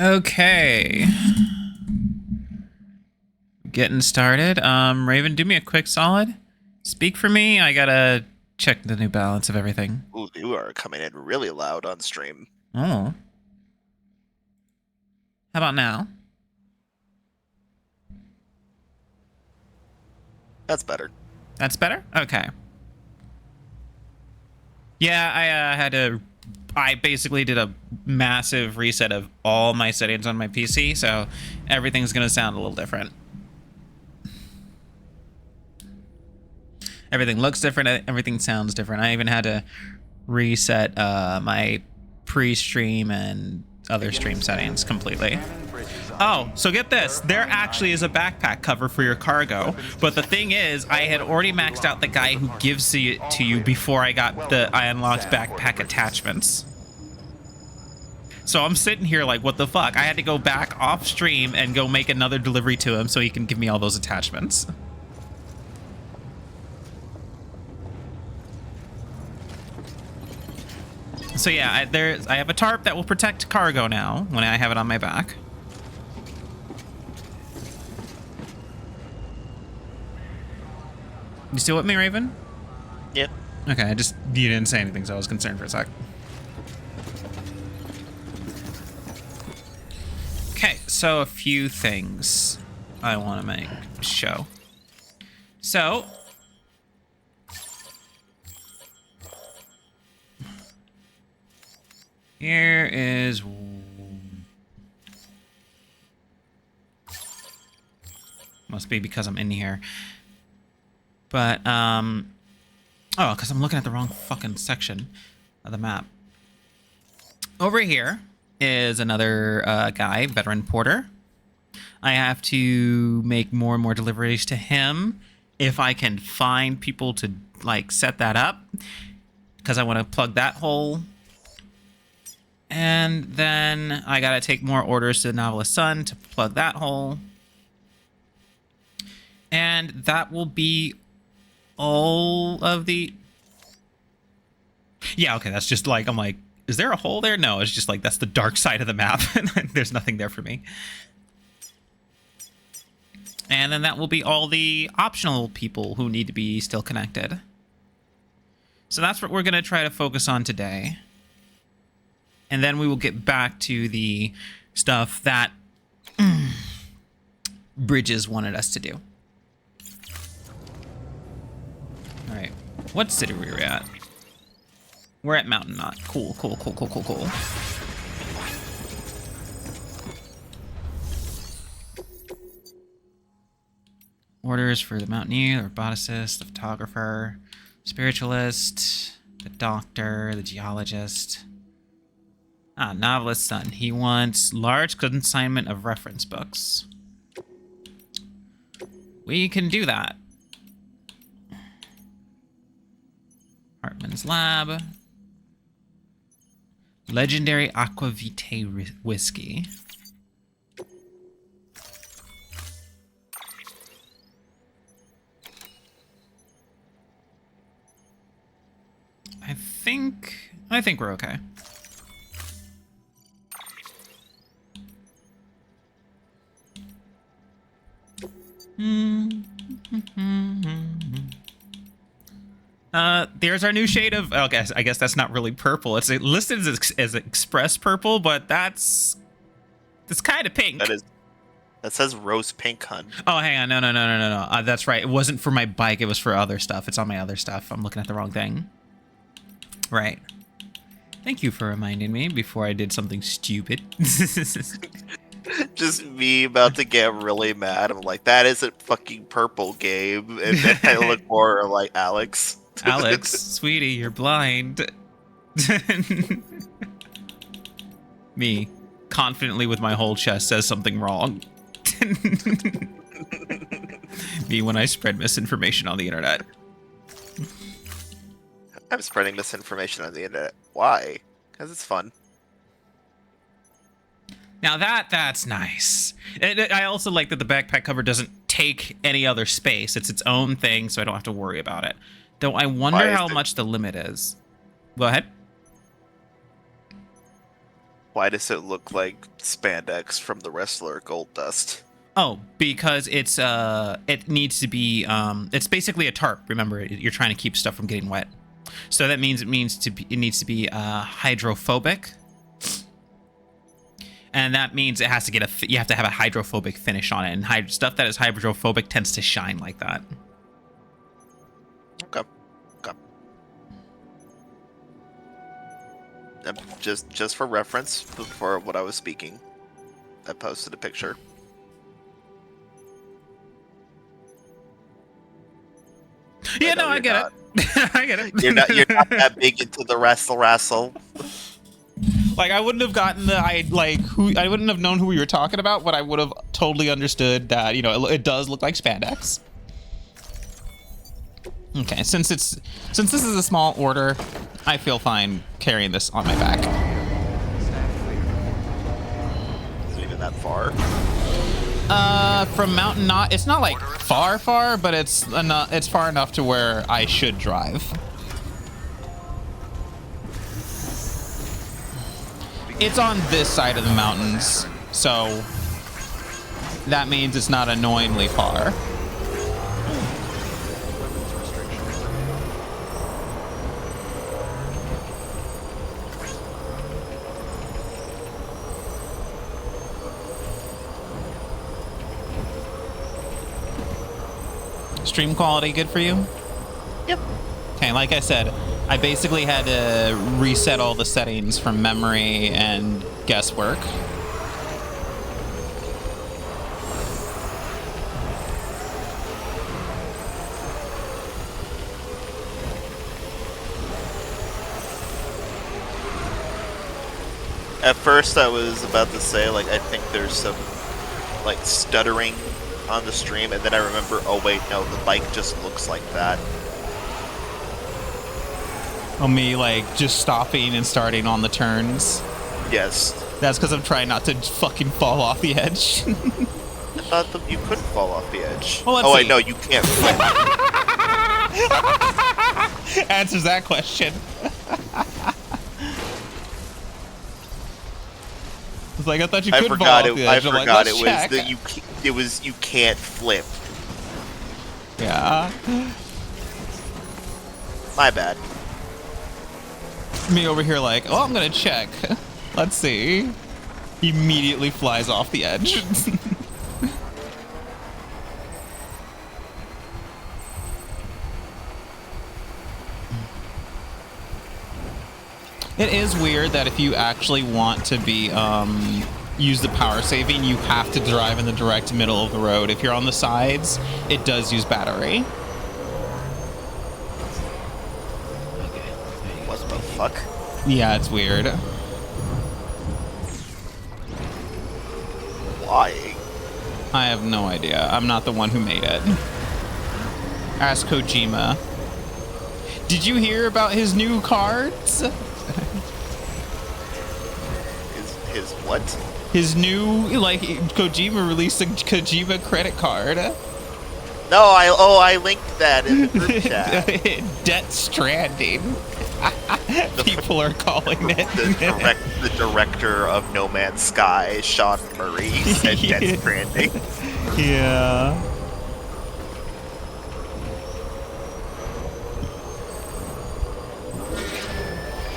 Okay. Getting started. Raven, do me a quick solid. Speak for me. I gotta check the new balance of everything. Ooh, you are coming in really loud on stream. Oh. How about now? That's better. That's better? Okay. Yeah, I basically did a massive reset of all my settings on my PC, so everything's gonna sound a little different. Everything looks different, everything sounds different. I even had to reset my pre-stream and other stream settings completely. Oh, so get this. There actually is a backpack cover for your cargo, but the thing is, I had already maxed out the guy who gives it to you before I unlocked backpack attachments. So I'm sitting here like, what the fuck? I had to go back off stream and go make another delivery to him so he can give me all those attachments. So yeah, I have a tarp that will protect cargo now when I have it on my back. You still with me, Raven? Yep. Okay, you didn't say anything, so I was concerned for a sec. Okay, so a few things I want to show. So, here is... Must be because I'm in here. But, oh, because I'm looking at the wrong fucking section of the map. Over here is another guy, Veteran Porter. I have to make more and more deliveries to him if I can find people to, like, set that up. Because I want to plug that hole. And then I gotta take more orders to the Novelist Sun to plug that hole. And that will be all of the... Yeah, okay, that's just like, I'm like, is there a hole there? No, it's just like, that's the dark side of the map. There's nothing there for me. And then that will be all the optional people who need to be still connected. So that's what we're going to try to focus on today. And then we will get back to the stuff that Bridges wanted us to do. All right, what city were we at? We're at Mountain Knot. Cool. Orders for the Mountaineer, the Roboticist, the Photographer, Spiritualist, the Doctor, the Geologist. Novelist Son. He wants large consignment of reference books. We can do that. Hartman's Lab. Legendary Aquavite whiskey. I think we're okay. There's our new shade of... Okay, I guess that's not really purple. It's listed as express purple, but it's kind of pink. That says rose pink, hun. Oh, hang on. No. That's right. It wasn't for my bike. It was for other stuff. It's on my other stuff. I'm looking at the wrong thing. Right. Thank you for reminding me before I did something stupid. Just me about to get really mad. I'm like, that isn't fucking purple, game. And then I look more like Alex. Alex, sweetie, you're blind. Me, confidently with my whole chest, says something wrong. Me when I spread misinformation on the internet. I'm spreading misinformation on the internet. Why? Because it's fun. Now that's nice. I also like that the backpack cover doesn't take any other space. It's its own thing, so I don't have to worry about it. Though I wonder how much the limit is. Go ahead. Why does it look like spandex from the wrestler Gold Dust? Oh, because it needs to be it's basically a tarp. Remember, you're trying to keep stuff from getting wet. So that means it needs to be hydrophobic. And that means it has to get you have to have a hydrophobic finish on it, and stuff that is hydrophobic tends to shine like that. Okay. Just for reference, for what I was speaking, I posted a picture. Yeah, no, I get it. I get it. You're not that big into the wrestle. Like, I wouldn't have gotten I wouldn't have known who we were talking about, but I would have totally understood that, you know, it does look like spandex. Okay, since this is a small order, I feel fine carrying this on my back. Is it even that far? From Mountain Knot, it's not like far, but it's far enough to where I should drive. It's on this side of the mountains, so that means it's not annoyingly far. Stream quality good for you? Yep. Okay, like I said, I basically had to reset all the settings from memory and guesswork. At first I was about to say, like, I think there's some, like, stuttering on the stream, and then I remember, oh wait, no, the bike just looks like that. Oh, me, like, just stopping and starting on the turns. Yes. That's because I'm trying not to fucking fall off the edge. I thought that you couldn't fall off the edge. Well, let's oh wait, see. no, you can't flip. Answers that question. It's like, I thought you could fall off the edge. I I'm forgot like, it was check. that you can't flip. Yeah. My bad. Me over here like, oh, I'm gonna check. Let's see. He immediately flies off the edge. It is weird that if you actually want to be use the power saving, you have to drive in the direct middle of the road. If you're on the sides, it does use battery. What the fuck? Yeah, it's weird. Why? I have no idea. I'm not the one who made it. Ask Kojima. Did you hear about his new cards? His what? His new, like, Kojima released a Kojima credit card. No, I linked that in the group chat. Death Stranding. People are calling it. The director of No Man's Sky, Sean Murray, said Death Stranding. Yeah.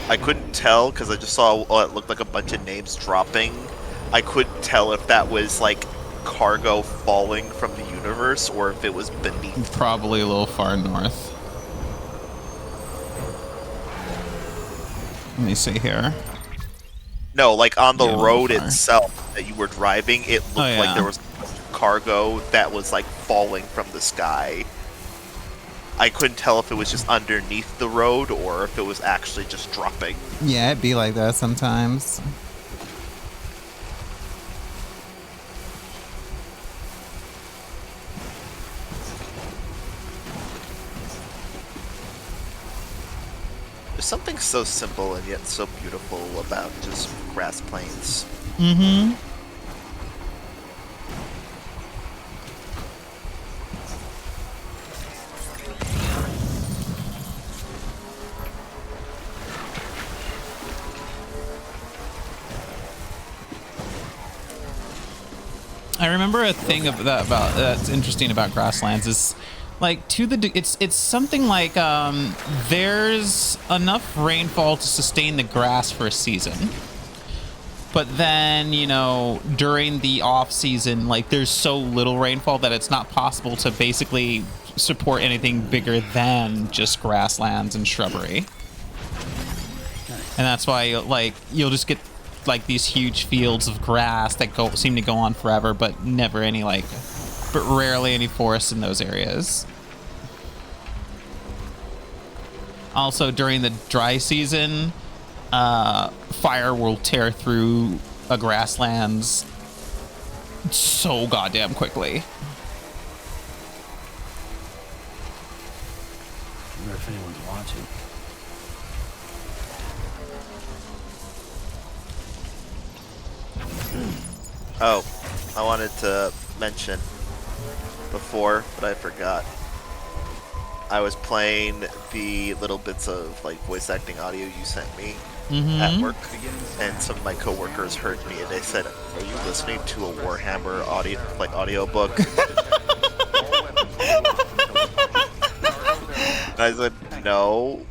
I couldn't tell because I just saw it looked like a bunch of names dropping. I couldn't tell if that was like cargo falling from the universe or if it was beneath. Probably a little far north. Let me see here. No, like on the Yeah, a little road far. itself that you were driving, it looked Oh, yeah. like there was cargo that was like falling from the sky. I couldn't tell if it was just underneath the road or if it was actually just dropping. Yeah, it'd be like that sometimes. There's something so simple and yet so beautiful about just grass plains. Mm-hmm. I remember a thing about that's interesting about grasslands is like it's something like there's enough rainfall to sustain the grass for a season. But then, you know, during the off season, like there's so little rainfall that it's not possible to basically support anything bigger than just grasslands and shrubbery. And that's why like you'll just get like these huge fields of grass that seem to go on forever, but never any but rarely any forests in those areas. Also, during the dry season, fire will tear through a grasslands so goddamn quickly. I wonder if anyone's watching. Oh, I wanted to mention before, but I forgot. I was playing the little bits of like voice acting audio you sent me at work, and some of my coworkers heard me, and they said, "Are you listening to a Warhammer audio book?" And I said, "No."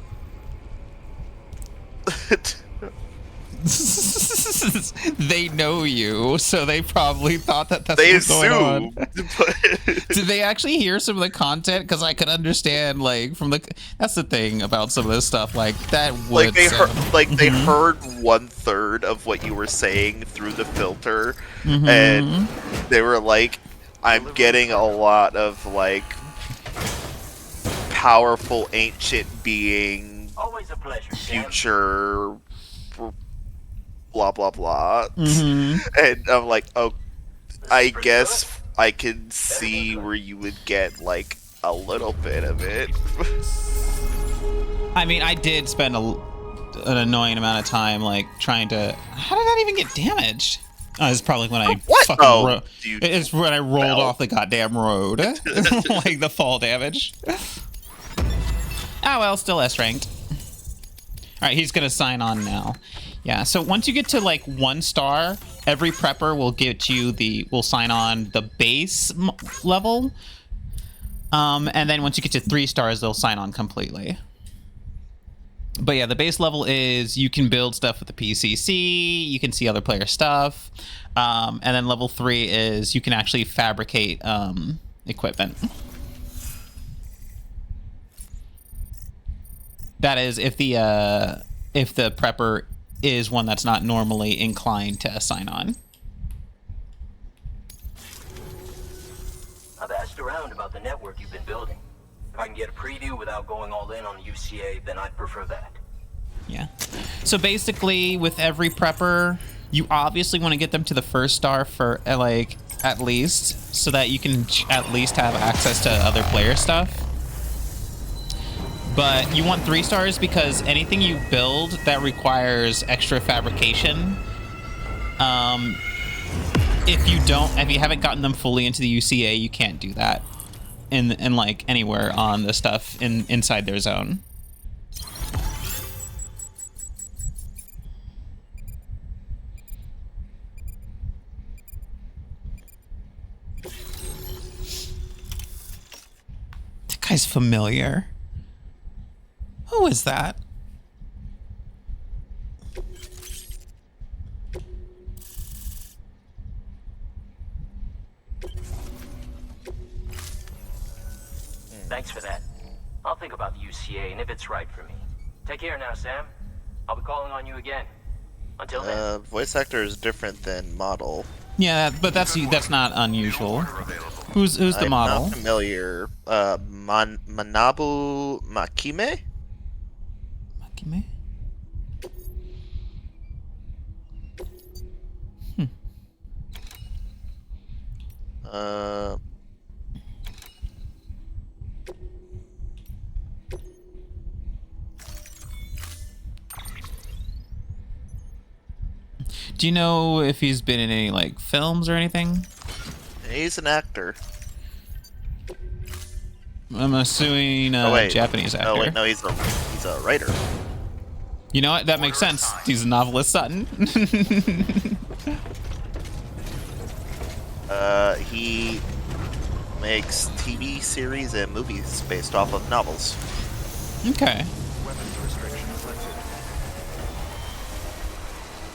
They know you, so they probably thought that that's They what's going on. assumed. Did they actually hear some of the content? Because I could understand, like, that's the thing about some of this stuff, like that would They heard 1/3 of what you were saying through the filter, and they were like, "I'm getting a lot of like powerful ancient being, Always a pleasure, future, blah blah blah," and I'm like, "Oh, I guess I can see where you would get like a little bit of it." I mean, I did spend an annoying amount of time like trying to. How did that even get damaged? Oh, it's probably when I fucking it's when I rolled off the goddamn road, like the fall damage. Ah, well, still S ranked. All right, he's gonna sign on now. Yeah, so once you get to like 1 star, every prepper will sign on the base level. And then once you get to 3 stars, they'll sign on completely. But yeah, the base level is you can build stuff with the PCC, you can see other player stuff. And then level 3 is you can actually fabricate equipment. That is if the prepper is one that's not normally inclined to sign on. I've asked around about the network you've been building. If I can get a preview without going all in on the UCA, then I'd prefer that. Yeah. So basically, with every prepper, you obviously want to get them to the 1st star for like at least, so that you can at least have access to other player stuff. But you want 3 stars because anything you build that requires extra fabrication, if you haven't gotten them fully into the UCA, you can't do that in like anywhere on the stuff inside their zone. That guy's familiar. Who is that? Thanks for that. I'll think about the UCA and if it's right for me. Take care now, Sam. I'll be calling on you again. Until then. Voice actor is different than model. Yeah, but that's not unusual. Who's the model? I'm not familiar. Manabu Makime? Makime? Do you know if he's been in any like films or anything? He's an actor. I'm assuming Japanese actor. Oh wait, no, he's a writer. You know what? That makes sense. He's a novelist, Sutton. He makes TV series and movies based off of novels. Okay.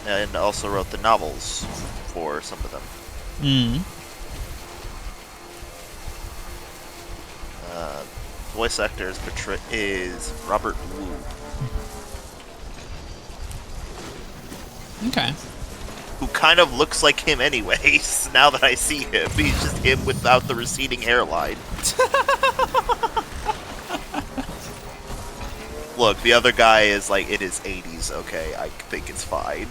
And also wrote the novels for some of them. Hmm. Voice actor is Robert Wu. Okay. Who kind of looks like him anyways, now that I see him. He's just him without the receding hairline. Look, the other guy is like in his 80s, okay, I think it's fine.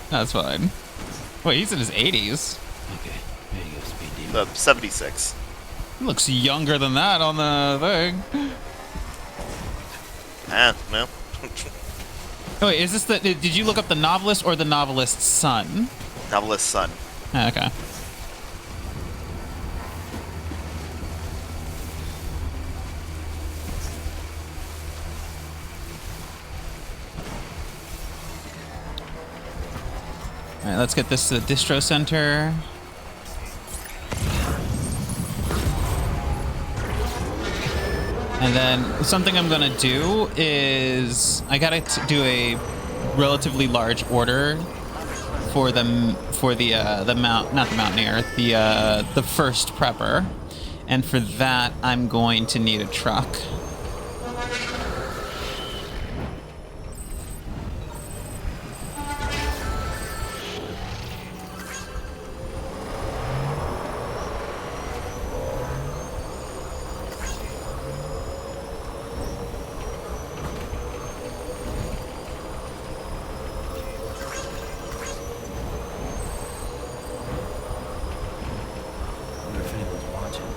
That's fine. Wait, he's in his 80s. Okay, ready to go speed demon. 76. He looks younger than that on the thing. No. Oh, wait, is this the... Did you look up the novelist or the novelist's son? Novelist's son. Oh, okay. Alright, let's get this to the distro center. And then something I'm gonna do is I gotta do a relatively large order for the mountaineer, the first prepper, and for that I'm going to need a truck. I wonder if anyone's watching.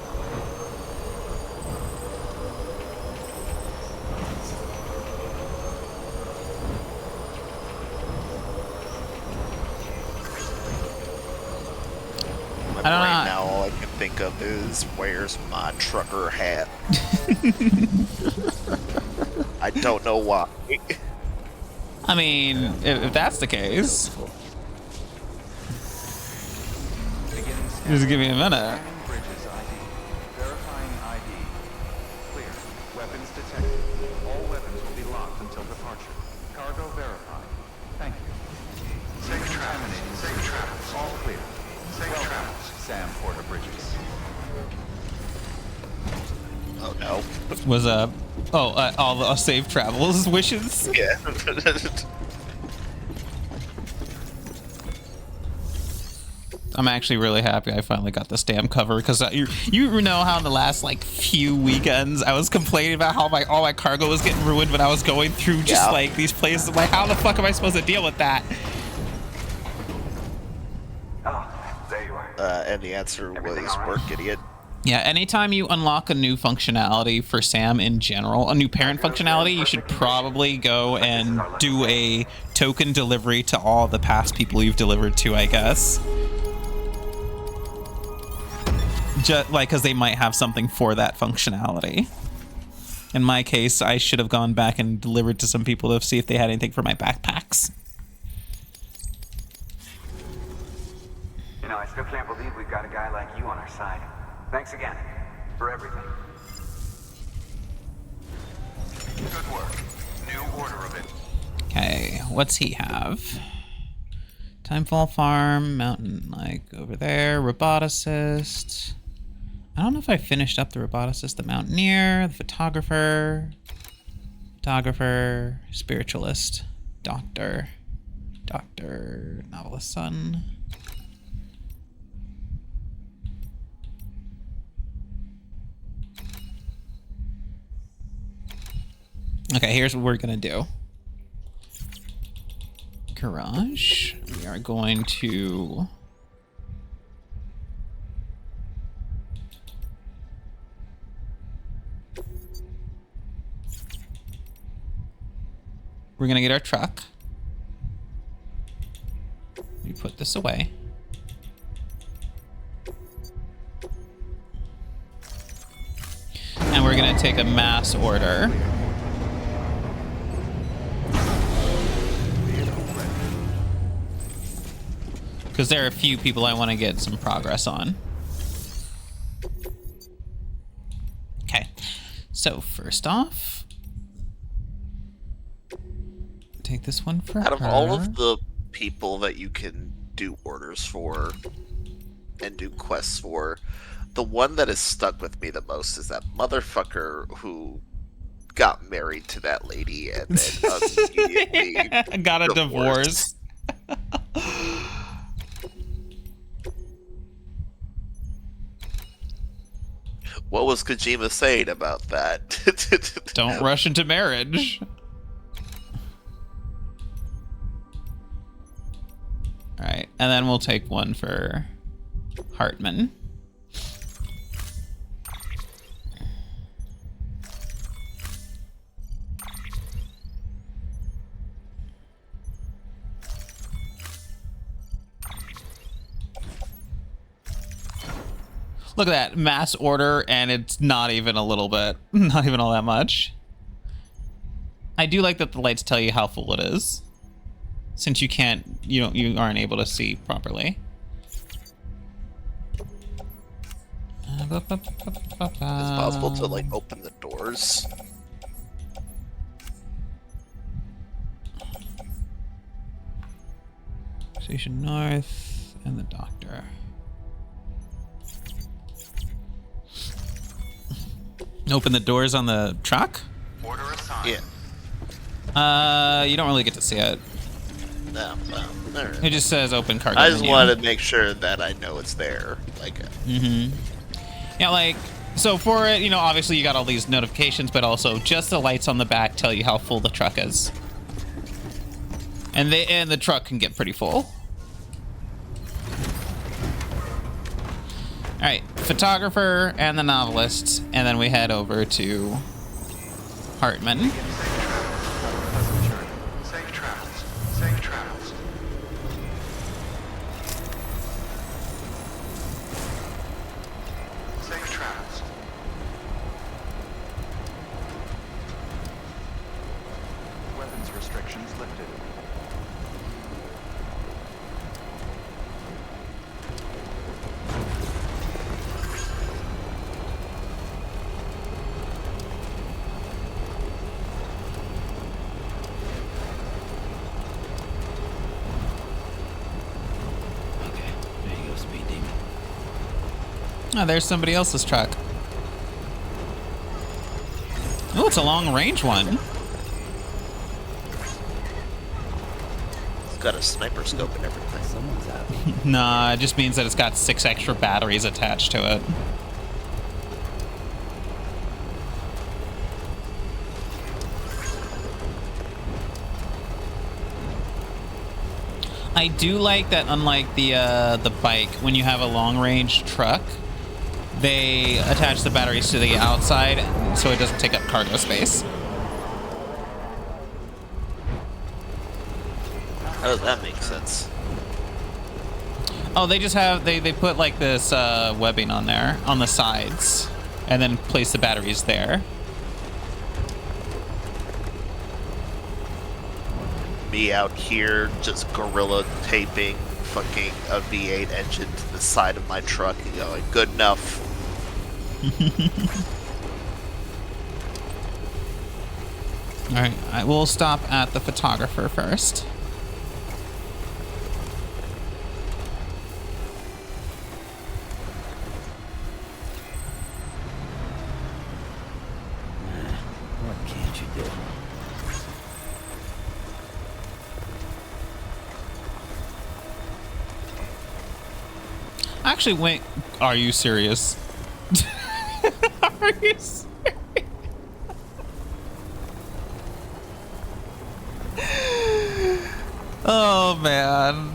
My I don't brain know. now, all I can think of is, where's my trucker hat? I don't know why. I mean, if that's the case, just give me a minute. Bridges ID. Verifying ID. Clear. Weapons detected. All weapons will be locked until departure. Cargo verified. Thank you. Safe travels. Safe travels. All clear. Safe travels. Sam Porter Bridges. Oh no. Was all the safe travels wishes. Yeah. I'm actually really happy I finally got the stamp cover because you know how in the last like few weekends I was complaining about how all my cargo was getting ruined when I was going through just Yeah. like these places. I'm like, how the fuck am I supposed to deal with that? Oh, there you are. And the answer was work, idiot. Yeah, anytime you unlock a new functionality for Sam in general, a new parent functionality, you should probably go and do a token delivery to all the past people you've delivered to, I guess. Just like, because they might have something for that functionality. In my case, I should have gone back and delivered to some people to see if they had anything for my backpacks. You know, I still can't believe we've got a guy like you on our side. Thanks again for everything. Good work. New order of it. Okay, what's he have? Timefall Farm, Mountain, like over there, Roboticist. I don't know if I finished up the Roboticist, the Mountaineer, the Photographer, Spiritualist, Doctor, Novelist Son. Okay, here's what we're gonna do. Garage. We are going to... We're gonna get our truck. We put this away. And we're gonna take a mass order. because there are a few people I want to get some progress on. Okay, so first off, take this one for Out of her. all of the people that you can do orders for and do quests for, the one that has stuck with me the most is that motherfucker who got married to that lady and then immediately got a divorced. divorce. What was Kojima saying about that? Don't rush into marriage. All right, and then we'll take one for Hartman. Look at that, mass order, and it's not even a little bit, not even all that much. I do like that the lights tell you how full it is, since you aren't able to see properly. Is it possible to like open the doors? Station North and the doctor. Open the doors on the truck? Order assigned. Yeah. You don't really get to see it. No, well, alright. It just says open cargo I just menu. wanted to make sure that I know it's there. Like, Yeah, like, so for it, obviously you got all these notifications, but also just the lights on the back tell you how full the truck is. And the truck can get pretty full. All right, photographer and the novelist, and then we head over to Hartman. Safe travels. Safe travels. Safe travels. Weapons restrictions lifted. Okay, there you go, Speed Demon. Oh, there's somebody else's truck. Oh, it's a long-range one. it's got a sniper scope and everything. Someone's happy. Nah, it just means that it's got 6 extra batteries attached to it. I do like that, unlike the bike, when you have a long-range truck, they attach the batteries to the outside so it doesn't take up cargo space. How does that make sense? Oh, they just have they put like this webbing on there on the sides, and then place the batteries there. Me out here just gorilla taping fucking a V8 engine to the side of my truck and going, good enough. All right, I will stop at the photographer first. What can't you do? Actually, wait. Are you serious? Are you serious? Oh man,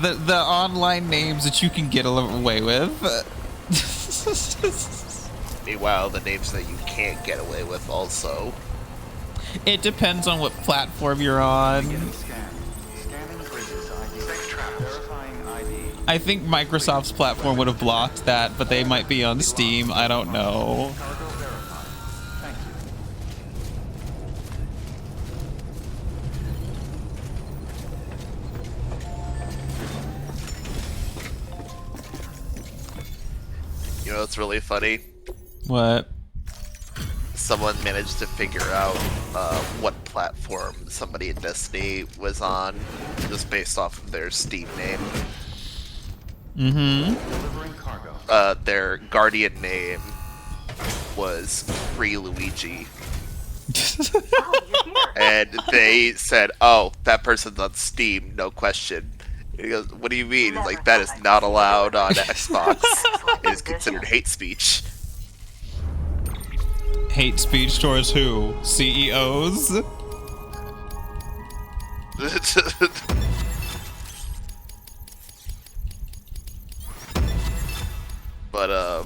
the online names that you can get away with. Meanwhile, the names that you can't get away with also. It depends on what platform you're on. Beginning scan. Scanning bridges ID. Safe travels. Verifying ID. I think Microsoft's platform would have blocked that, but they might be on Steam. I don't know. Cargo verified. Thank you. You know what's really funny? What? Someone managed to figure out what platform somebody in Destiny was on, just based off of their Steam name. Mm-hmm. Delivering cargo. Their Guardian name was Free Luigi. Oh, you're here. And they said, "Oh, that person's on Steam, no question." And he goes, "What do you mean?" He's like, "That is not allowed on Xbox. It is considered hate speech." Hate speech towards who? CEOs? But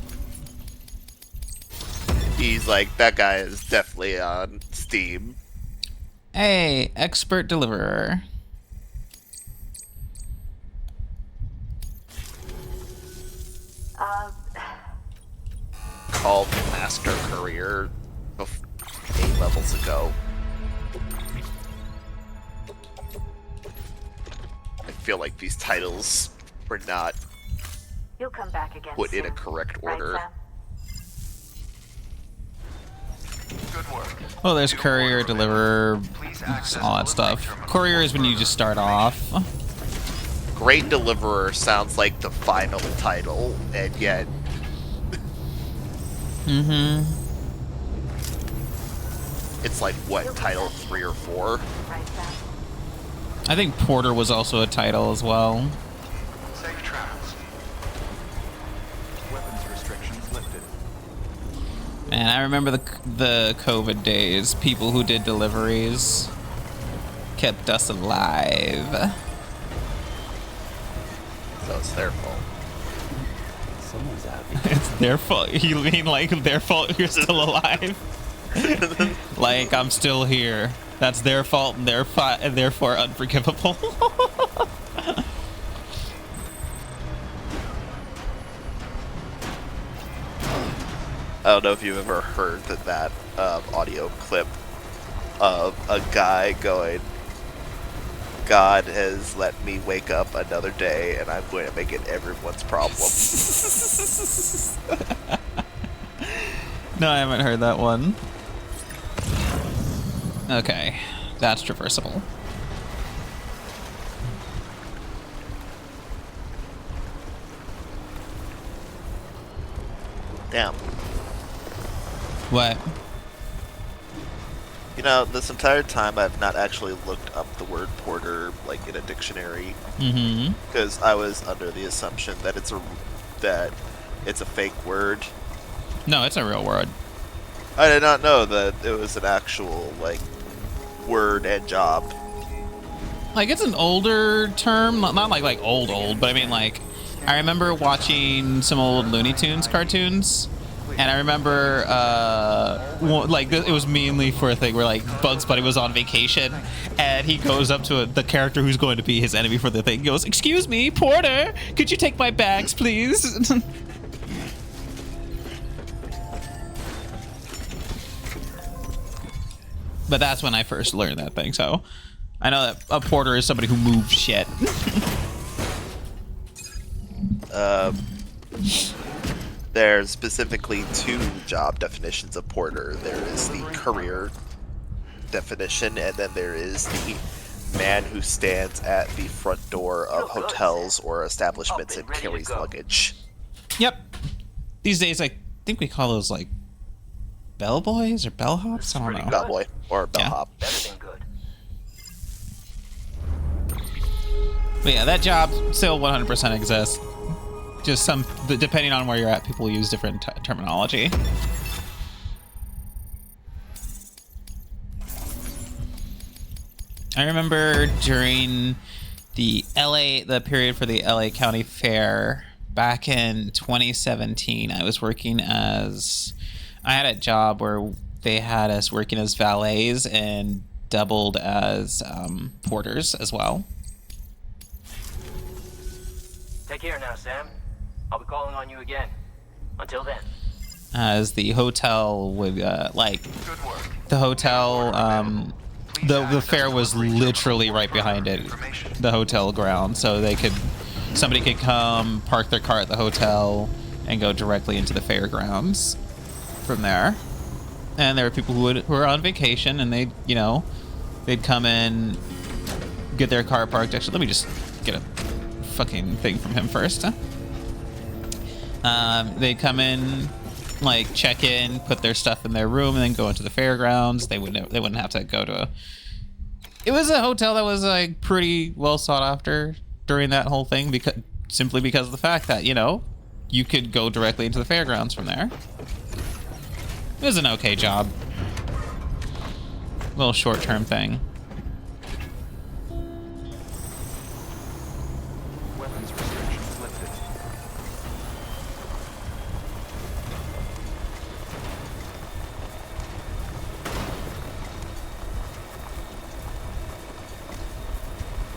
he's like, that guy is definitely on Steam. Hey, expert deliverer. Called Master Courier 8 levels ago. I feel like these titles were not You'll come back again put in a soon, correct right, order. Sam? Good work. Well, there's courier, deliverer, Please access all that stuff. terminal. Courier is when you just start off. Great Deliverer sounds like the final title, and yet Mm-hmm. it's like, what, title 3 or 4? Right, Sam? I think Porter was also a title as well. Safe travels. Weapons restrictions lifted. Man, I remember the COVID days. People who did deliveries kept us alive. So it's their fault. Someone's out here. It's their fault. You mean like their fault you're still alive? Like I'm still here. That's their fault and therefore unforgivable. I don't know if you've ever heard that audio clip of a guy going, "God has let me wake up another day, and I'm going to make it everyone's problem." No, I haven't heard that one. Okay, that's traversable. Damn. What? You know, this entire time I've not actually looked up the word porter like in a dictionary, Mm-hmm. because I was under the assumption that it's a fake word. No, it's a real word. I did not know that it was an actual like word and job. Like it's an older term, not like old, but I mean like I remember watching some old Looney Tunes cartoons, and I remember it was mainly for a thing where like Bugs Bunny was on vacation, and he goes up to the character who's going to be his enemy for the thing. He goes, "Excuse me, Porter, could you take my bags, please?" But that's when I first learned that thing. So I know that a porter is somebody who moves shit. There's specifically 2 job definitions of porter. There is the courier definition, and then there is the man who stands at the front door of hotels or establishments and carries luggage. Yep. These days, I think we call those like bellboys or bellhops. I don't know. Bellboy or bellhop. Better than good. But yeah, that job still 100% exists. Just depending on where you're at, people use different terminology. I remember during the period for the LA County Fair back in 2017, I had a job where they had us working as valets and doubled as porters as well. Take care now, Sam. I'll be calling on you again. Until then. As the hotel would Good work. the hotel the fair was literally right behind it, the hotel ground, so somebody could come park their car at the hotel, and go directly into the fairgrounds from there. And there were people who were on vacation, and they'd come in, get their car parked. Actually, let me just get a fucking thing from him first. They'd come in, like, check in, put their stuff in their room, and then go into the fairgrounds. They wouldn't have to go to It was a hotel that was, like, pretty well sought after during that whole thing, simply because of the fact that, you could go directly into the fairgrounds from there. It was an okay job. Little short-term thing. Weapons restrictions lifted.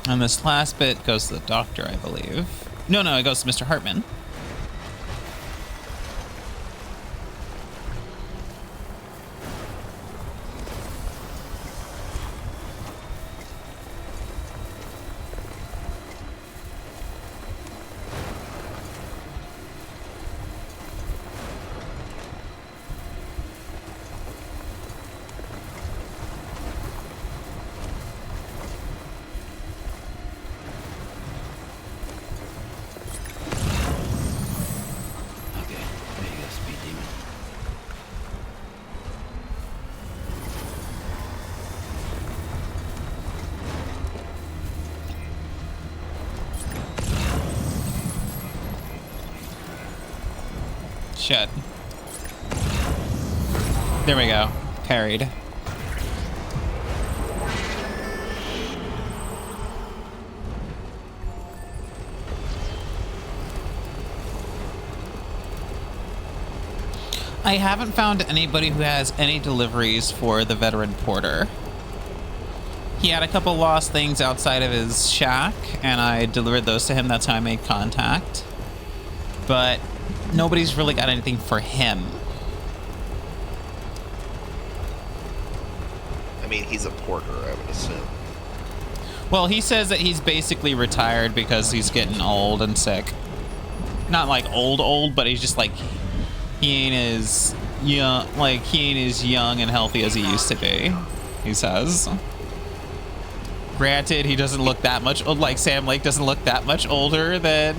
And this last bit goes to the doctor, I believe. No, it goes to Mr. Hartman. Okay, there you go, speed demon. Shit. There we go. Parried. I haven't found anybody who has any deliveries for the veteran porter. He had a couple lost things outside of his shack, and I delivered those to him. That's how I made contact. But nobody's really got anything for him. I mean, he's a porter, I would assume. Well, he says that he's basically retired because he's getting old and sick. Not like old, but he's just like, he ain't as young, and healthy as he used to be, he says. Granted, he doesn't look that much old, like Sam Lake doesn't look that much older than,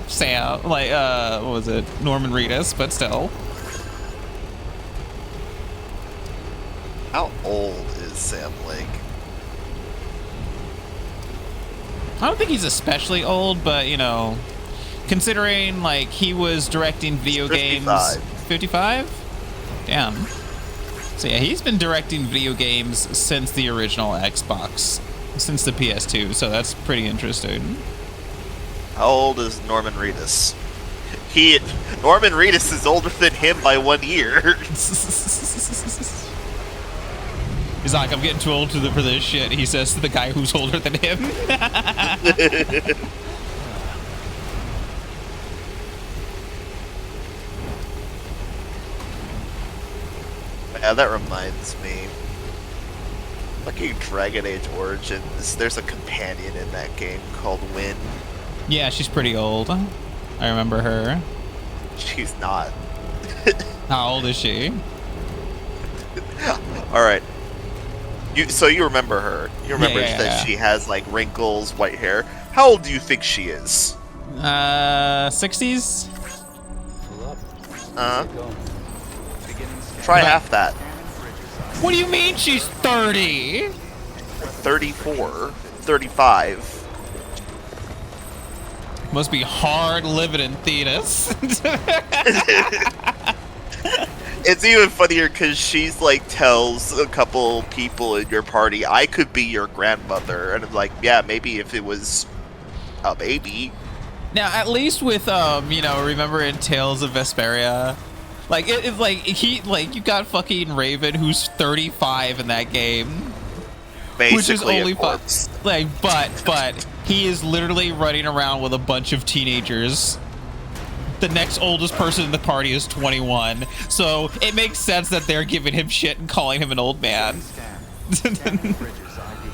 Sam, what was it, Norman Reedus, but still. How old is Sam Lake? I don't think he's especially old, but, considering, like, he was directing video games... 55? Damn. So, yeah, he's been directing video games since the original Xbox, since the PS2, so that's pretty interesting. How old is Norman Reedus? Norman Reedus is older than him by 1 year. He's like, I'm getting too old for this shit, he says to the guy who's older than him. Yeah, that reminds me. Fucking Dragon Age Origins, there's a companion in that game called Wynn. Yeah, she's pretty old. I remember her. She's not. How old is she? Alright. So you remember her. You remember Yeah. that she has, like, wrinkles, white hair. How old do you think she is? 60s? Pull up. Uh-huh. Go. Try half that. What do you mean she's 30? 34. 35. Must be hard living in Thetis. It's even funnier because she's like tells a couple people in your party, I could be your grandmother. And I'm like, yeah, maybe if it was a baby. Now, at least with, remember in Tales of Vesperia? Like, you got fucking Raven, who's 35 in that game. Basically which is only a corpse. but he is literally running around with a bunch of teenagers. The next oldest person in the party is 21, so it makes sense that they're giving him shit and calling him an old man. Scanning Bridges ID.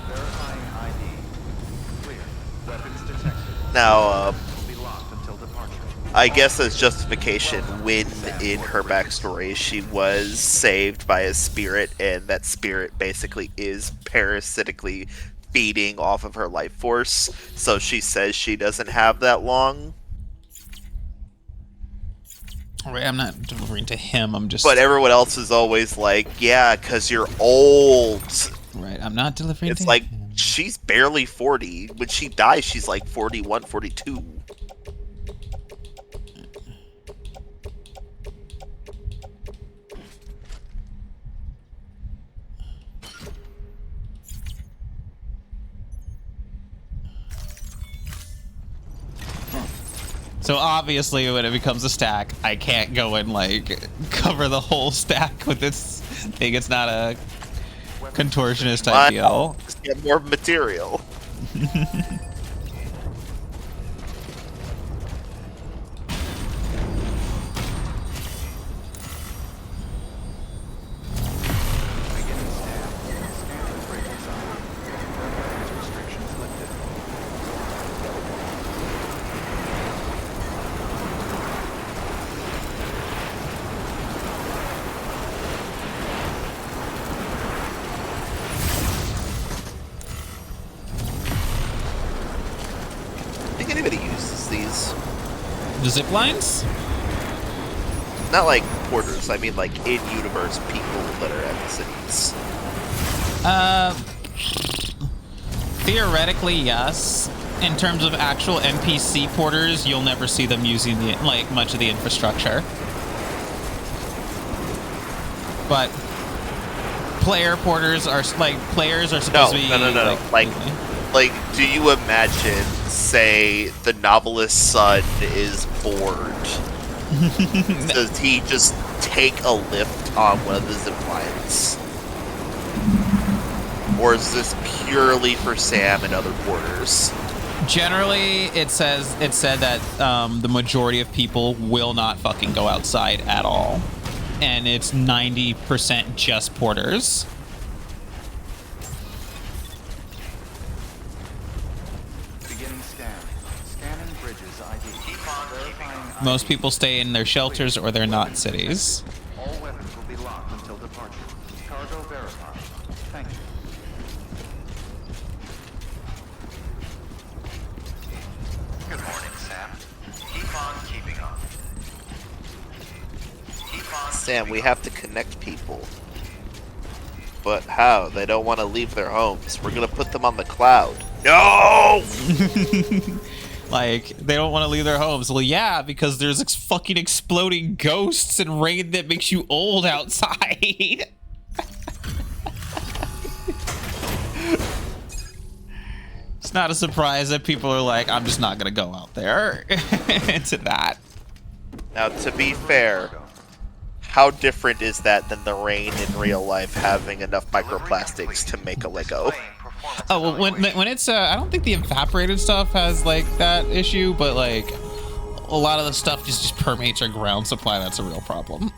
Verifying ID. Clear. Weapons detected. Now, Will be locked until departure. I guess as justification, when in her backstory she was saved by a spirit, and that spirit basically is parasitically feeding off of her life force, so she says she doesn't have that long. Right, I'm not delivering to him. I'm just. But everyone else is always like, yeah, because you're old. Right, I'm not delivering It's to like, him. she's barely 40. When she dies, she's like 41, 42. So obviously, when it becomes a stack, I can't go and like cover the whole stack with this thing. It's not a contortionist type deal. Just get more material. Beginning scan. Scan the bridge inside. Weapons restrictions lifted. I think anybody uses these. The zip lines? Not like porters, I mean like in-universe people that are at the cities. Theoretically, yes. In terms of actual NPC porters, you'll never see them using the like much of the infrastructure. But player porters are like players are supposed to be No. Like, do you imagine, say, the novelist's son is bored? Does he just take a lift on one of the zip lines? Or is this purely for Sam and other porters? Generally, it said that the majority of people will not fucking go outside at all, and it's 90% just porters. Beginning scan. Scanning bridges ID. Verifying ID. Most people stay in their shelters or they're not cities. All weapons will be locked until departure. Cargo verified. Thank you. Good morning, Sam. Keep on keeping on. Keep on. Sam, we have to connect people. But how? They don't want to leave their homes. We're gonna put them on the cloud. No! Like, they don't want to leave their homes. Well, yeah, because there's fucking exploding ghosts and rain that makes you old outside. It's not a surprise that people are like, I'm just not going to go out there into that. Now, to be fair, how different is that than the rain in real life having enough microplastics to make a Lego? Oh, well, when it's, I don't think the evaporated stuff has, like, that issue, but, like, a lot of the stuff just permeates our ground supply. That's a real problem.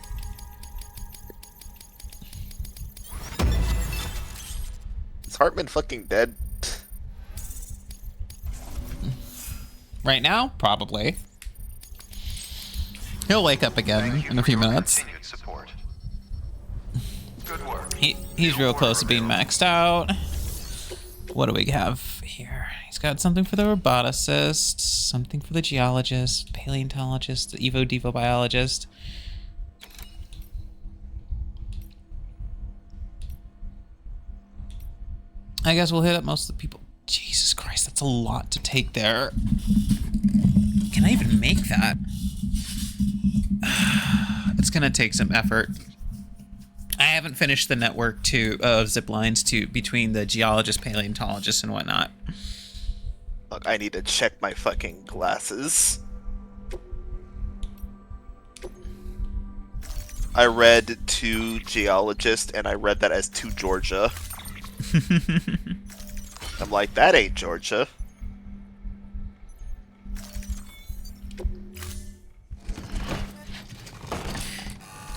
Is Hartman fucking dead? Right now? Probably. He'll wake up again in a few minutes. Continued support. Good work. He's real close to being maxed out. What do we have here? He's got something for the roboticist, something for the geologist, paleontologist, the Evo Devo biologist. I guess we'll hit up most of the people. Jesus Christ, that's a lot to take there. Can I even make that? It's gonna take some effort. I haven't finished the network of zip lines between the geologist, paleontologist, and whatnot. Look, I need to check my fucking glasses. I read to geologist, and I read that as to Georgia. I'm like, that ain't Georgia.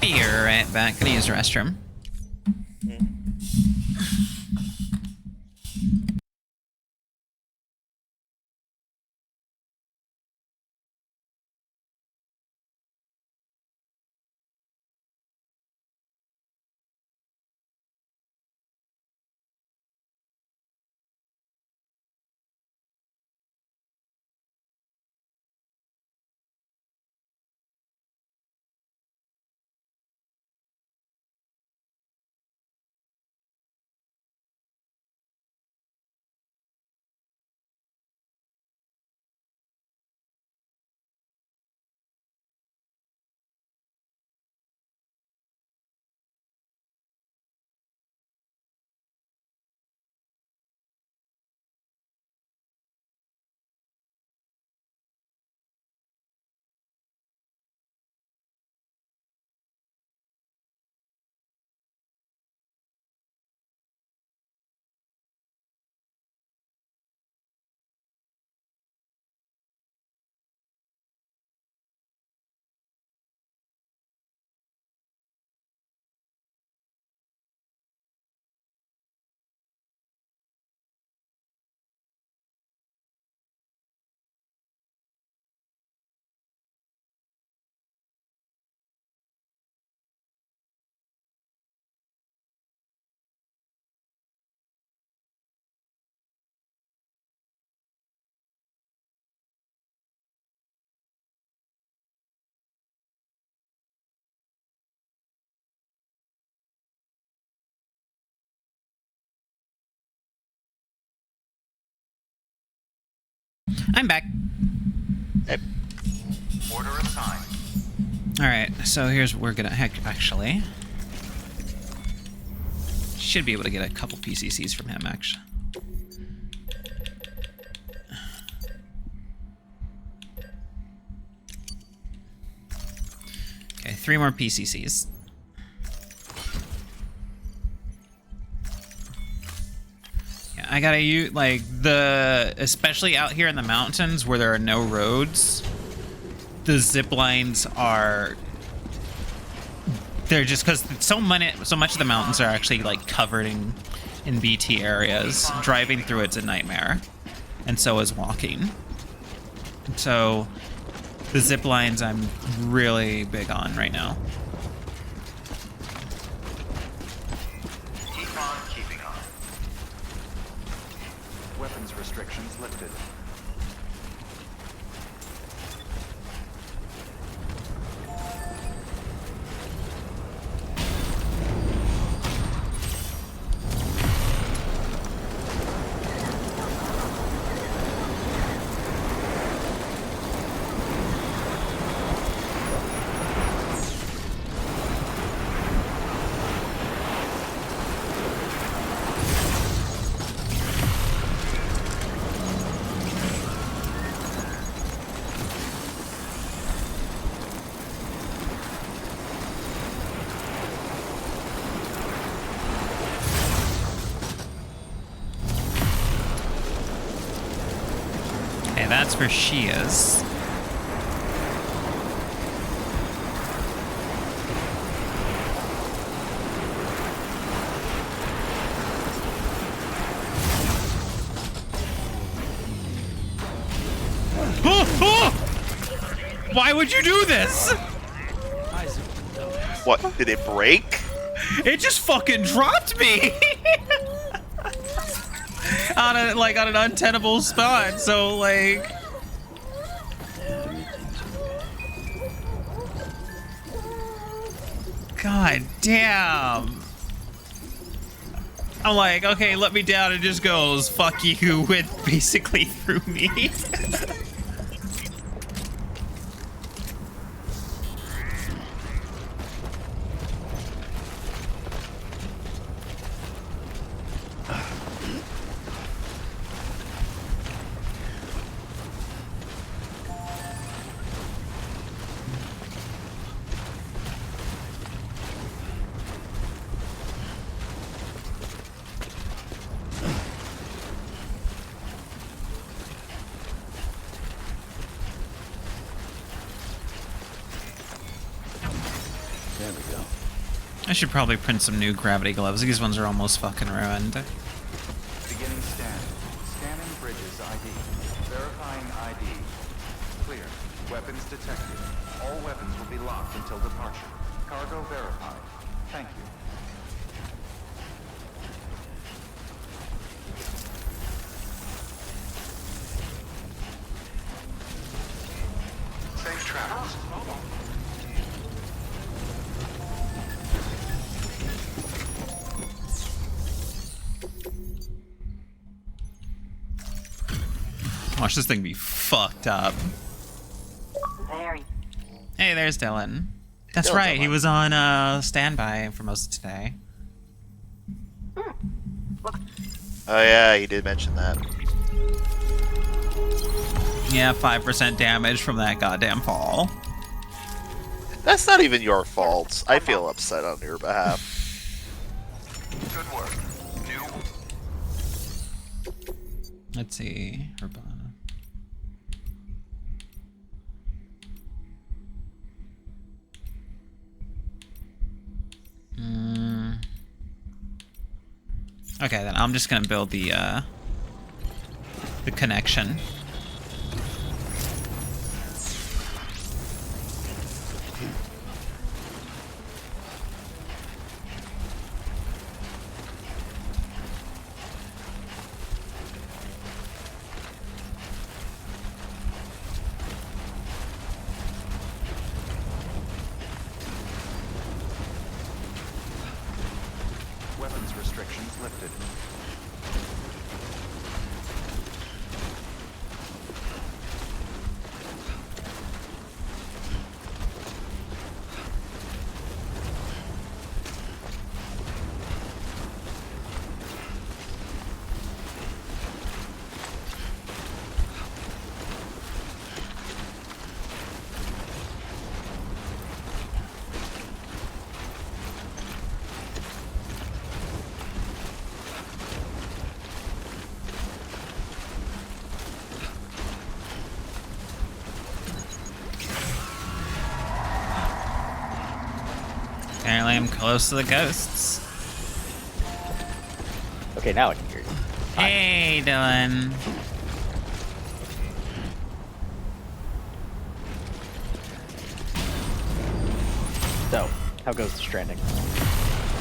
Be right back. Gonna use the restroom. I'm back. Hey, Order assigned. All right, so here's what we're gonna actually should be able to get a couple PCCs from him actually. Okay, 3 more PCCs. Yeah, I gotta use like especially out here in the mountains where there are no roads. The zip lines are they're just because so much of the mountains are actually like covered in BT areas. Driving through it's a nightmare, and so is walking. So the zip lines I'm really big on right now. Keep on keeping on. Weapons restrictions lifted. Okay, that's where she is. Why would you do this? what? Did it break? It just fucking dropped me on an untenable spot. So like, god damn. I'm like, okay, let me down. It just goes, fuck you, it basically threw me. There we go. I should probably print some new gravity gloves. These ones are almost fucking ruined. Beginning scan. Scanning bridges ID. Verifying ID. Clear. Weapons detected. All weapons will be locked until departure. Cargo verified. Thank you. Safe travels. Watch this thing be fucked up. There. Hey, there's Dylan. That's Dylan's right, he online. was on standby for most of today. Oh yeah, you did mention that. Yeah, 5% damage from that goddamn fall. That's not even your fault. I feel upset on your behalf. Good work. New. Let's see. Urbana. Okay, then I'm just gonna build the connection. Weapons restrictions lifted. Apparently I'm close to the ghosts. Okay, now I can hear you. Hey, Dylan. So, how goes the Stranding?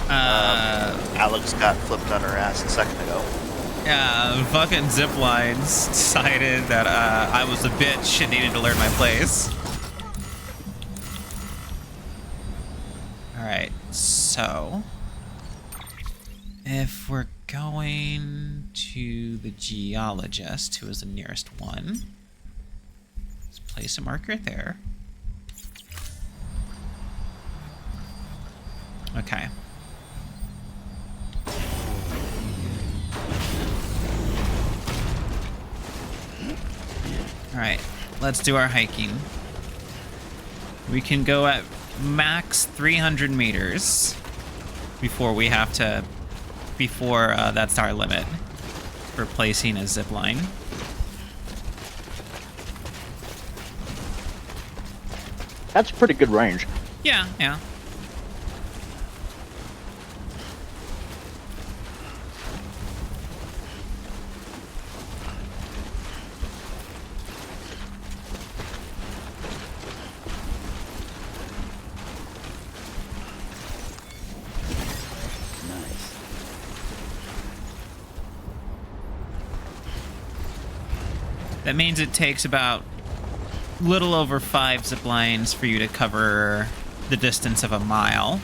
Alex got flipped on her ass a second ago. Yeah, fucking zip lines decided that I was a bitch and needed to learn my place. Alright, so if we're going to the geologist, who is the nearest one, let's place a marker there. Okay. Alright, let's do our hiking. We can go at max 300 meters before we have to, that's our limit for placing a zip line. That's a pretty good range. Yeah, yeah. Nice. That means it takes about little over 5 zip lines for you to cover the distance of a mile.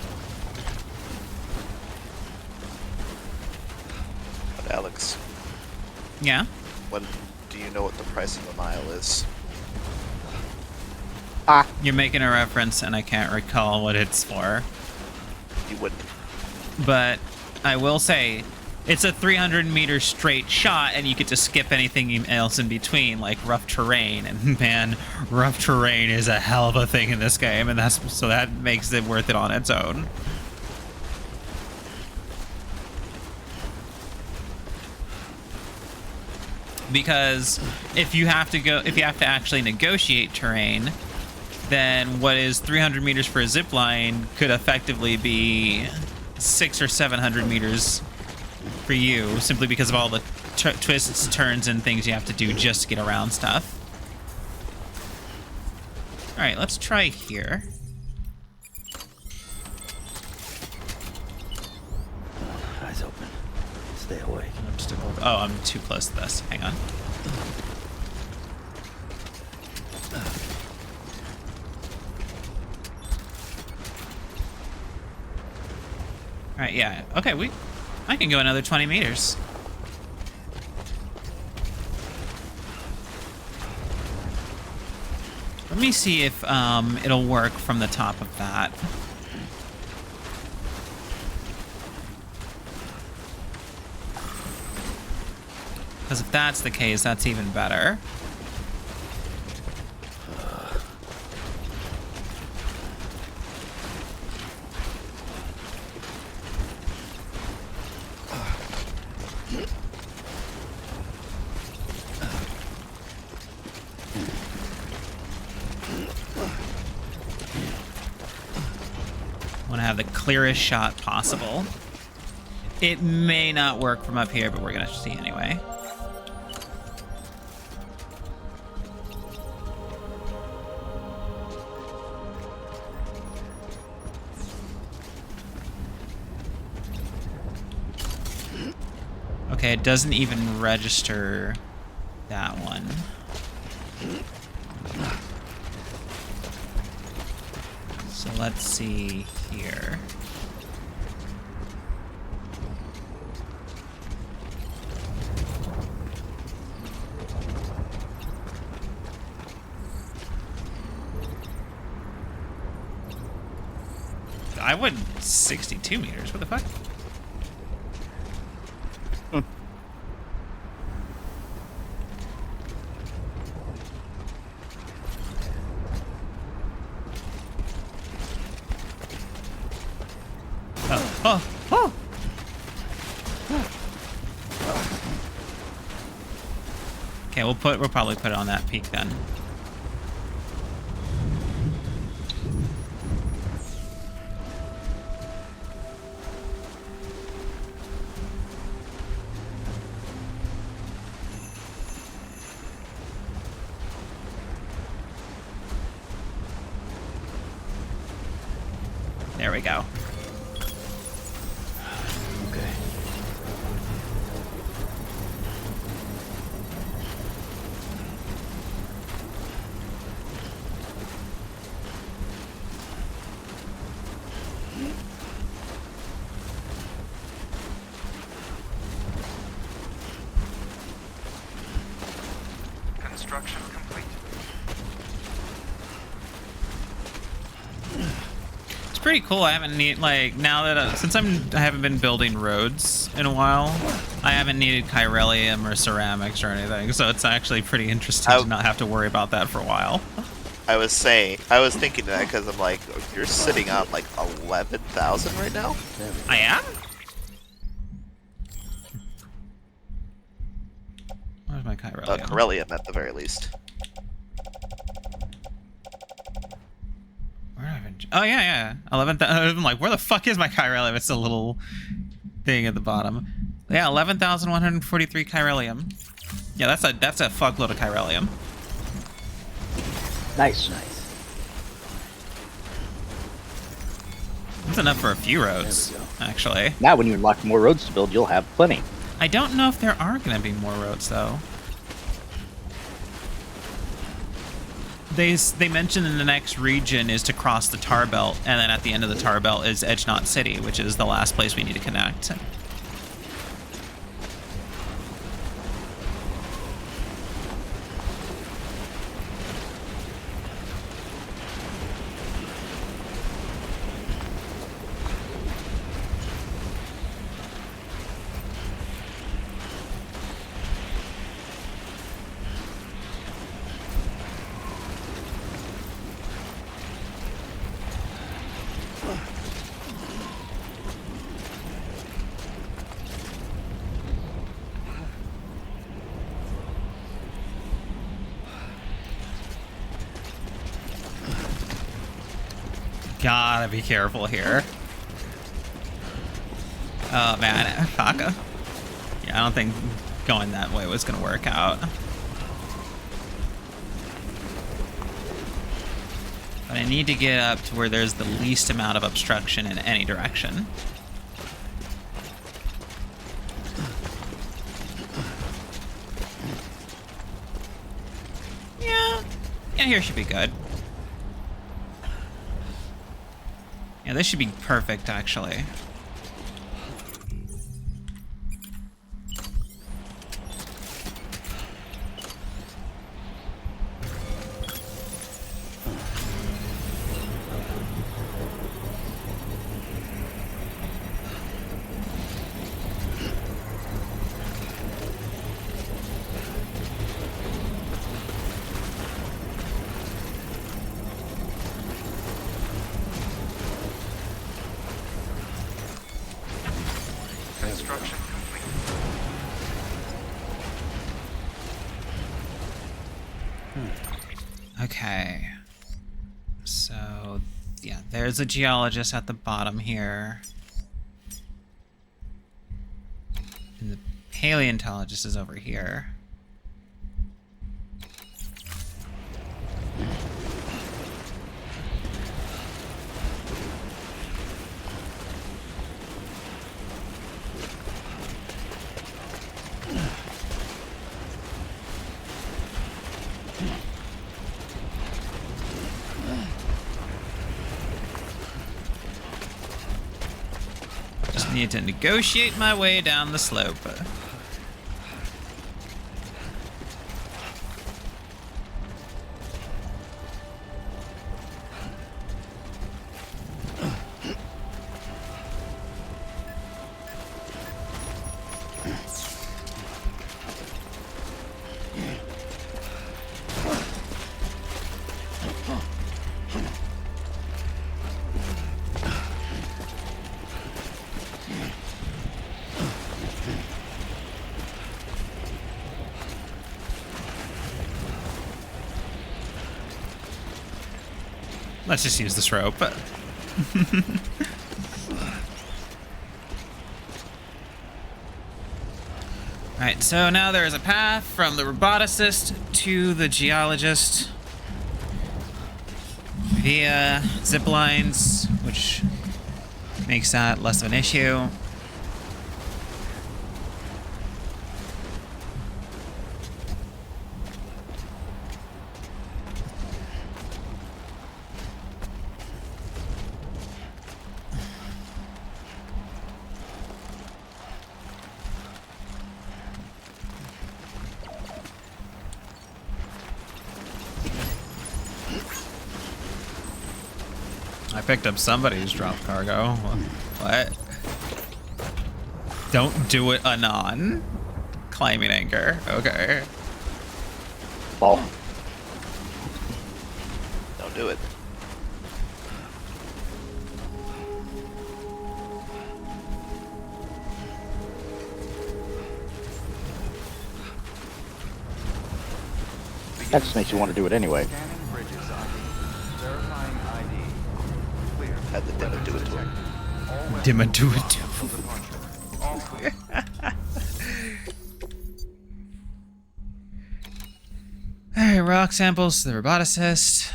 But Alex, Yeah? do you know what the price of a mile is? You're making a reference and I can't recall what it's for. You wouldn't. But I will say it's a 300-meter straight shot, and you get to skip anything else in between, like rough terrain. And man, rough terrain is a hell of a thing in this game, and so that makes it worth it on its own. Because if you have to actually negotiate terrain, then what is 300 meters for a zip line could effectively be 600 or 700 meters for you, simply because of all the twists, turns, and things you have to do just to get around stuff. All right, let's try here. Eyes open. Stay awake. Obstacle. Oh, I'm too close to this. Hang on. All right, yeah. Okay, I can go another 20 meters. Let me see if it'll work from the top of that. Because if that's the case, that's even better. Want to have the clearest shot possible. It may not work from up here, but we're gonna see anyway. Okay, it doesn't even register that one. So let's see here. I would 62 meters. What the fuck? Oh! Okay, we'll probably put it on that peak then. There we go. Okay. Construction complete. It's pretty cool. I haven't need like now that since I haven't been building roads in a while, I haven't needed chiralium or ceramics or anything. So it's actually pretty interesting to not have to worry about that for a while. I was thinking that because I'm like, you're sitting on like 11,000 right now. I am. Where's my chiralium? Corellium at the very least. Where have I been? Oh yeah. 11,000. I'm like, where the fuck is my chiralium? It's a little thing at the bottom. Yeah, 11,143 chiralium. Yeah, that's a fuckload of chiralium. Nice. That's enough for a few roads, actually. Now, when you unlock more roads to build, you'll have plenty. I don't know if there are going to be more roads, though. They mentioned in the next region is to cross the tar belt, and then at the end of the tar belt is Edge Knot City, which is the last place we need to connect. Gotta be careful here. Oh man, fuck. Yeah, I don't think going that way was gonna work out. But I need to get up to where there's the least amount of obstruction in any direction. Yeah, here should be good. Yeah, this should be perfect, actually. Construction complete. Okay. So, yeah, there's a geologist at the bottom here. And the paleontologist is over here. Just need to negotiate my way down the slope. Let's just use this rope. Alright, so now there is a path from the roboticist to the geologist via zip lines, which Makes that less of an issue. I picked up somebody's dropped cargo. What? Don't do it, Anon. Climbing anchor. Okay. Ball. Don't do it. That just makes you want to do it anyway. Scanning bridges ID. Verifying ID. Clear. Had the demo do it to him. All weapons Dimma will do be it locked to until departure. All clear. Alright, rock samples to the roboticist.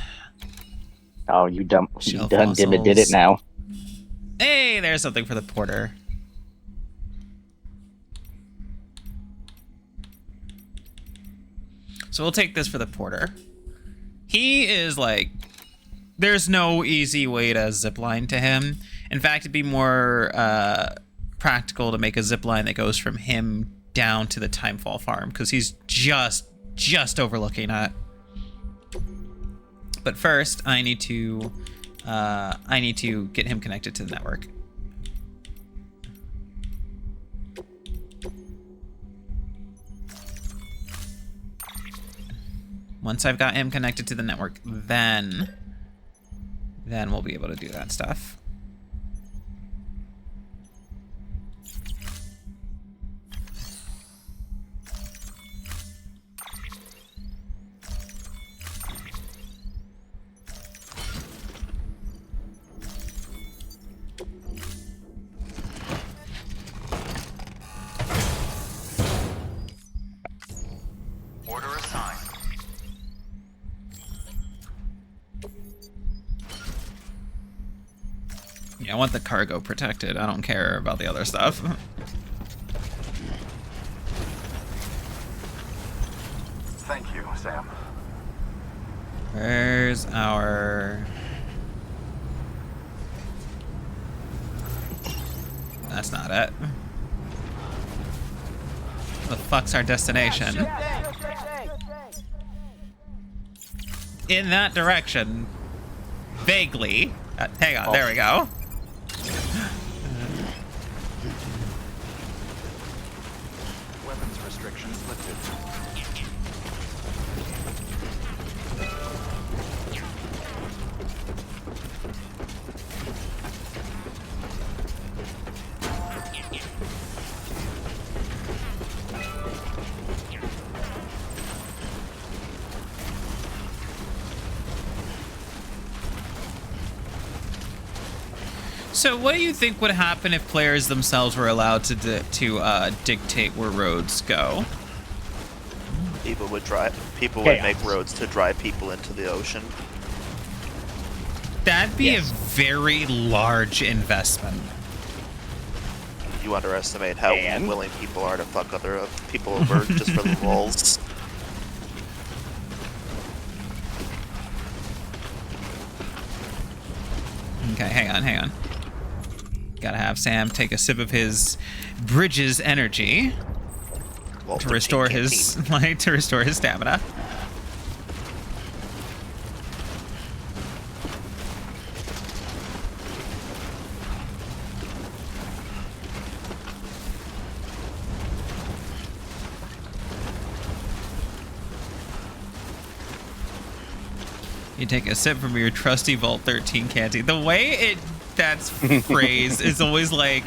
Oh, you dumb. Shell You done did it fossils. now. Hey, there's something for the porter. So we'll take this for the porter. He is like, there's no easy way to zipline to him. In fact, it'd be more practical to make a zipline that goes from him down to the Timefall farm, because he's just overlooking it. But first, I need to get him connected to the network. Once I've got him connected to the network, then we'll be able to do that stuff. Order assigned. Yeah, I want the cargo protected. I don't care about the other stuff. Thank you, Sam. Where's our... That's not it. The fuck's our destination? In that direction. Vaguely. Hang on, there we go. Weapons restrictions lifted. So what do you think would happen if players themselves were allowed to dictate where roads go? People would make Chaos. roads to drive people into the ocean. That'd be Yes. a very large investment. You underestimate how And? willing people are to fuck other people over just for the lulz. Okay, hang on. Gotta have Sam take a sip of his Bridges energy Well, to restore his stamina. You take a sip from your trusty Vault 13 canteen. The way that's phrased is always like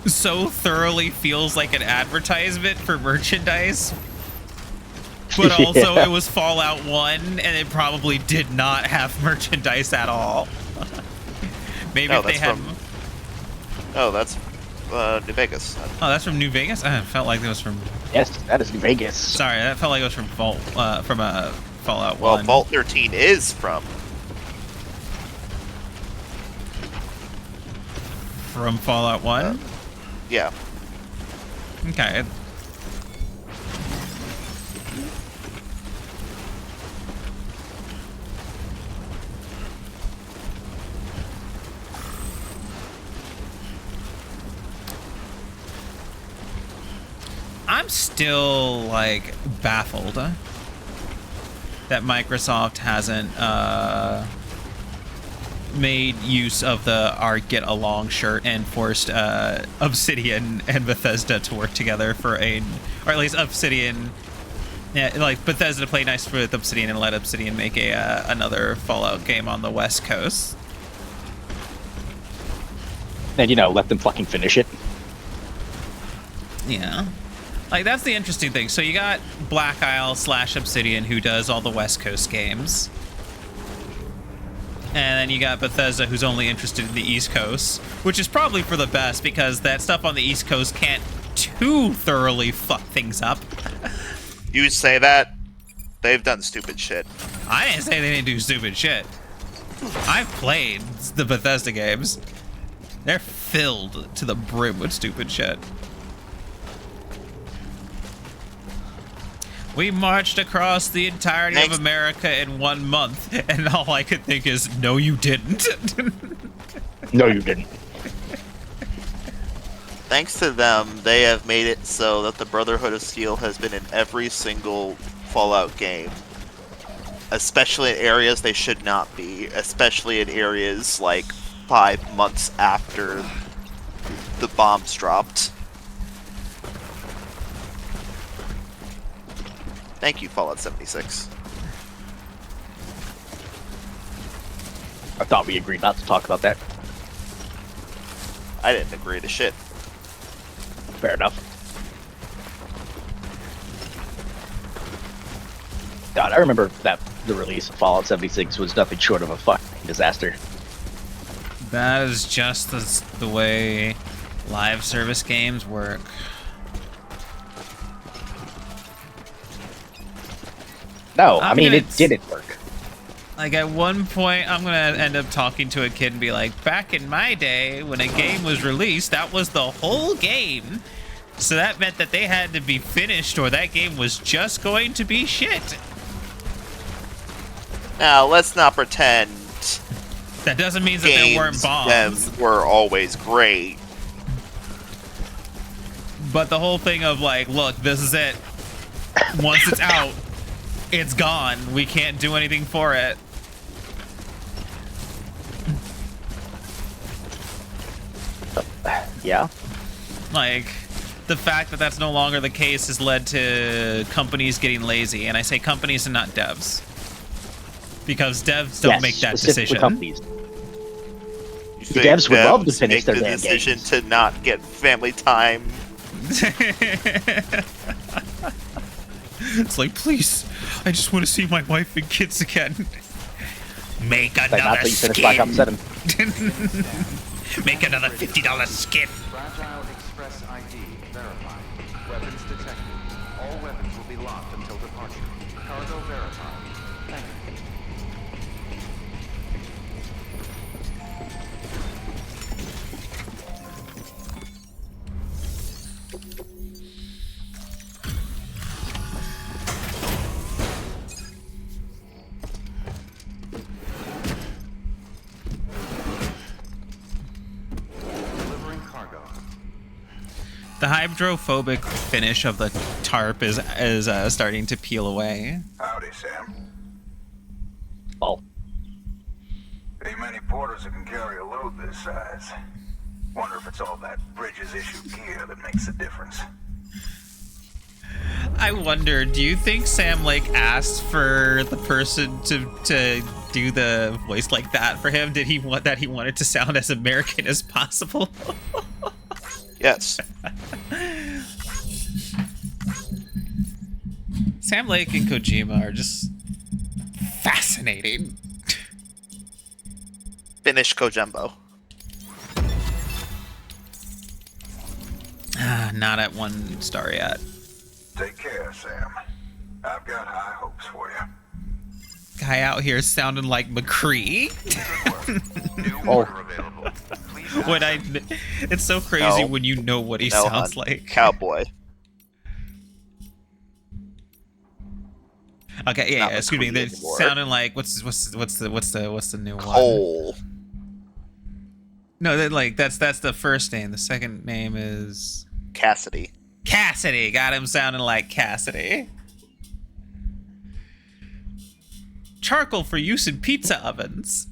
so thoroughly feels like an advertisement for merchandise. But also Yeah. it was Fallout 1 and it probably did not have merchandise at all. Maybe No, if they that's had... from- Oh, that's New Vegas. Oh, that's from New Vegas? I felt like it was from... Yes, that is New Vegas. Sorry, that felt like it was from Fallout 1. Well, Vault 13 is from From Fallout 1? Yeah. Okay. I'm still, like, baffled that Microsoft hasn't made use of our get along shirt and forced Obsidian and Bethesda to work together or at least Obsidian, yeah, like Bethesda to play nice with Obsidian and let Obsidian make another Fallout game on the West Coast. And, let them fucking finish it. Yeah. Like, that's the interesting thing. So you got Black Isle / Obsidian, who does all the West Coast games. And then you got Bethesda, who's only interested in the East Coast, which is probably for the best, because that stuff on the East Coast can't too thoroughly fuck things up. You say that? They've done stupid shit. I didn't say they didn't do stupid shit. I've played the Bethesda games. They're filled to the brim with stupid shit. We marched across the entirety of America in 1 month, and all I could think is, no, you didn't. No, you didn't. Thanks to them, they have made it so that the Brotherhood of Steel has been in every single Fallout game. Especially in areas they should not be. Especially in areas like 5 months after the bombs dropped. Thank you, Fallout 76. I thought we agreed not to talk about that. I didn't agree to shit. Fair enough. God, I remember that the release of Fallout 76 was nothing short of a fucking disaster. That is just the way live service games work. No, I mean, it didn't work. Like, at one point, I'm gonna end up talking to a kid and be like, back in my day, when a game was released, that was the whole game. So that meant that they had to be finished or that game was just going to be shit. Now, let's not pretend That doesn't mean that there weren't bombs. Them were always great. But the whole thing of, like, look, this is it. Once it's out, it's gone. We can't do anything for it. Yeah. Like, the fact that that's no longer the case has led to companies getting lazy. And I say companies and not devs. Because devs don't make that decision. Companies. The devs would love to finish their the damn decision games. to not get family time. It's like, please, I just want to see my wife and kids again. Make Like, another not till you finish Black Ops 7. Make another $50 skin. Fragile Express ID verified. Weapons detected. All weapons will be locked until departure. Cargo verified. Thank you. Delivering cargo. The hydrophobic finish of the tarp is starting to peel away. Howdy, Sam. Oh. Ain't many porters that can carry a load this size. Wonder if it's all that Bridges issue gear that makes a difference. I wonder, do you think Sam Lake asked for the person to do the voice like that for him? Did he want that he wanted to sound as American as possible? Yes. Sam Lake and Kojima are just fascinating. Finish Kojimbo. Not at 1 star yet. Take care, Sam. I've got high hopes for you. Guy out here sounding like McCree. New Oh. order available. Please when it's so crazy No. when you know what he No, sounds hon. like. Cowboy. Okay, yeah, Not yeah, excuse me. McQueen They're anymore. sounding like what's the new one? Cole. No, that's the first name. The second name is Cassidy. Cassidy. Got him sounding like Cassidy. Charcoal for use in pizza ovens.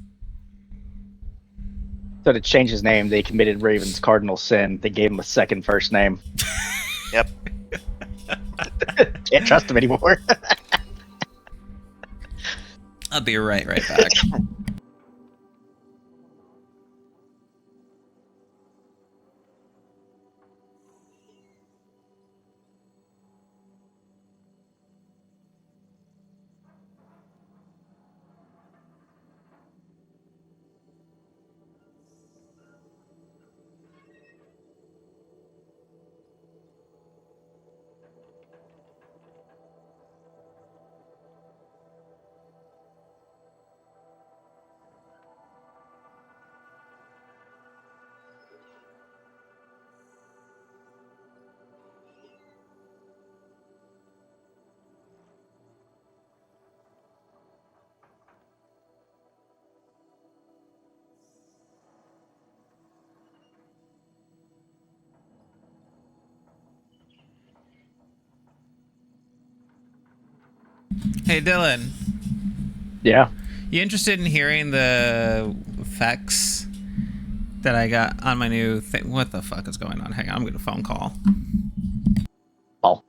So to change his name, they committed Raven's cardinal sin. They gave him a second first name. Yep. Can't trust him anymore. I'll be right back. Hey, Dylan. Yeah. You interested in hearing the effects that I got on my new thing? What the fuck is going on? Hang on, I'm getting a phone call. Paul.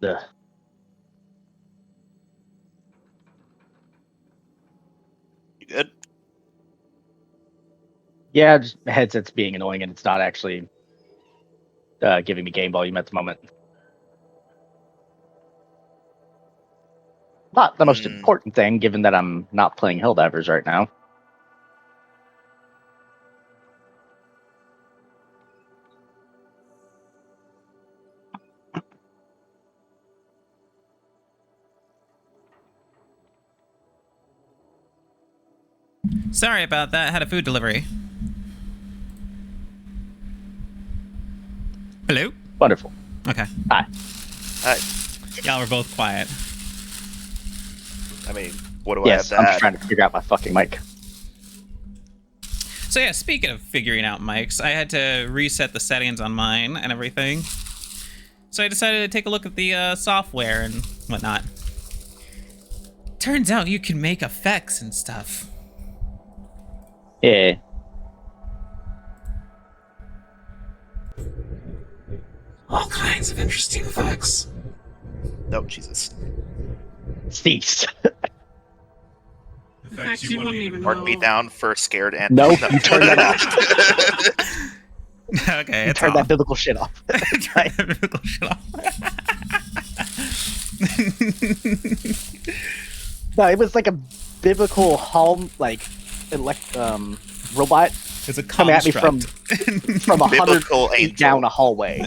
Ugh. You good? Yeah, just the headset's being annoying and it's not actually giving me game volume at the moment. Not the most important thing, given that I'm not playing Helldivers right now. Sorry about that. I had a food delivery. Hello? Wonderful. Okay. Hi. Hi. Y'all were both quiet. I mean, what do Yes, I I'm have just to add? trying to figure out my fucking mic. So yeah, speaking of figuring out mics, I had to reset the settings on mine and everything. So I decided to take a look at the software and whatnot. Turns out you can make effects and stuff. Yeah. All kinds of interesting effects. No, Jesus. Cease. Effects you wouldn't even Mark me down for scared and No, you turn that off. Okay, You it's turn off. that biblical shit off. Turn that biblical shit off. No, it was like a biblical robot It's a coming at me from construct. from 100 Biblical feet angel. down a hallway.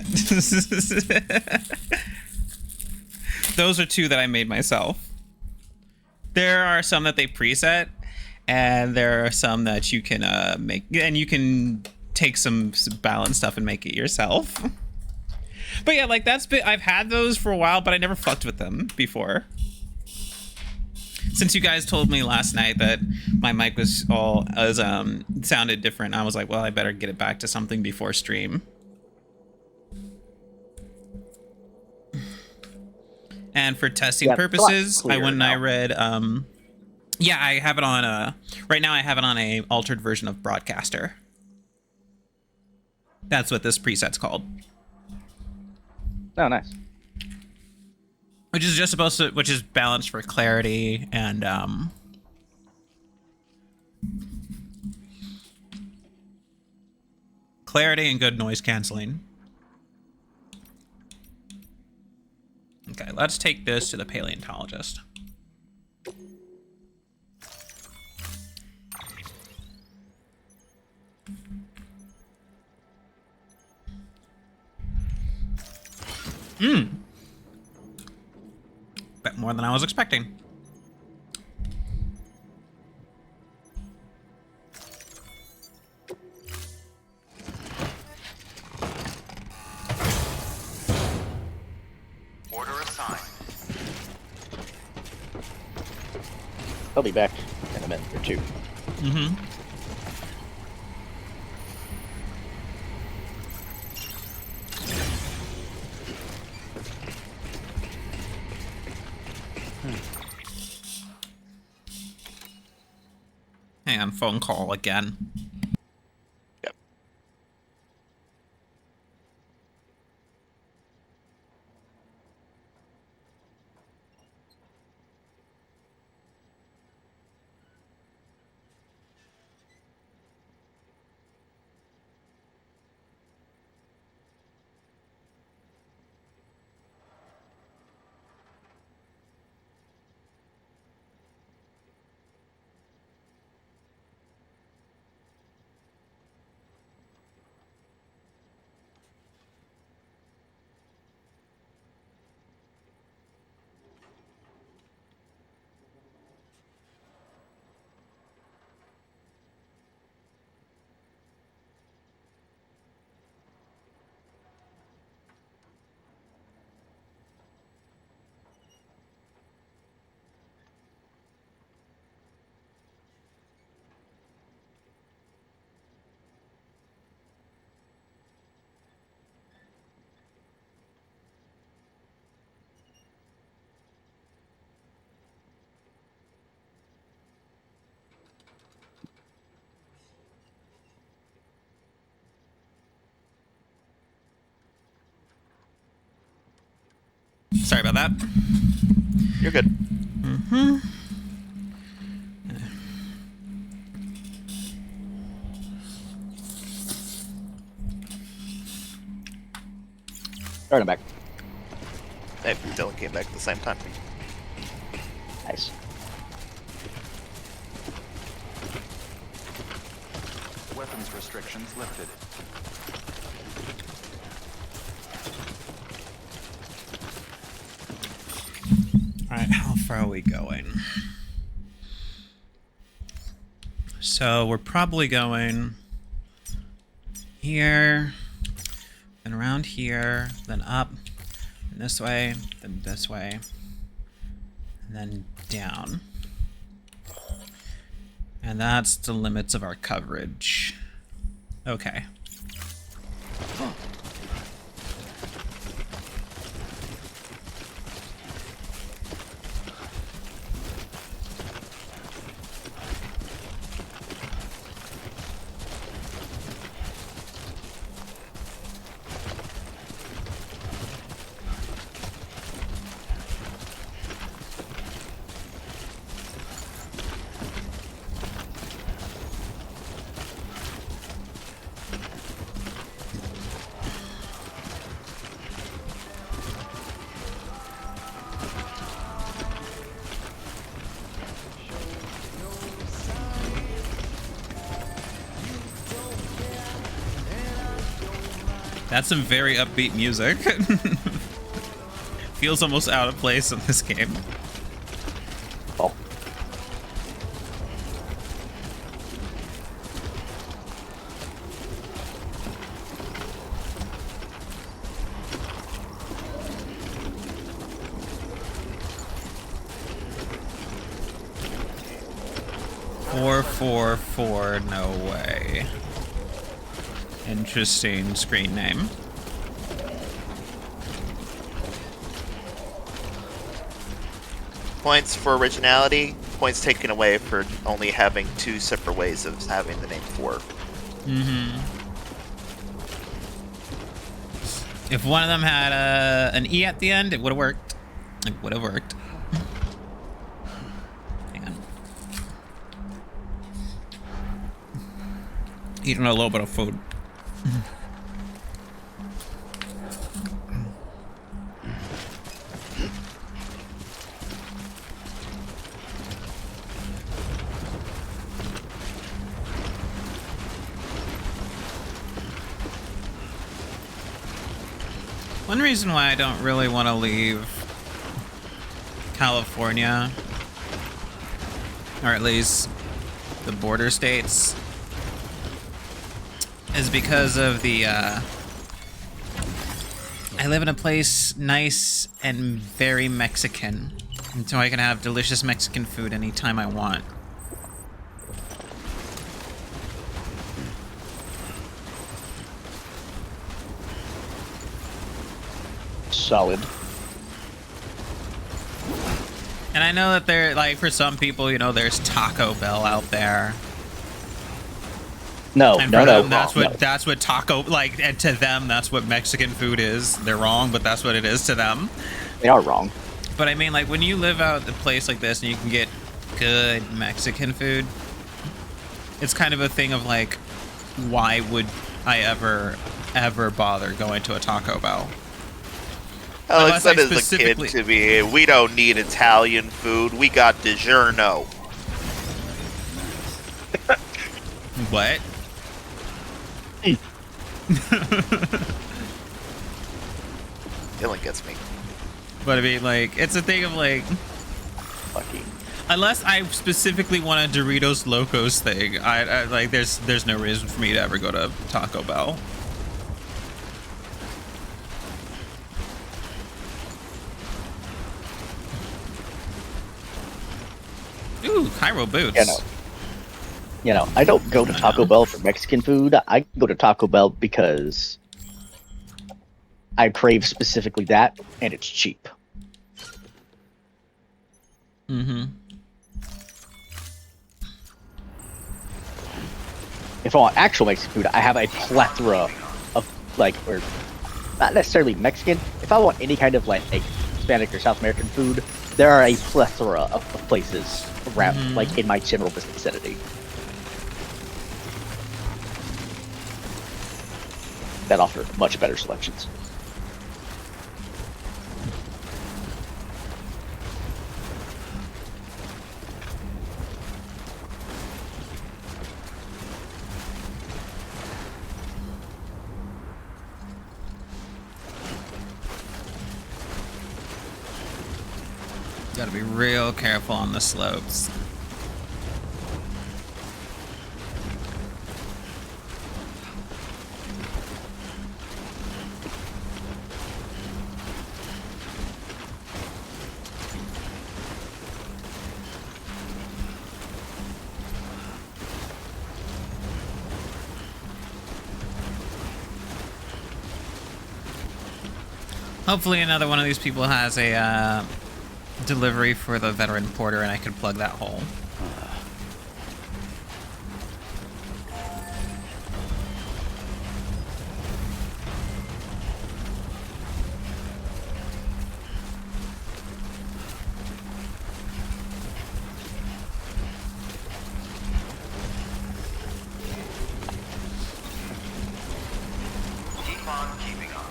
Those are two that I made myself. There are some that they preset, and there are some that you can make, and you can take some balance stuff and make it yourself. But yeah, like I've had those for a while, but I never fucked with them before. Since you guys told me last night that my mic sounded different, I was like, well, I better get it back to something before stream. And for testing Yeah, it's a lot purposes, I clearer went and I now. read, yeah, I have it on right now I have it on a altered version of Broadcaster. That's what this preset's called. Oh, nice. Which is just which is balanced for clarity and, clarity and good noise canceling. Okay, let's take this to the paleontologist. Bet more than I was expecting. Order assigned. I'll be back in a minute or two. Mm-hmm. Hang on, phone call again. Yep. Sorry about that. You're good. Alright, I'm back. Hey, Dylan came back at the same time. Nice. Weapons restrictions lifted. Alright, how far are we going? So we're probably going here, then around here, then up, this way, then this way, and then down. And that's the limits of our coverage. Okay. That's some very upbeat music. Feels almost out of place in this game. Oh. "444, no way." Interesting screen name. Points for originality, points taken away for only having 2 separate ways of having the name 4. Mm-hmm. If one of them had an E at the end, it would have worked. It would have worked. Hang on. Eating a little bit of food. One reason why I don't really want to leave California, or at least the border states, is because of the, I live in a place nice and very Mexican, and so I can have delicious Mexican food anytime I want. Solid. And I know that there, like, for some people, you know, there's Taco Bell out there. No, And no, for no. them, that's what no. that's what taco, like, and to them that's what Mexican food is. They're wrong, but that's what it is to them. They are wrong. But I mean, like, when you live out a place like this and you can get good Mexican food, it's kind of a thing of like, why would I ever bother going to a Taco Bell? Alex Unless I said as a kid specifically- to me, we don't need Italian food, we got DiGiorno. What? Dylan gets me. But I mean, like, it's a thing of like, Fucking. unless I specifically want a Doritos Locos thing, I like, there's no reason for me to ever go to Taco Bell. Ooh, Cairo boots. I don't go to Taco Bell for Mexican food. I go to Taco Bell because I crave specifically that, and it's cheap. Mm-hmm. If I want actual Mexican food, I have a plethora of, like, or not necessarily Mexican. If I want any kind of, like Hispanic or South American food, there are a plethora of places around, like, in my general vicinity. That offer much better selections. Gotta be real careful on the slopes. Hopefully another one of these people has a delivery for the veteran porter and I can plug that hole. Keep on keeping on.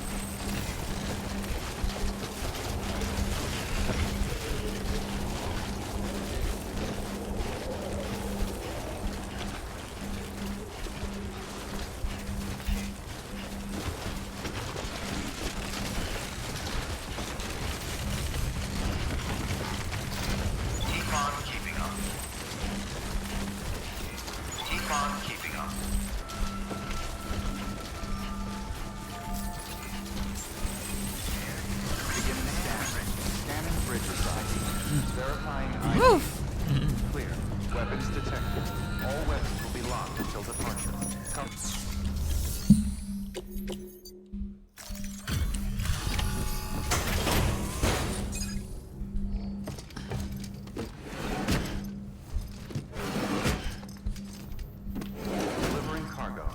Keep on keeping on. Keep on keeping on. Beginning scanning. Scanning bridges ID. Verifying ID. Clear. Weapons detected. All weapons will be locked until departure. Come. Delivering cargo.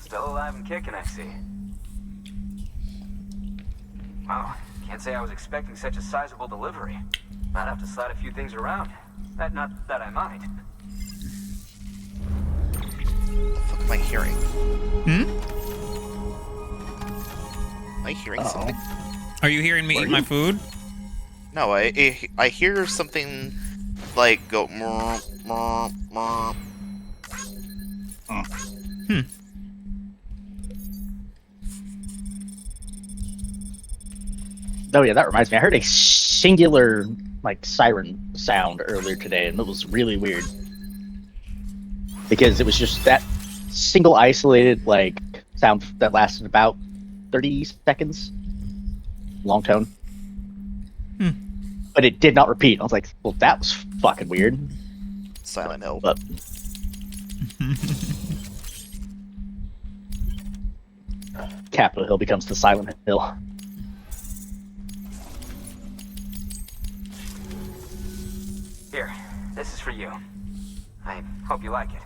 Still alive and kicking, I see. Wow, can't say I was expecting such a sizable delivery. Might have to slide a few things around. Not that I mind. What the fuck am I hearing? Am I hearing something? Are you hearing me eat my food? No, I hear something like go. Meh, meh, meh. Oh yeah, that reminds me. I heard a singular like siren sound earlier today, and it was really weird because it was just that single isolated like sound that lasted about 30 seconds, long tone. But it did not repeat. I was like, well, that was fucking weird. Silent Hill. But Capitol Hill becomes the Silent Hill. Here, this is for you. I hope you like it.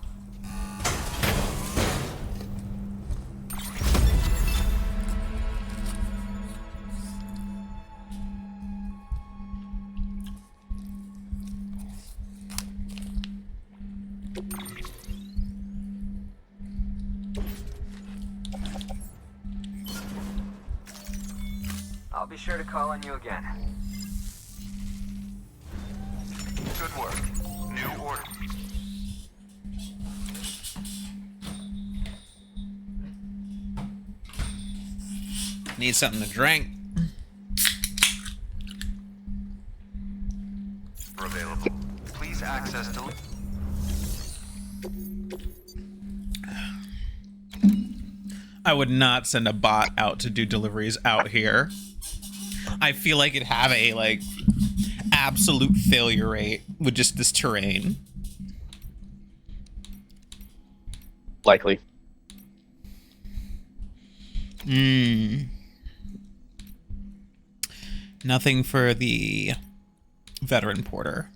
I'll be sure to call on you again. Good work. New order. Need something to drink. Available. Please access delivery. I would not send a bot out to do deliveries out here. I feel like it'd have a like absolute failure rate with just this terrain. Likely. Nothing for the veteran porter.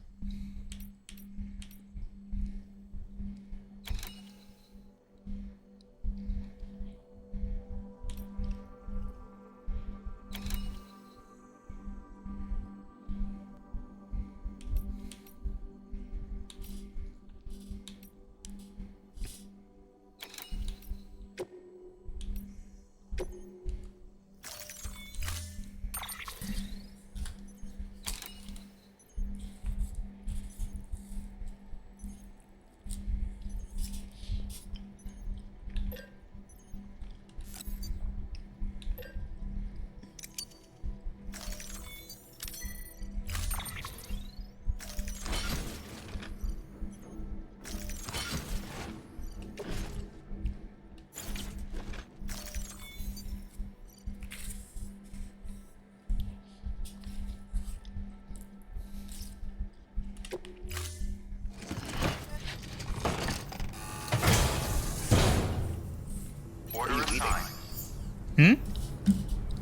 What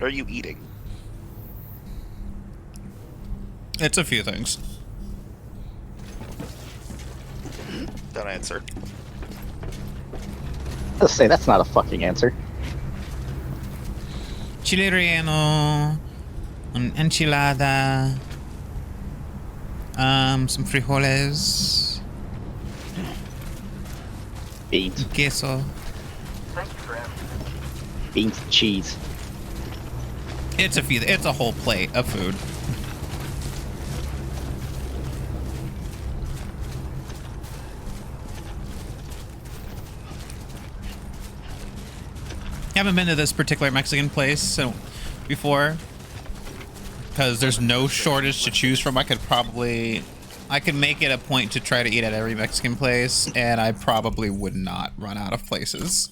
are you eating? It's a few things. Don't answer. Let's say that's not a fucking answer. Chile relleno, an enchilada, some frijoles, Beans. queso. Thank you for asking. Beans and cheese. It's a whole plate of food. Haven't been to this particular Mexican place before because there's no shortage to choose from. I could make it a point to try to eat at every Mexican place, and I probably would not run out of places.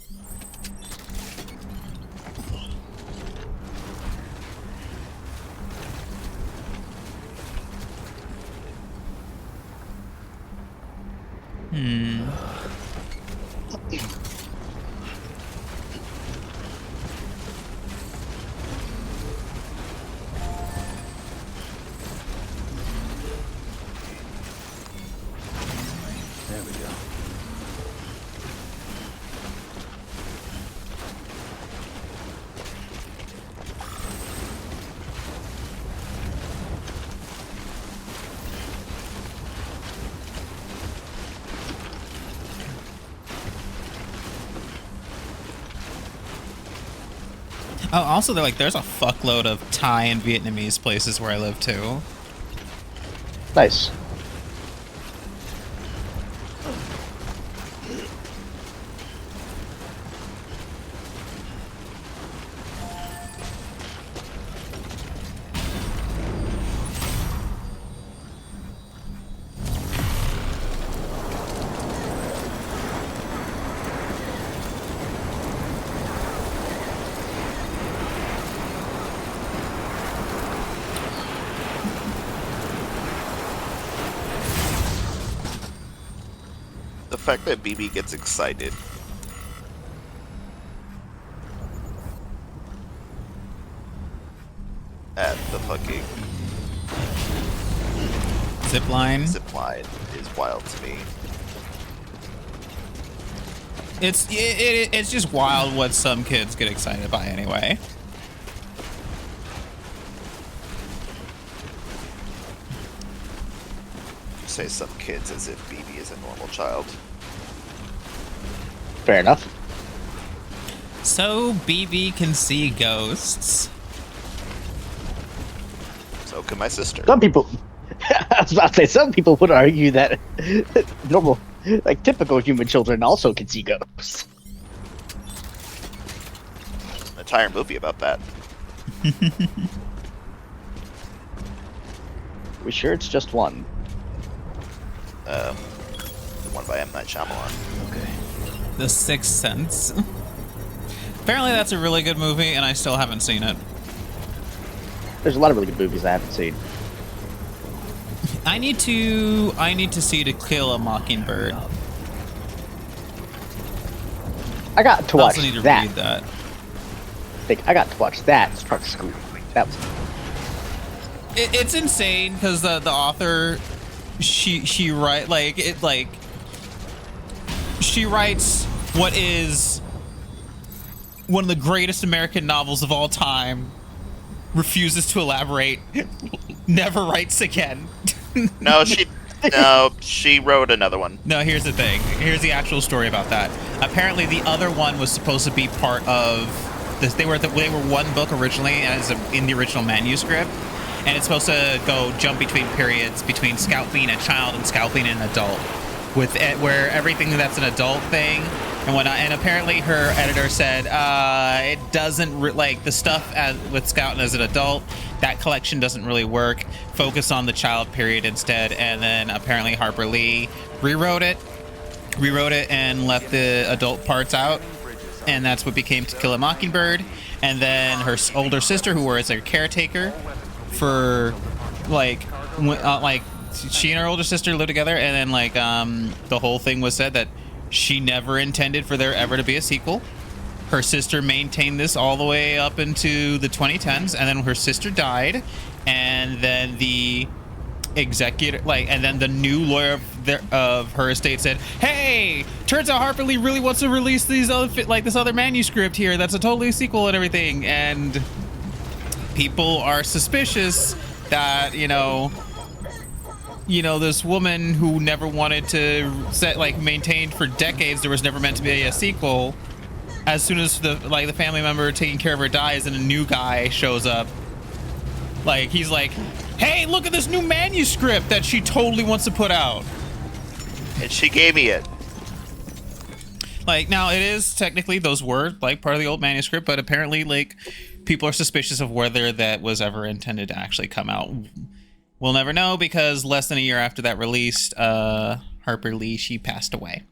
There we go. Oh, also, there's a fuckload of Thai and Vietnamese places where I live too. Nice. The fact that BB gets excited. At the fucking Zip line. zip line is wild to me. It's just wild what some kids get excited by anyway. You say some kids as if BB is a normal child. Fair enough. So BB can see ghosts. So can my sister. Some people, I was about to say, some people would argue that normal, like typical human children also can see ghosts. An entire movie about that. We sure it's just one? The one by M. Night Shyamalan. Okay. The Sixth Sense. Apparently that's a really good movie, and I still haven't seen it. There's a lot of really good movies I haven't seen. I need to see To Kill a Mockingbird. I got to I watch also need to that. read that. I got to watch that as part of school. That was It's insane because the author, she writes what is one of the greatest American novels of all time, refuses to elaborate, never writes again. No, she wrote another one. No, here's the thing. Here's the actual story about that. Apparently, the other one was supposed to be part of this. They were one book originally as in the original manuscript, and it's supposed to jump between periods between Scout being a child and Scout being an adult, with it, where everything that's an adult thing and whatnot. And apparently, her editor said it doesn't like the stuff with Scout as an adult. That collection doesn't really work. Focus on the child period instead. And then apparently Harper Lee rewrote it and left the adult parts out. And that's what became To Kill a Mockingbird. And then her older sister, who was her caretaker for she and her older sister lived together. And then the whole thing was said that she never intended for there ever to be a sequel. Her sister maintained this all the way up into the 2010s, and then her sister died, and then the executor, and then the new lawyer of her estate said, "Hey, turns out Harper Lee really wants to release these this other manuscript here. That's a totally sequel and everything." And people are suspicious that this woman who never wanted to maintained for decades there was never meant to be a sequel. As soon as the family member taking care of her dies and a new guy shows up, he's like, "Hey, look at this new manuscript that she totally wants to put out." And she gave me it. Now it is technically, those were part of the old manuscript, but apparently people are suspicious of whether that was ever intended to actually come out. We'll never know, because less than a year after that released, Harper Lee, she passed away.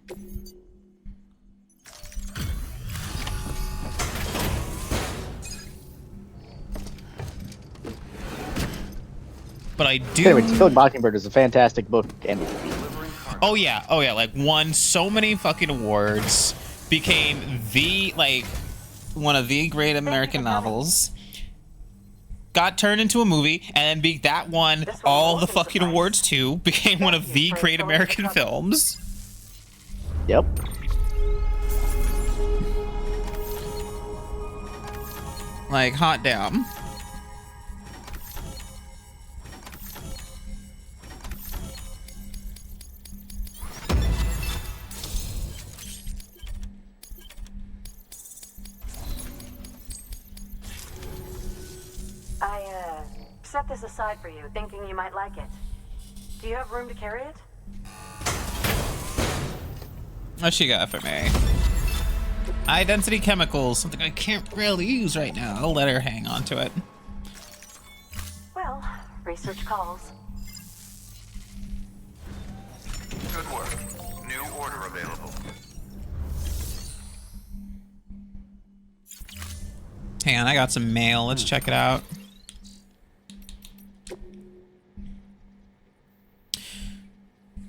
But I do. Anyway, To Kill a Mockingbird is a fantastic book and movie. Oh yeah. Won so many fucking awards. Became one of the great American novels. Got turned into a movie, and then that won all the fucking awards too. Became one of the great American films. Yep. Hot damn. I set this aside for you, thinking you might like it. Do you have room to carry it? What she got for me? High density chemicals, something I can't really use right now. I'll let her hang on to it. Well, research calls. Good work. New order available. Hang on, I got some mail. Let's check it out.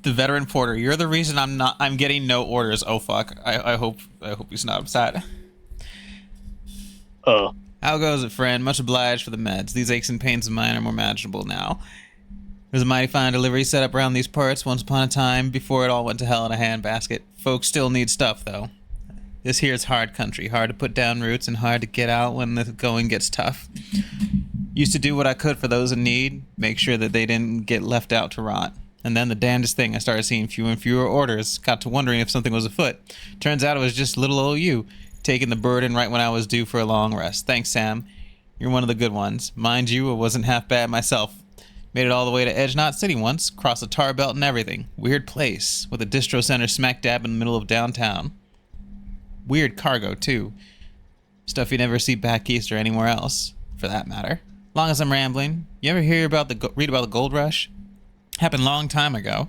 The veteran porter, you're the reason I'm getting no orders. Oh fuck. I hope he's not upset. How goes it, friend? Much obliged for the meds. These aches and pains of mine are more manageable now. There's a mighty fine delivery set up around these parts once upon a time before it all went to hell in a handbasket. Folks still need stuff though. This here's hard country, hard to put down roots and hard to get out when the going gets tough. Used to do what I could for those in need, make sure that they didn't get left out to rot. And then the damnedest thing, I started seeing fewer and fewer orders. Got to wondering if something was afoot. Turns out it was just little old you, taking the burden right when I was due for a long rest. Thanks, Sam. You're one of the good ones. Mind you, I wasn't half bad myself. Made it all the way to Edge Knot City once, crossed a tar belt and everything. Weird place, with a distro center smack dab in the middle of downtown. Weird cargo, too. Stuff you never see back east or anywhere else, for that matter. Long as I'm rambling, you ever read about the gold rush? Happened a long time ago.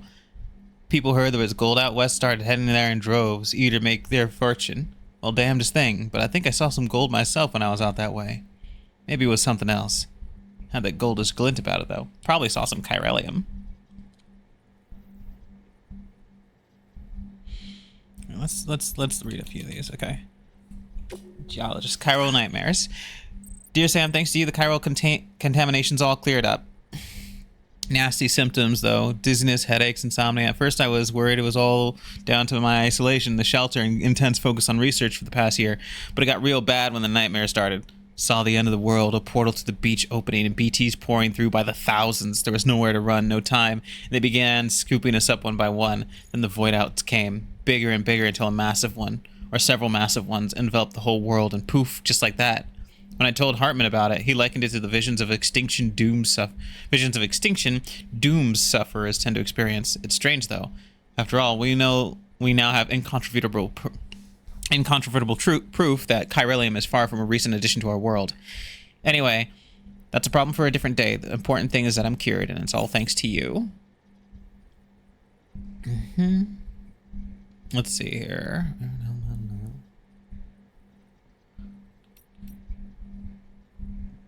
People heard there was gold out west, started heading there in droves, eager to make their fortune. Well, damnedest thing, but I think I saw some gold myself when I was out that way. Maybe it was something else. Had that goldish glint about it, though. Probably saw some chiralium. Let's read a few of these, okay? Geologist, chiral nightmares. Dear Sam, thanks to you, the chiral contamination's all cleared up. Nasty symptoms, though. Dizziness, headaches, insomnia. At first I was worried it was all down to my isolation, the shelter, and intense focus on research for the past year. But it got real bad when the nightmare started. Saw the end of the world, a portal to the beach opening, and BTs pouring through by the thousands. There was nowhere to run, no time. They began scooping us up one by one. Then the void outs came, bigger and bigger until a massive one, or several massive ones, enveloped the whole world, and poof, just like that. When I told Hartman about it, he likened it to the visions of extinction dooms sufferers tend to experience. It's strange, though. After all, we now have incontrovertible proof that chiralium is far from a recent addition to our world. Anyway, that's a problem for a different day. The important thing is that I'm cured, and it's all thanks to you. Let's see here.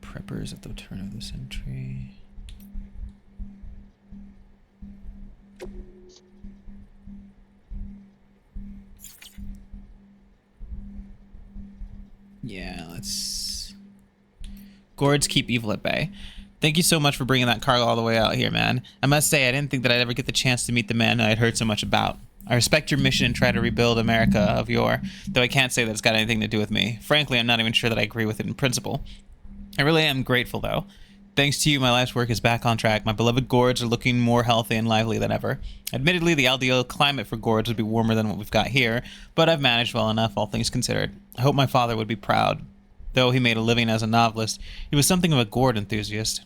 Preppers at the turn of the century. Yeah, let's... Gourds keep evil at bay. Thank you so much for bringing that cargo all the way out here, man. I must say, I didn't think that I'd ever get the chance to meet the man I'd heard so much about. I respect your mission and try to rebuild America of yore, though I can't say that it's got anything to do with me. Frankly, I'm not even sure that I agree with it in principle. I really am grateful, though. Thanks to you, my life's work is back on track. My beloved gourds are looking more healthy and lively than ever. Admittedly, the ideal climate for gourds would be warmer than what we've got here, but I've managed well enough, all things considered. I hope my father would be proud. Though he made a living as a novelist, he was something of a gourd enthusiast.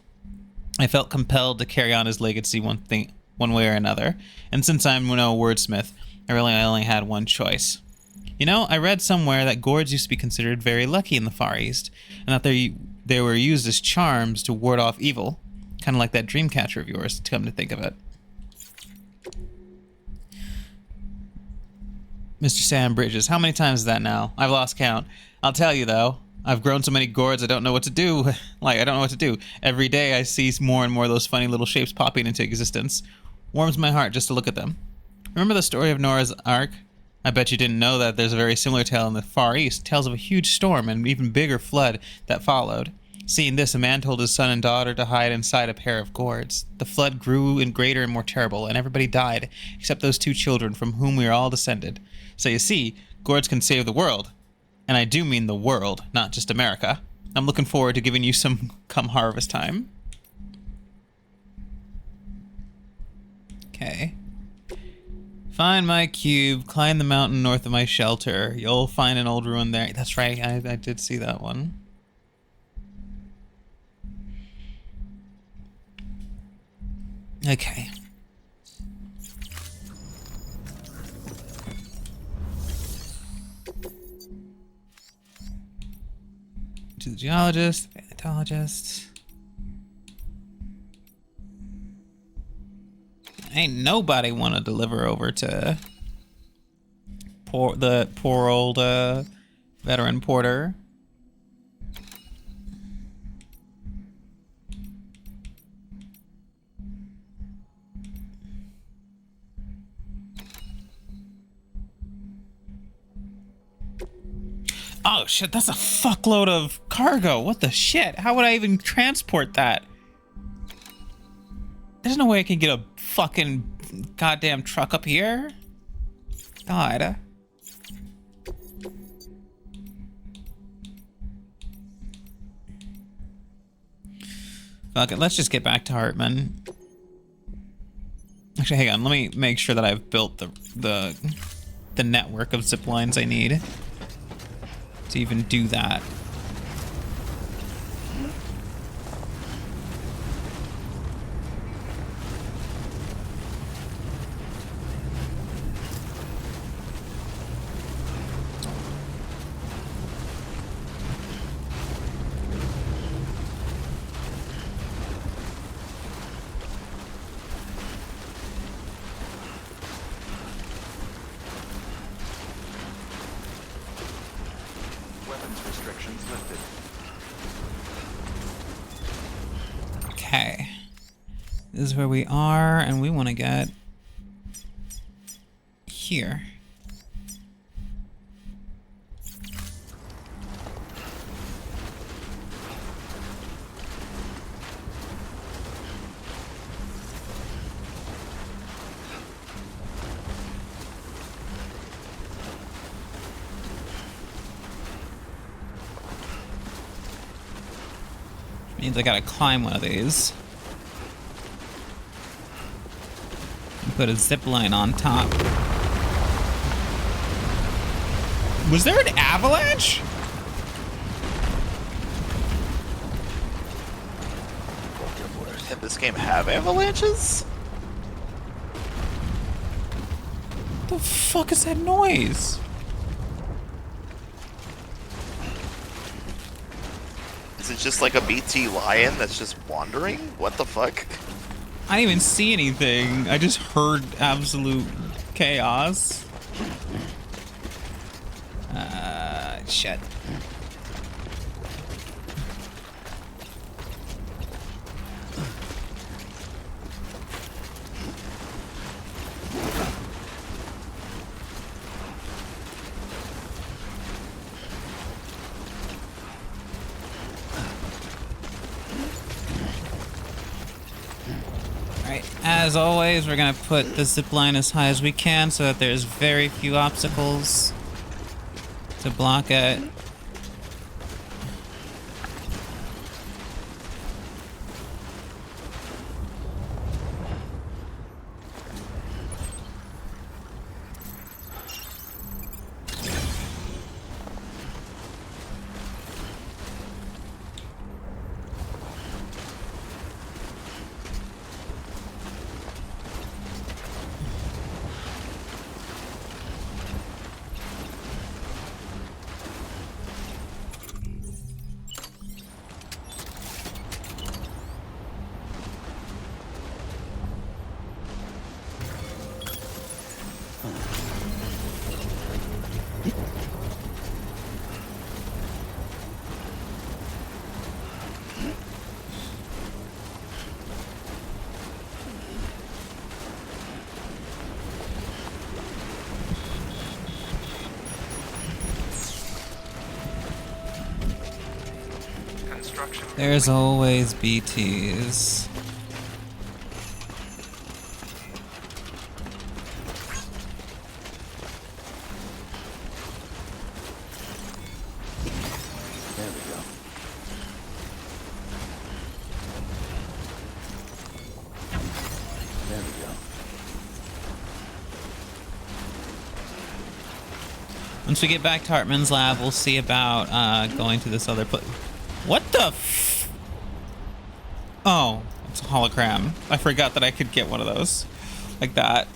I felt compelled to carry on his legacy one way or another, and since I'm no wordsmith, I only had one choice. You know, I read somewhere that gourds used to be considered very lucky in the Far East, and that they were used as charms to ward off evil, kind of like that dream catcher of yours, to come to think of it. Mr. Sam Bridges, how many times is that now? I've lost count. I'll tell you though, I've grown so many gourds I don't know what to do. I don't know what to do. Every day I see more and more of those funny little shapes popping into existence. Warms my heart just to look at them. Remember the story of Noah's Ark? I bet you didn't know that there's a very similar tale in the Far East, tales of a huge storm and an even bigger flood that followed. Seeing this, a man told his son and daughter to hide inside a pair of gourds. The flood grew and greater and more terrible, and everybody died, except those two children from whom we are all descended. So you see, gourds can save the world. And I do mean the world, not just America. I'm looking forward to giving you some come harvest time. Okay. Find my cube, climb the mountain north of my shelter. You'll find an old ruin there. That's right, I did see that one. Okay. To the geologist, the paleontologist. Ain't nobody want to deliver over to the poor old veteran porter. Oh shit, that's a fuckload of cargo. What the shit? How would I even transport that? There's no way I can get a fucking goddamn truck up here. God. Fuck it, let's just get back to Hartman. Actually, hang on, let me make sure that I've built the network of zip lines I need to even do that. Weapons restrictions lifted. Okay. This is where we are, and we want to get here. Means I gotta climb one of these. And put a zip line on top. Was there an avalanche? Can this game have avalanches? What the fuck is that noise? Is it just like a BT lion that's just wandering? What the fuck? I didn't even see anything. I just heard absolute chaos. Shit. As always, we're gonna put the zip line as high as we can so that there's very few obstacles to block it. Construction. There's always BTs. There we go. There we go. Once we get back to Hartman's lab, we'll see about going to this other place. What the f... Oh, it's a hologram. I forgot that I could get one of those. Like that.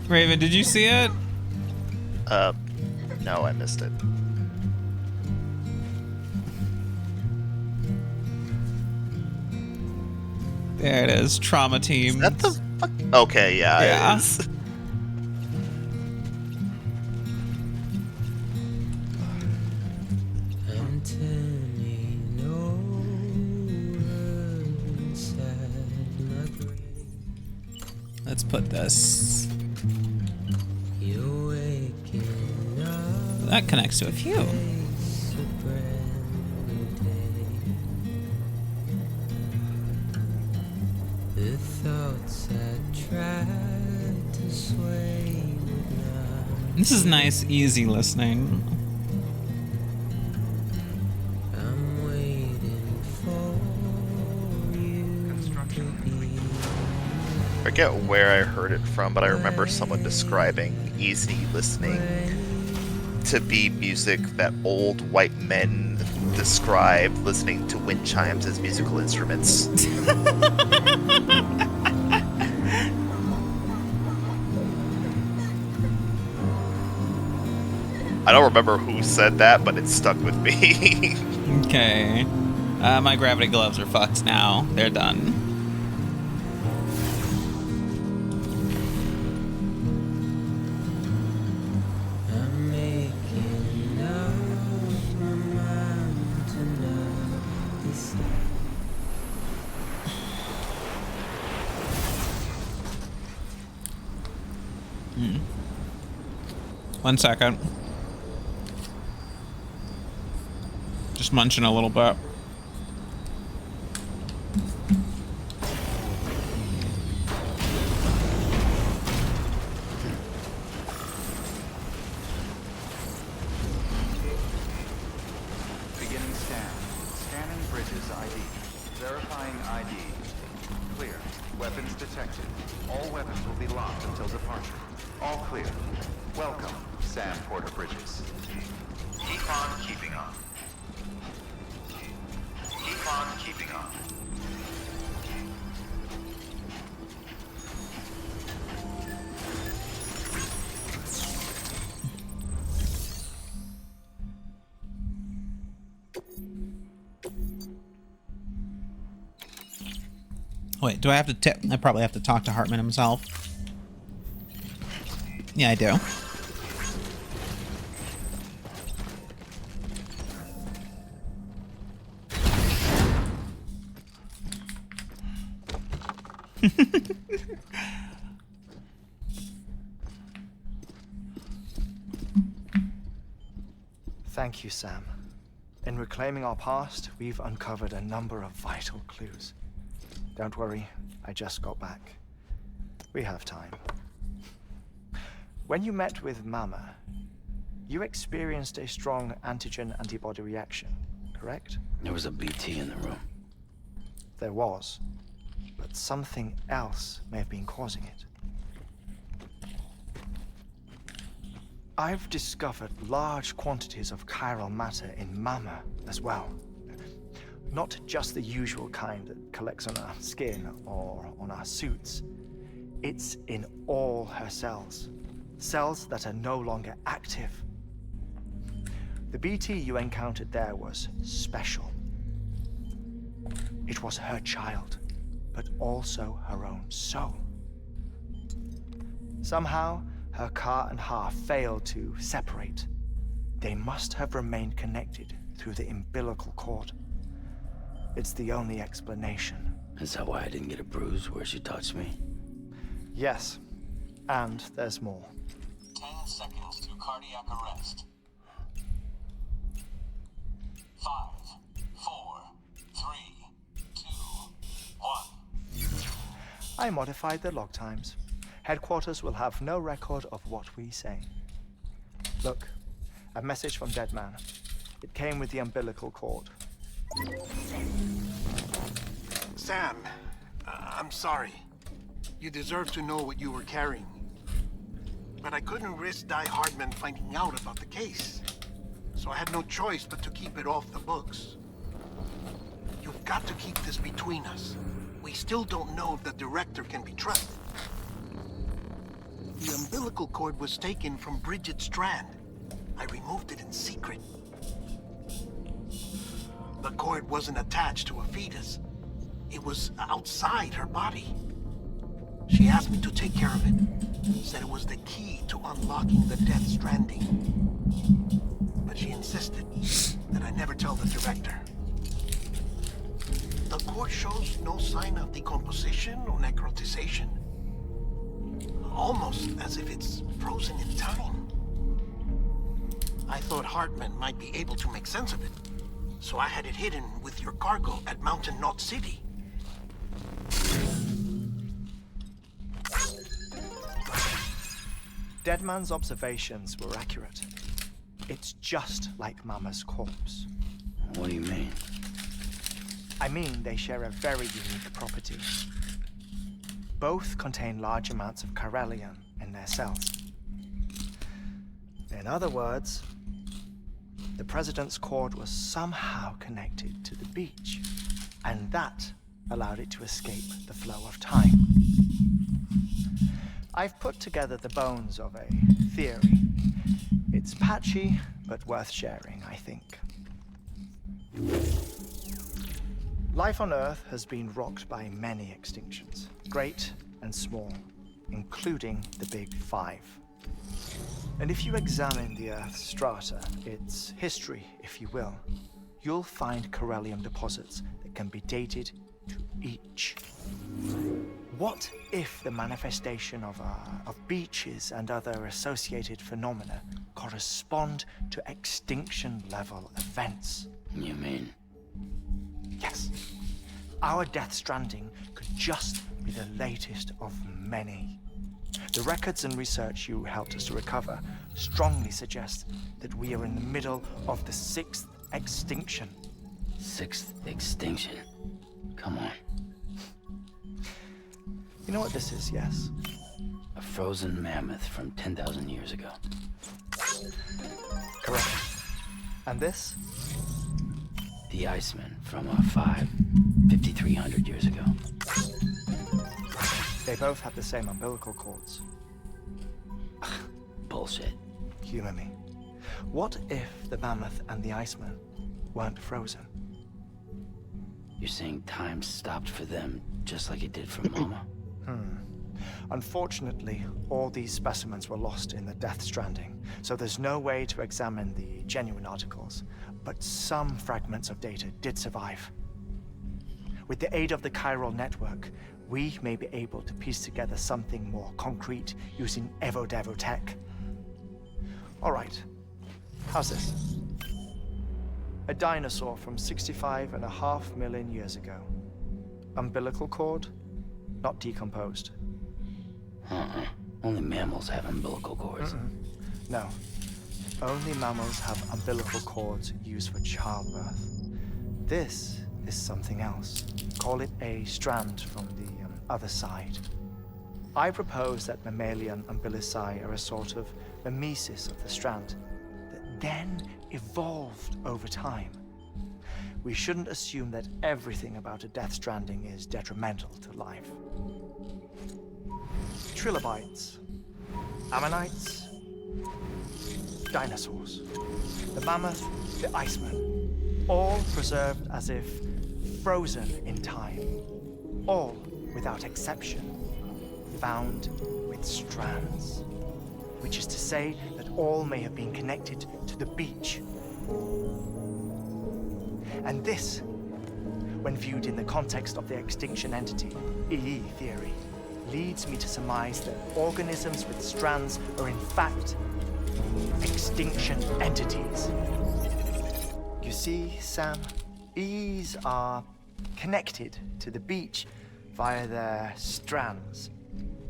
Raven, did you see it? No, I missed it. There it is. Trauma team. Is that the fuck? Okay, yeah, Yeah. it is. Let's put this. That connects to a few. This is nice, easy listening. I forget where I heard it from, but I remember someone describing easy listening to be music that old white men describe listening to wind chimes as musical instruments. I don't remember who said that, but it stuck with me. Okay. My gravity gloves are fucked now. They're done. Hmm. 1 second. Just munching a little bit. Beginning scan. Scanning bridges ID. Verifying ID. Clear. Weapons detected. All weapons will be locked until departure. All clear. Welcome, Sam Porter Bridges. Keep on keeping on. Keep on keeping on. Wait, do I have to tip? I probably have to talk to Hartman himself. Yeah, I do. Thank you, Sam. In reclaiming our past, we've uncovered a number of vital clues. Don't worry, I just got back. We have time. When you met with Mama, you experienced a strong antigen-antibody reaction, correct? There was a BT in the room. There was, but something else may have been causing it. I've discovered large quantities of chiral matter in Mama as well. Not just the usual kind that collects on our skin or on our suits. It's in all her cells. Cells that are no longer active. The BT you encountered there was special. It was her child, but also her own soul. Somehow, her car and half failed to separate. They must have remained connected through the umbilical cord. It's the only explanation. Is that why I didn't get a bruise where she touched me? Yes, and there's more. 10 seconds to cardiac arrest. 5, 4, 3, 2, 1. I modified the log times. Headquarters will have no record of what we say. Look, a message from Deadman. It came with the umbilical cord. Sam, I'm sorry. You deserve to know what you were carrying. But I couldn't risk Die Hardman finding out about the case. So I had no choice but to keep it off the books. You've got to keep this between us. We still don't know if the director can be trusted. The umbilical cord was taken from Bridget Strand. I removed it in secret. The cord wasn't attached to a fetus. It was outside her body. She asked me to take care of it. Said it was the key to unlocking the Death Stranding. But she insisted that I never tell the director. The cord shows no sign of decomposition or necrotization. Almost as if it's frozen in time. I thought Hartman might be able to make sense of it. So I had it hidden with your cargo at Mountain Knot City. Deadman's observations were accurate. It's just like Mama's corpse. What do you mean? I mean, they share a very unique property. Both contain large amounts of chiralium in their cells. In other words, the President's cord was somehow connected to the beach, and that allowed it to escape the flow of time. I've put together the bones of a theory. It's patchy, but worth sharing, I think. Life on Earth has been rocked by many extinctions, great and small, including the Big Five. And if you examine the Earth's strata, its history, if you will, you'll find chiralium deposits that can be dated to each. What if the manifestation of beaches and other associated phenomena correspond to extinction-level events? You mean? Yes. Our Death Stranding could just be the latest of many. The records and research you helped us to recover strongly suggest that we are in the middle of the 6th extinction. 6th extinction? Come on. You know what this is, yes? A frozen mammoth from 10,000 years ago. Correct. And this? The Iceman from 5,300 years ago. They both have the same umbilical cords. Bullshit. Humor me. What if the mammoth and the Iceman weren't frozen? You're saying time stopped for them just like it did for Mama? Unfortunately, all these specimens were lost in the Death Stranding, so there's no way to examine the genuine articles, but some fragments of data did survive. With the aid of the chiral network, we may be able to piece together something more concrete using Evo-Devo tech. All right, how's this? A dinosaur from 65.5 million years ago. Umbilical cord, not decomposed. Only mammals have umbilical cords. No. Only mammals have umbilical cords used for childbirth. This is something else. Call it a strand from the other side. I propose that mammalian umbilici are a sort of mimesis of the strand that then evolved over time. We shouldn't assume that everything about a death stranding is detrimental to life. Trilobites, ammonites, dinosaurs, the mammoth, the iceman, all preserved as if frozen in time, all without exception found with strands, which is to say that all may have been connected to the beach. And this, when viewed in the context of the extinction entity, EE theory, leads me to surmise that organisms with strands are in fact extinction entities. You see, Sam, EEs are connected to the beach via their strands,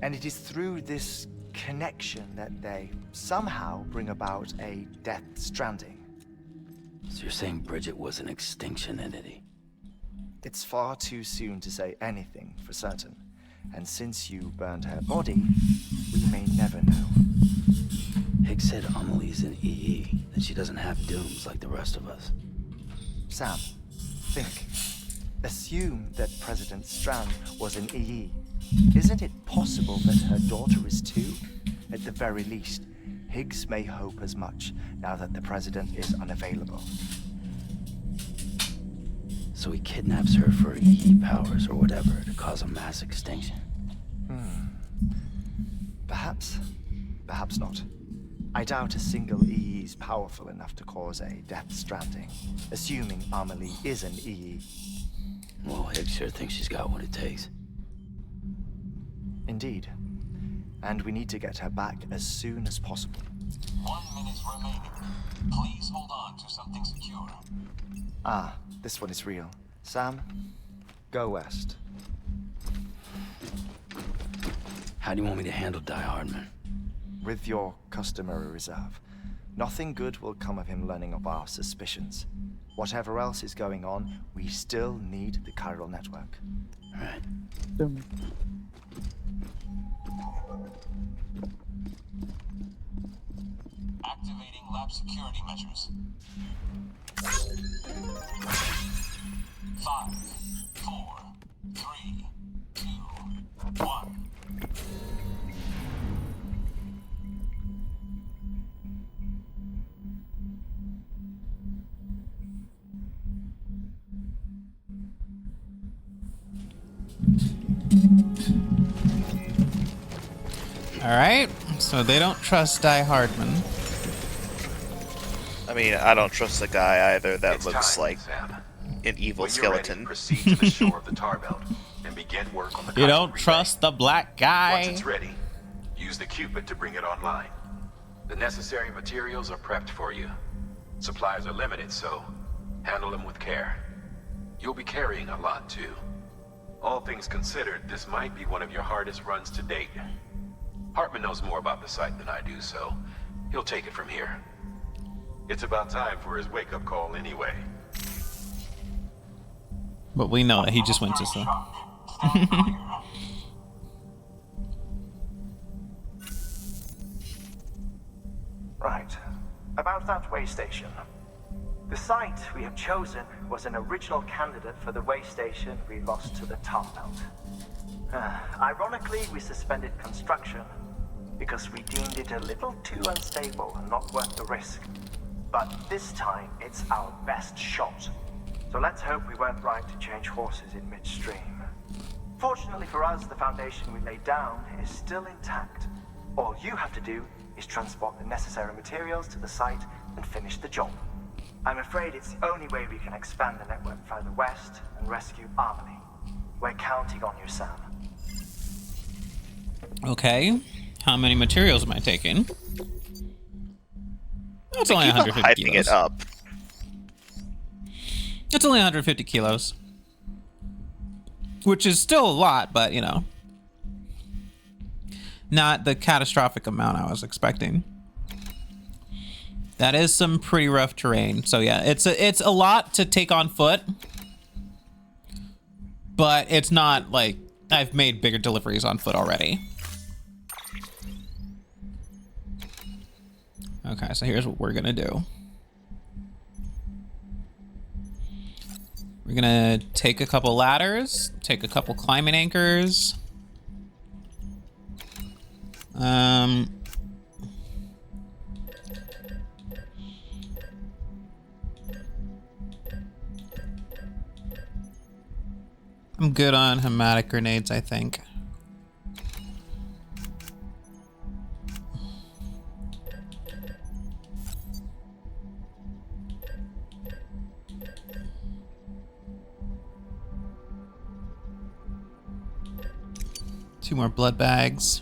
and it is through this connection that they somehow bring about a death stranding. So you're saying Bridget was an extinction entity? It's far too soon to say anything for certain. And since you burned her body, we may never know. Higgs said Amelie's an EE, that she doesn't have dooms like the rest of us. Sam, think. Assume that President Strand was an EE. Isn't it possible that her daughter is too? At the very least, Higgs may hope as much now that the president is unavailable. So he kidnaps her for EE powers or whatever to cause a mass extinction. Perhaps. Perhaps not. I doubt a single EE is powerful enough to cause a death stranding, assuming Amelie is an EE. Well, Higgs sure thinks she's got what it takes. Indeed. And we need to get her back as soon as possible. 1 minute remaining. Please hold on to something secure. Ah, this one is real. Sam, go west. How do you want me to handle Die Hardman? With your customary reserve. Nothing good will come of him learning of our suspicions. Whatever else is going on, we still need the chiral network. All right. Activating lab security measures. 5, 4, 3, 2, 1. All right, so they don't trust Die Hardman. I mean, I don't trust the guy either. That It's looks time, like Sam. an evil When you're ready, skeleton. proceed to the shore of the tar belt and begin work on the You chiral don't relay. trust the black Once guy. it's ready, use the Cupid to bring it online. The necessary materials are prepped for you. Supplies are limited, so handle them with care. You'll be carrying a lot, too. All things considered, this might be one of your hardest runs to date. Hartman knows more about the site than I do, so he'll take it from here. It's about time for his wake-up call anyway. But we know that he just went to sleep. Right. About that way station. The site we have chosen was an original candidate for the way station we lost to the tar belt. Ironically, we suspended construction because we deemed it a little too unstable and not worth the risk. But this time, it's our best shot. So let's hope we weren't right to change horses in midstream. Fortunately for us, the foundation we laid down is still intact. All you have to do is transport the necessary materials to the site and finish the job. I'm afraid it's the only way we can expand the network further west and rescue Amelie. We're counting on you, Sam. Okay, how many materials am I taking? That's only Keep on 150 hyping kilos. it up. It's only 150 kilos. Which is still a lot, but, you know. Not the catastrophic amount I was expecting. That is some pretty rough terrain. So yeah, it's a lot to take on foot. But it's not like I've made bigger deliveries on foot already. Okay, so here's what we're gonna do. We're gonna take a couple ladders, take a couple climbing anchors. I'm good on hematic grenades, I think. Two more blood bags.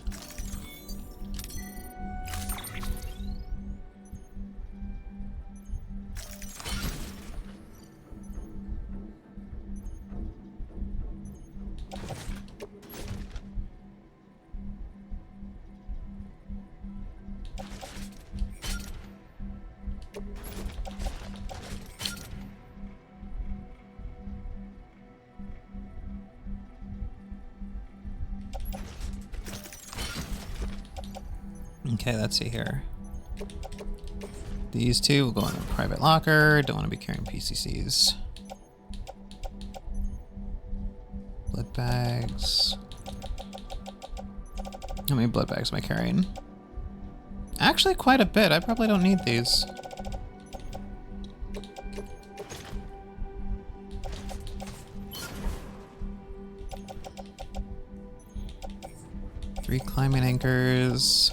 Okay, let's see here. These two will go in a private locker. Don't want to be carrying PCCs. Blood bags. How many blood bags am I carrying? Actually, quite a bit. I probably don't need these. Three climbing anchors.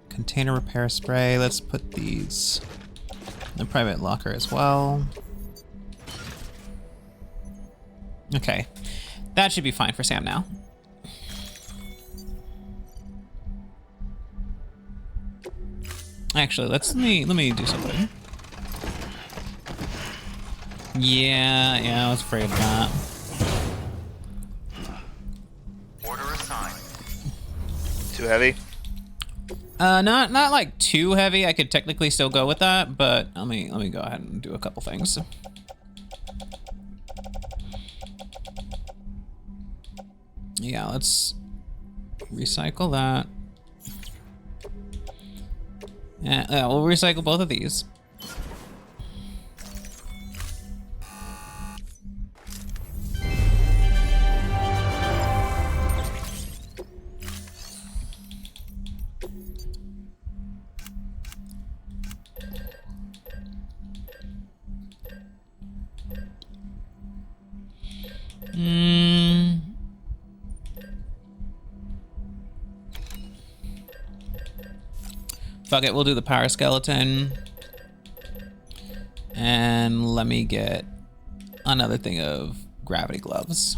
Container repair spray. Let's put these in the private locker as well. Okay, that should be fine for Sam now. Actually, let me do something. Yeah, I was afraid of that. Order assigned. Too heavy? Not like too heavy. I could technically still go with that, but let me go ahead and do a couple things. Yeah, let's recycle that. Yeah, we'll recycle both of these. Fuck it, we'll do the power skeleton. And let me get another thing of gravity gloves.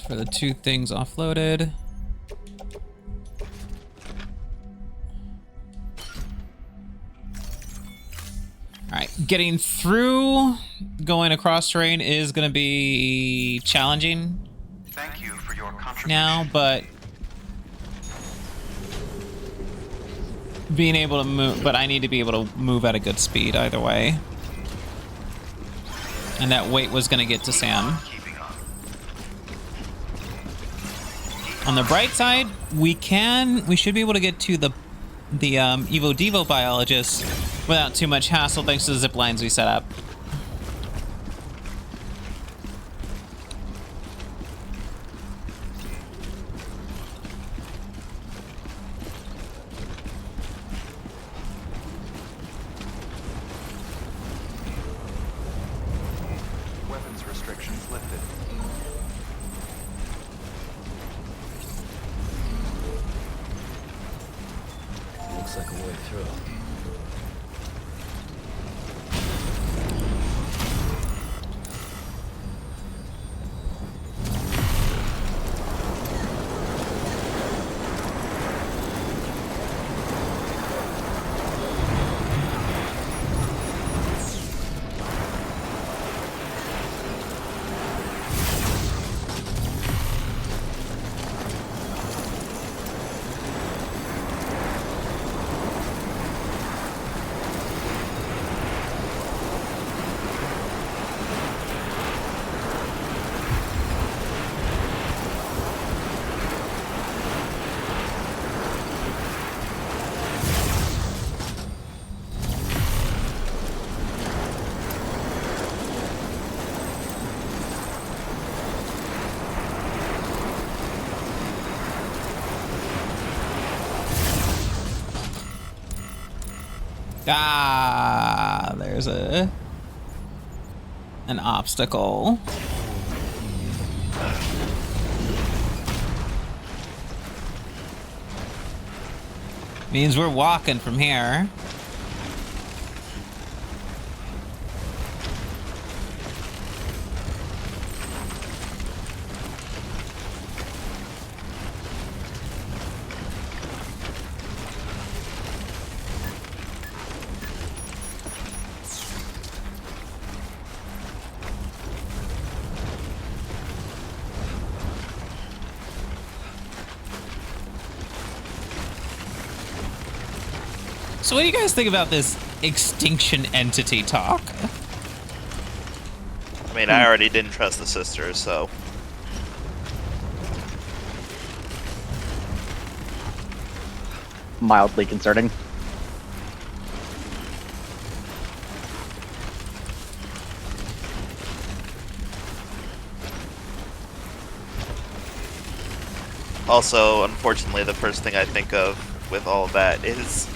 For the two things offloaded. Alright, getting through going across terrain is going to be challenging. Thank you for your contribution. Now, but being able to move, but I need to be able to move at a good speed either way. And that weight was going to get to Sam. On the bright side, we should be able to get to the Evo Devo biologist without too much hassle thanks to the zip lines we set up. Weapons restrictions lifted. Looks like a way through. Ah, there's an obstacle. Means we're walking from here. So what do you guys think about this extinction entity talk? I mean, I already didn't trust the sisters, so... Mildly concerning. Also, unfortunately, the first thing I think of with all of that is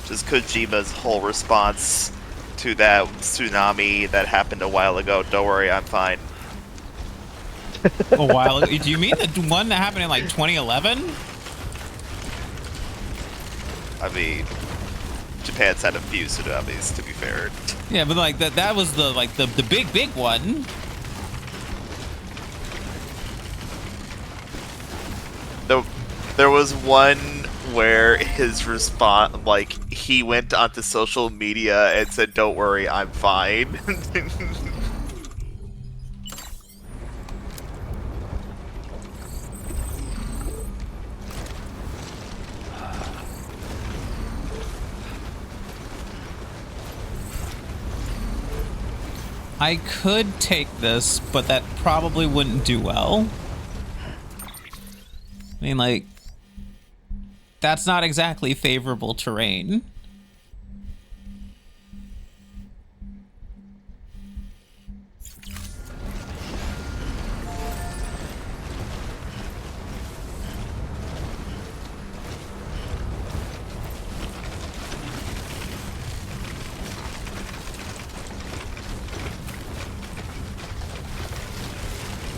just Kojima's whole response to that tsunami that happened a while ago. Don't worry, I'm fine. A while ago? Do you mean the one that happened in like 2011? I mean, Japan's had a few tsunamis, to be fair. Yeah, but like that was the big one. There was one where his response, like, he went onto social media and said, "Don't worry, I'm fine." I could take this, but that probably wouldn't do well. I mean, like, that's not exactly favorable terrain.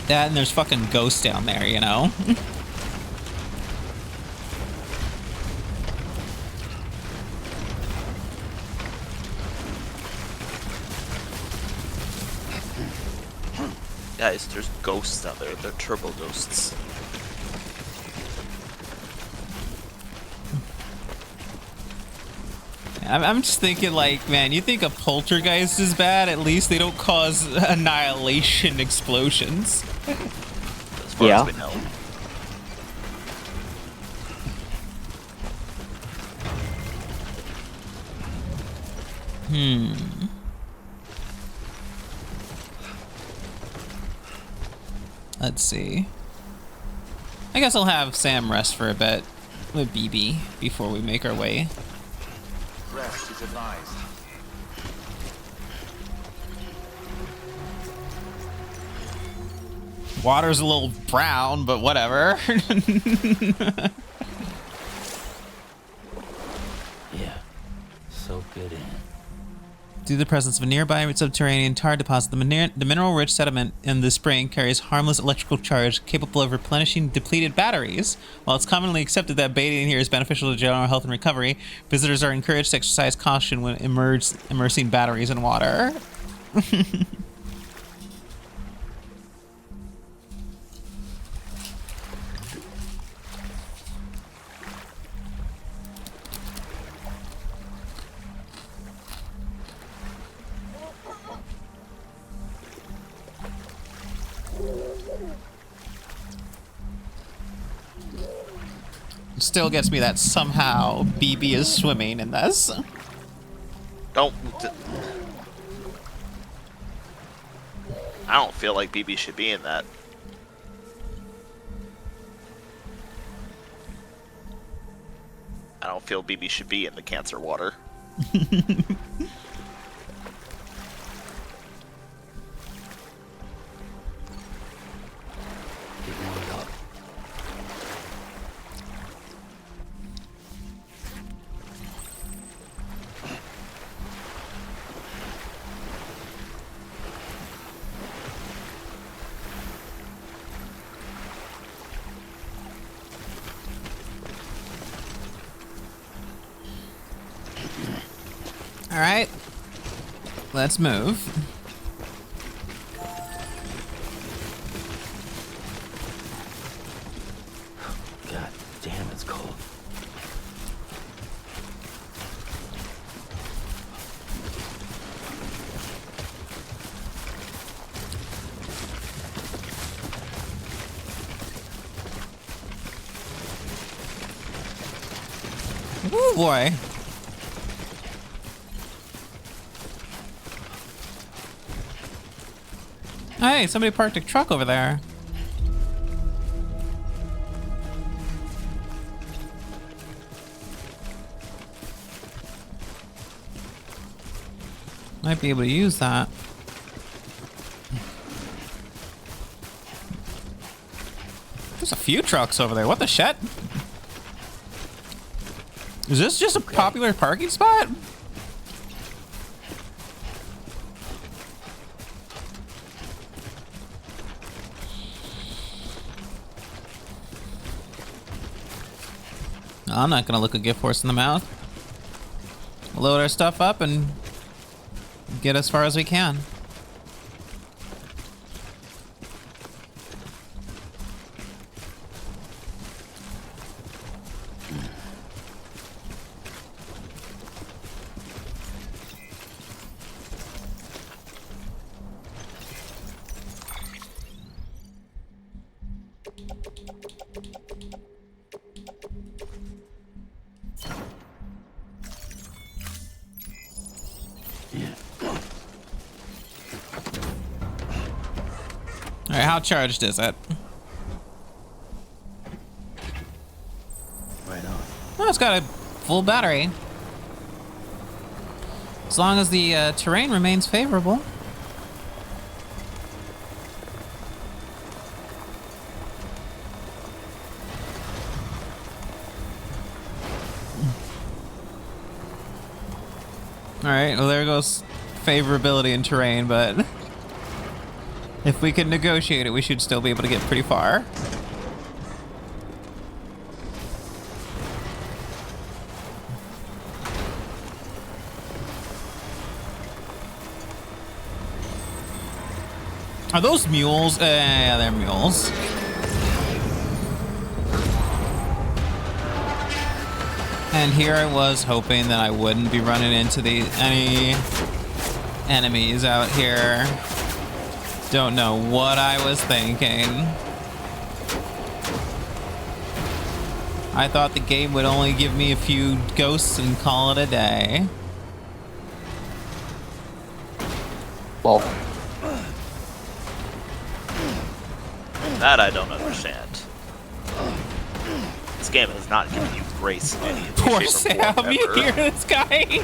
That and there's fucking ghosts down there, you know? Guys, there's ghosts out there. They're turbo ghosts. I'm just thinking, like, man, you think a poltergeist is bad? At least they don't cause annihilation explosions. As far as we know. Let's see. I guess I'll have Sam rest for a bit with BB before we make our way. Rest is advised. Water's a little brown, but whatever. Yeah. Soak it in. Due to the presence of a nearby subterranean tar deposit, the mineral-rich sediment in the spring carries harmless electrical charge capable of replenishing depleted batteries. While it's commonly accepted that bathing here is beneficial to general health and recovery, visitors are encouraged to exercise caution when immersing batteries in water. Still gets me that somehow BB is swimming in this. I don't feel like BB should be in that. I don't feel BB should be in the cancer water. All right, let's move. God damn, it's cold. Ooh, boy. Hey, somebody parked a truck over there. Might be able to use that. There's a few trucks over there. What the shit? Is this just a popular parking spot? I'm not gonna look a gift horse in the mouth. We'll load our stuff up and get as far as we can. Alright, how charged is it? Right on. Oh, it's got a full battery. As long as the terrain remains favorable. Alright, well there goes favorability in terrain, but if we can negotiate it, we should still be able to get pretty far. Are those mules? Yeah, they're mules. And here I was hoping that I wouldn't be running into any enemies out here. Don't know what I was thinking. I thought the game would only give me a few ghosts and call it a day. Well, That I don't understand. This game has not given you grace in any way, Poor shape, or Sam, form you ever. hear this guy?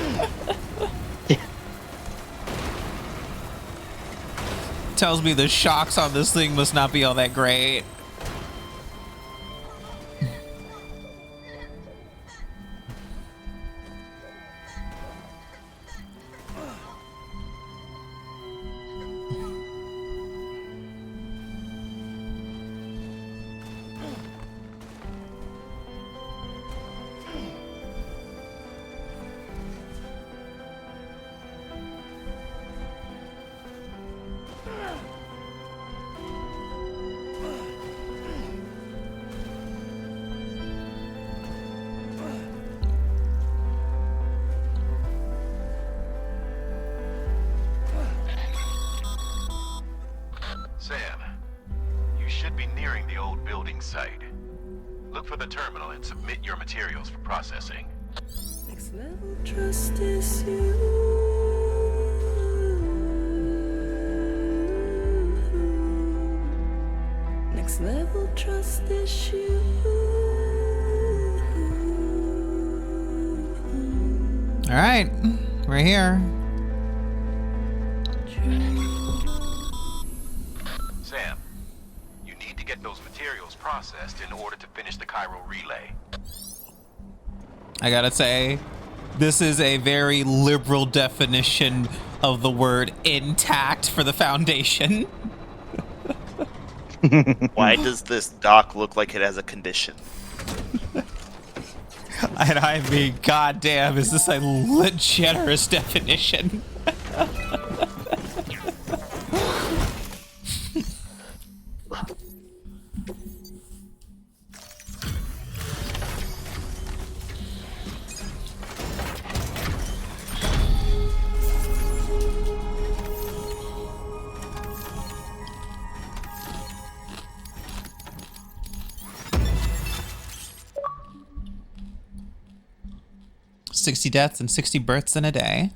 Tells me the shocks on this thing must not be all that great. building site. Look for the terminal and submit your materials for processing. Next level trust is you. Next level trust is you. All right, we're here. Sam, you need to get those materials processed in order to finish the Cairo relay. I gotta say, this is a very liberal definition of the word intact for the Foundation. Why does this dock look like it has a condition? And I mean, goddamn, is this a generous definition? 60 deaths and 60 births in a day.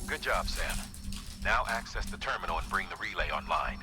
Good job, Sam. Now access the terminal and bring the relay online.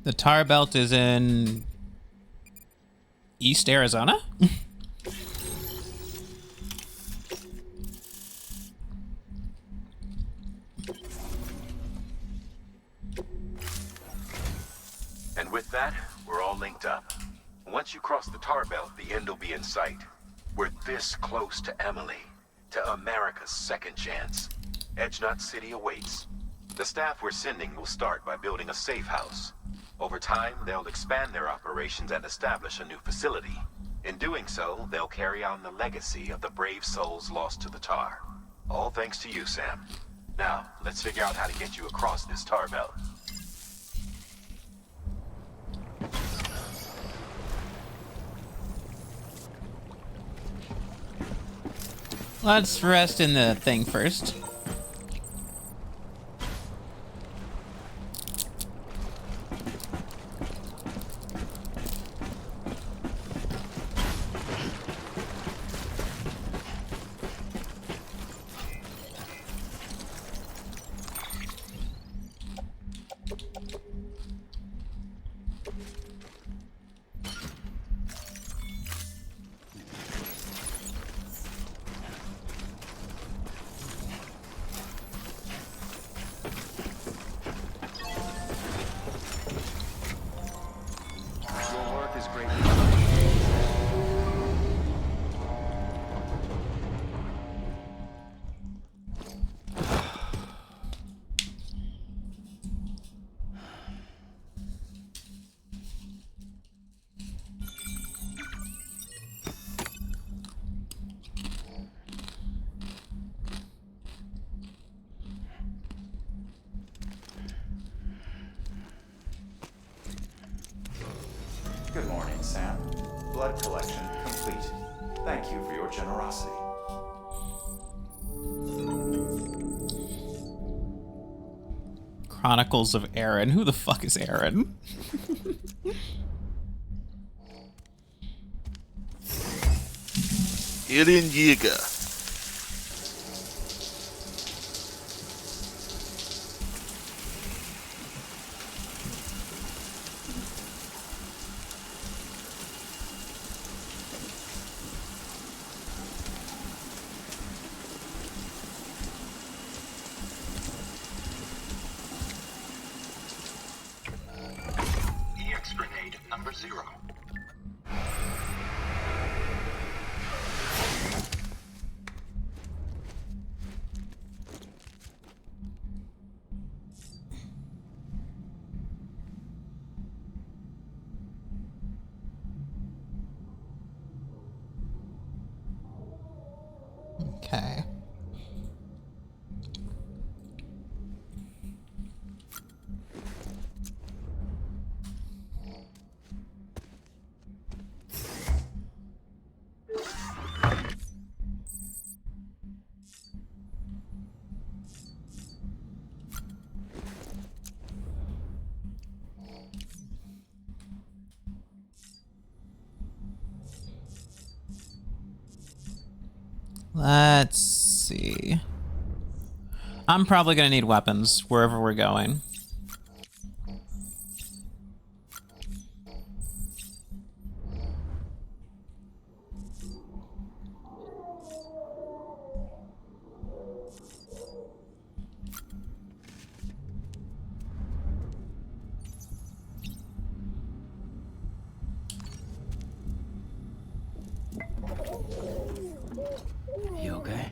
The tar belt is in East Arizona? And with that, we're all linked up. Once you cross the tar belt, the end will be in sight. We're this close to Emily, to America's second chance. Edgenut City awaits. The staff we're sending will start by building a safe house. Over time, they'll expand their operations and establish a new facility. In doing so, they'll carry on the legacy of the brave souls lost to the tar. All thanks to you, Sam. Now, let's figure out how to get you across this tar belt. Let's rest in the thing first. Your work is great. Good morning, Sam. Blood collection complete. Thank you for your generosity. Chronicles of Aaron. Who the fuck is Aaron? Eren Yeager. Hex grenade number 0. Okay. Let's see. I'm probably gonna need weapons wherever we're going. You okay?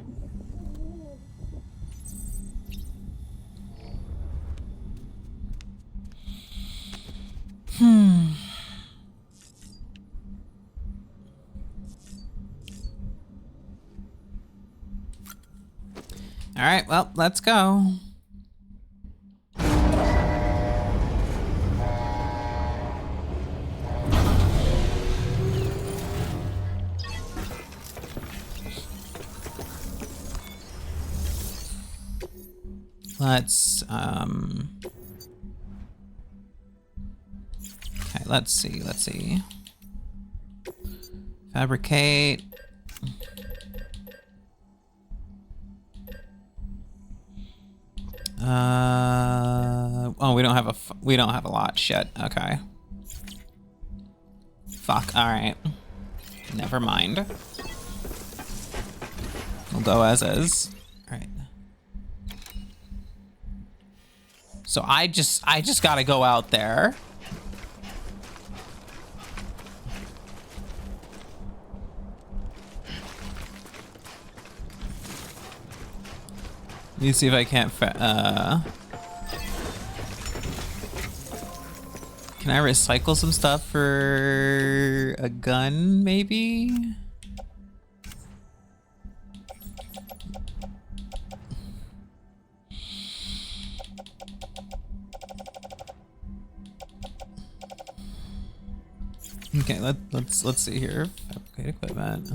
All right, well, let's go. Let's okay, let's see. Fabricate. Oh, we don't have a lot. Shit. Okay. Fuck. All right. Never mind. We'll go as is. All right. So I just gotta go out there. Let me see if I can't can I recycle some stuff for a gun, maybe? Okay, let's see here. Fabricate equipment.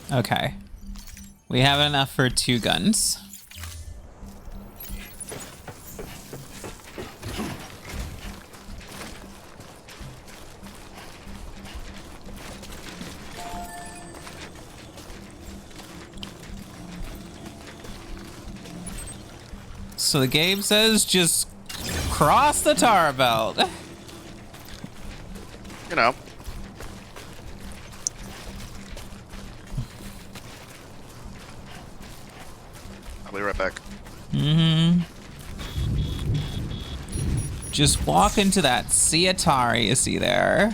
Okay. We have enough for 2 guns. So the game says just cross the tar belt. You know. I'll be right back. Mm-hmm. Just walk into that Atari you see there.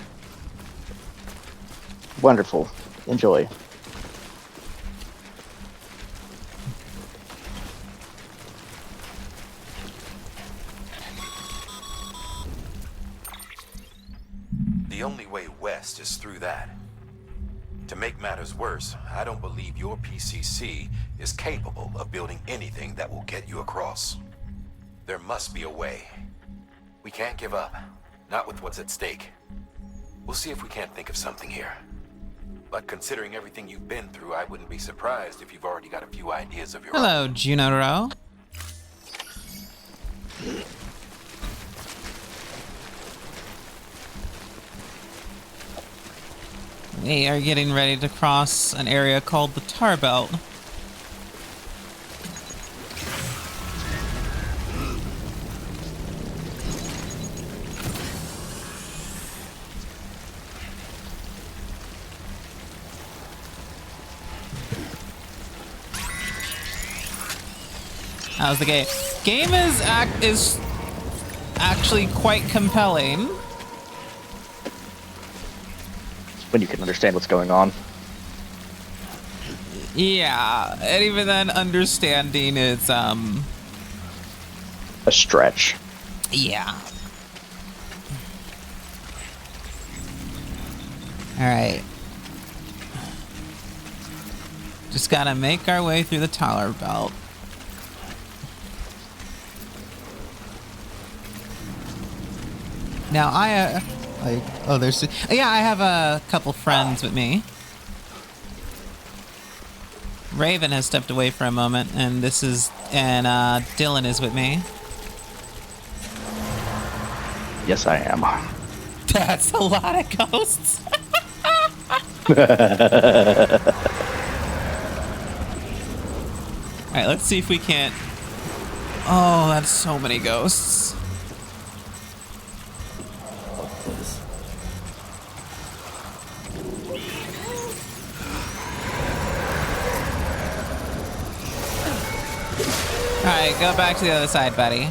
Wonderful. Enjoy. The only way west is through that. To make matters worse, I don't believe your PCC is capable of building anything that will get you across. There must be a way. We can't give up, not with what's at stake. We'll see if we can't think of something here. But considering everything you've been through, I wouldn't be surprised if you've already got a few ideas of your Hello, own. Junoro. We are getting ready to cross an area called the Tar Belt. How's the game? Game is actually quite compelling. When you can understand what's going on. Yeah, and even then, understanding is a stretch. Yeah. All right. Just gotta make our way through the tower belt. Now I I have a couple friends with me. Raven has stepped away for a moment, and Dylan is with me. Yes, I am. That's a lot of ghosts. Alright, let's see if we can't... Oh, that's so many ghosts. Alright, go back to the other side, buddy.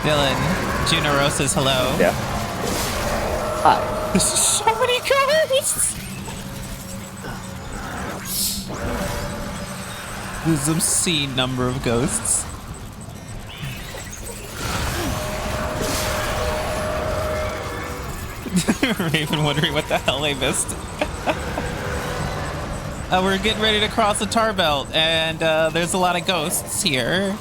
Dylan, Junaro says hello. Yeah. Hi. This is so many ghosts! This is an obscene number of ghosts. Raven wondering what the hell they missed. We're getting ready to cross the tar belt, and there's a lot of ghosts here.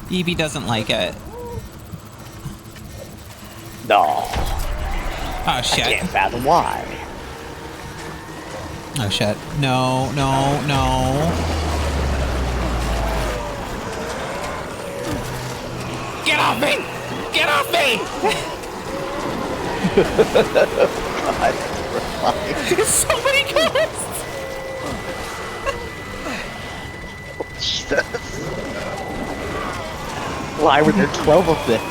BB doesn't like it. No. Oh shit. I can't fathom why. Oh shit. No, no, no. Get off me! Get off me! God, so many ghosts! Jesus. Why were there 12 of them?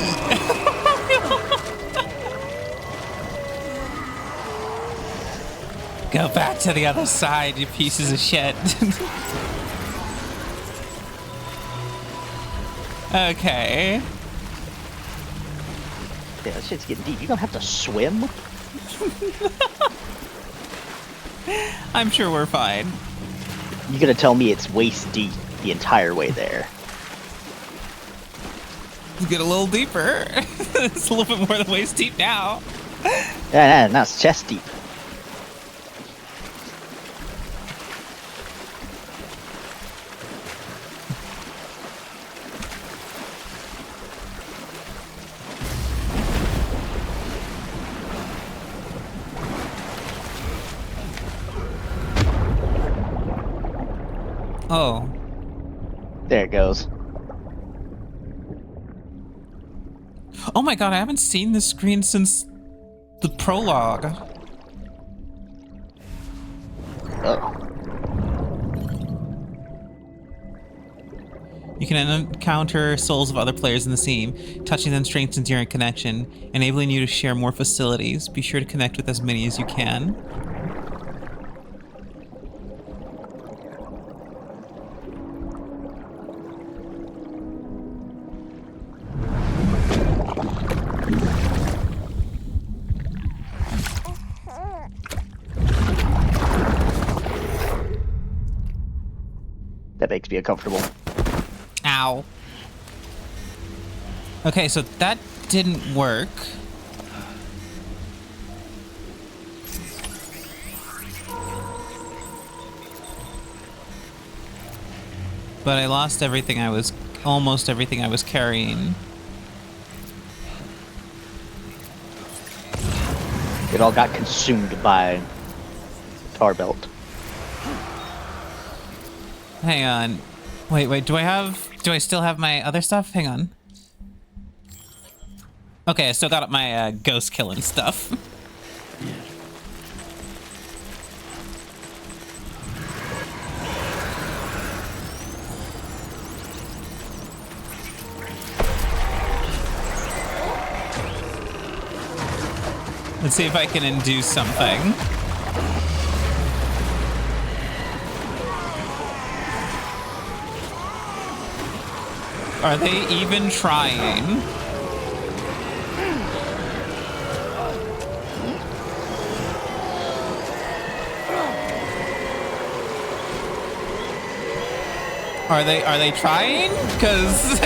Go back to the other side, you pieces of shit. Okay. Yeah, this shit's getting deep. You don't have to swim? I'm sure we're fine. You gonna tell me it's waist deep the entire way there? Let's get a little deeper. It's a little bit more than waist deep now. Yeah, now it's chest deep. Oh. There it goes. Oh my god, I haven't seen this screen since the prologue. Oh. You can encounter souls of other players in the scene. Touching them strengthens your connection, enabling you to share more facilities. Be sure to connect with as many as you can. That makes me uncomfortable. Ow. Okay, so that didn't work. But I lost everything almost everything I was carrying. It all got consumed by the tar belt. Hang on. Wait, do I have Do I still have my other stuff? Hang on. Okay, I still got my ghost killing stuff. Let's see if I can induce something. Are they even trying? Are they trying? 'Cause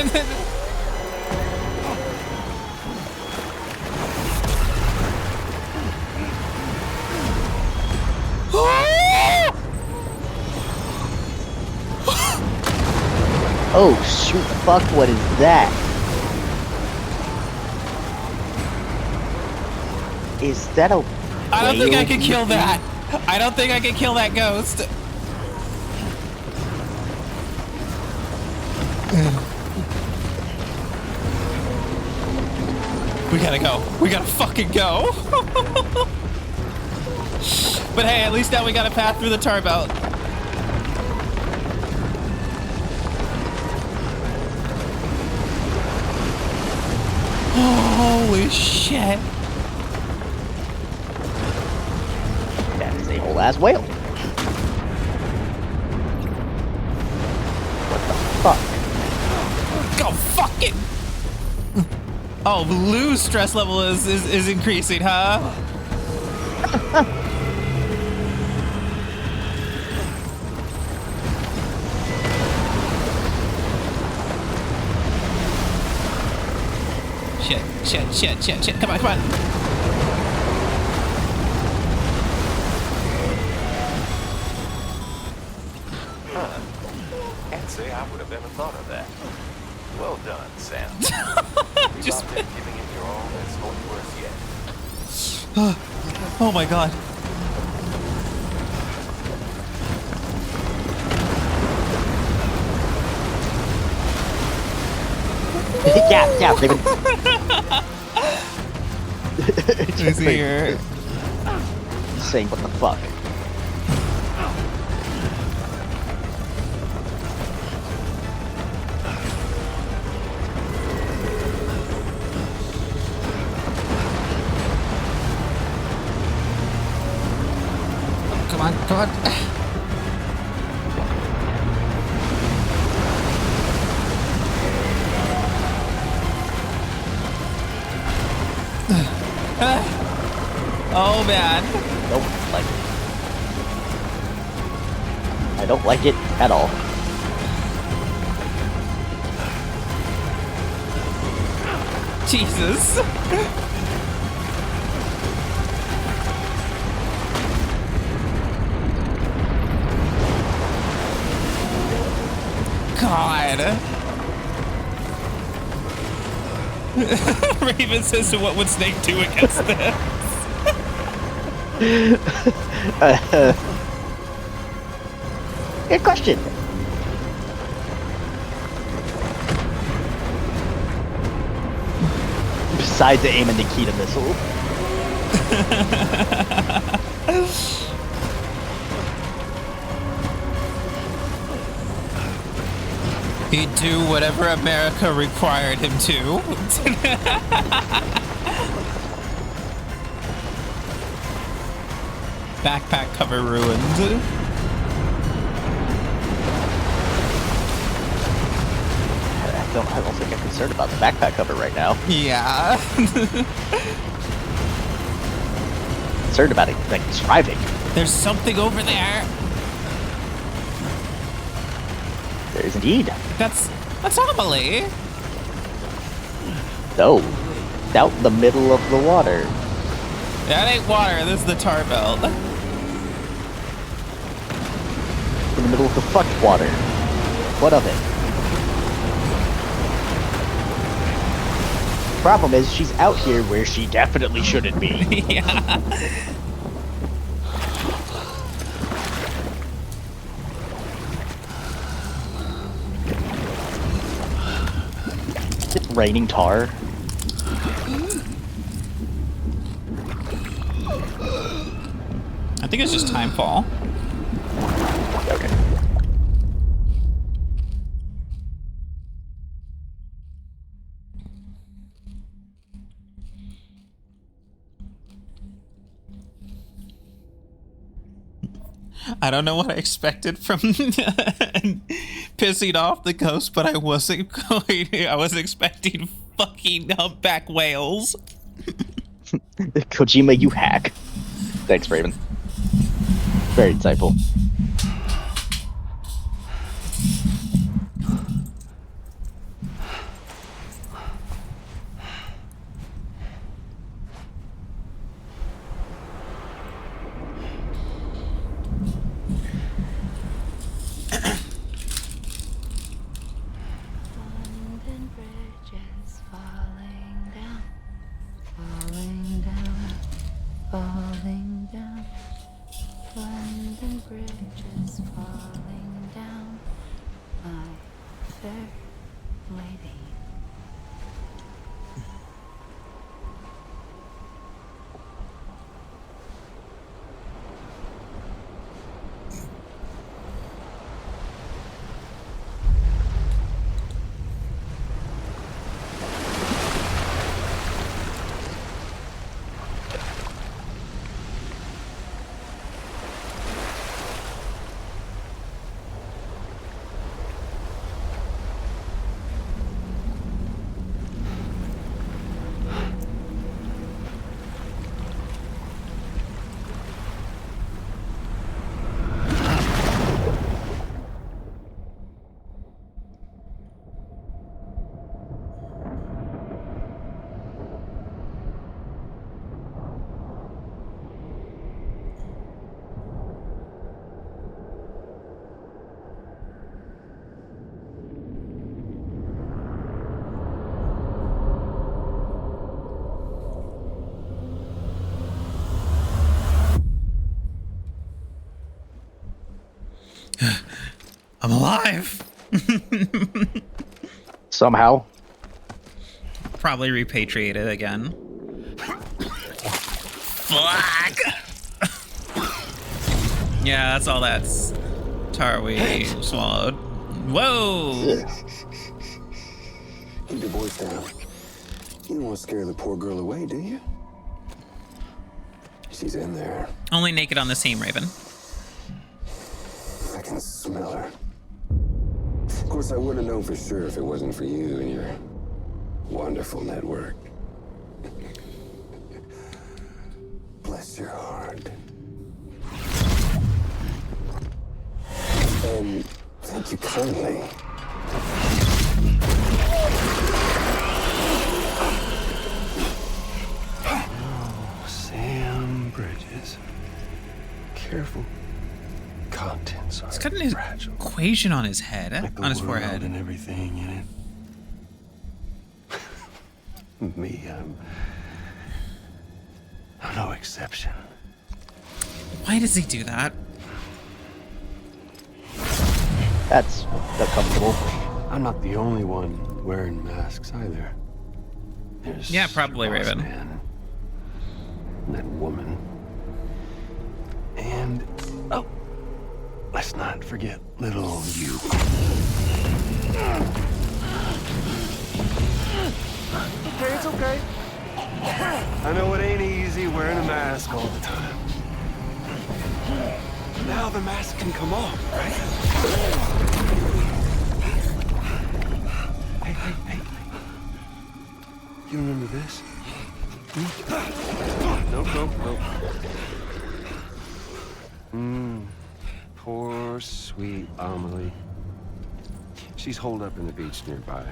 Oh shoot, fuck, what is that? Is that a I don't think I whale can kill eating? that. I don't think I can kill that ghost. We gotta go. We gotta fucking go. But hey, at least now we got a path through the tar belt. Holy shit. That is a whole ass whale. What the fuck? Go fuck it. Oh, Lou's stress level is increasing, huh? Shit. Come on. Can't say I would have ever thought of that. Well done, Sam. Just You've been giving it your all. That's not worse yet. Oh my god. yeah, David. Who's here? Just saying, what the fuck? Come on. Oh man. Don't like it. I don't like it at all. Jesus. God. Raven says, so what would Snake do against this? Good question. Besides the aim and Nikita missile. He'd do whatever America required him to. Backpack cover ruined. I don't think I'm concerned about the backpack cover right now. Yeah. Concerned about it, like, it's driving. There's something over there. There is indeed. That's Amelie. No. Out in the middle of the water. That ain't water, this is the tar belt. In the middle of the fucked water. What of it? Problem is, she's out here where she definitely shouldn't be. Yeah. raining tar? I think it's just timefall. Okay. I don't know what I expected from pissing off the ghost, but I wasn't expecting fucking humpback whales. Kojima, you hack. Thanks, Raven. Very insightful. London bridges falling down, falling down, falling down. London bridges falling down, my fair lady. I'm alive. Somehow. Probably repatriated again. Fuck. Yeah, that's all that's tar we swallowed. Whoa. Keep your voice down. You don't want to scare the poor girl away, do you? She's in there. Only naked on the team, Raven. I can smell her. Of course, I would have known for sure if it wasn't for you and your wonderful network. Bless your heart. And thank you kindly. Oh, Sam Bridges. Careful. Contents are He's got an fragile. equation on his head, Like the on his world forehead. and everything in it. Me, I'm no exception. Why does he do that? That's uncomfortable. I'm not the only one wearing masks either. There's Yeah, probably your boss Raven. man, and that woman. And oh, let's not forget little you. Okay, it's okay. I know it ain't easy wearing a mask all the time. Now the mask can come off, right? Hey. You remember this? Nope. Poor, sweet Amelie. She's holed up in the beach nearby.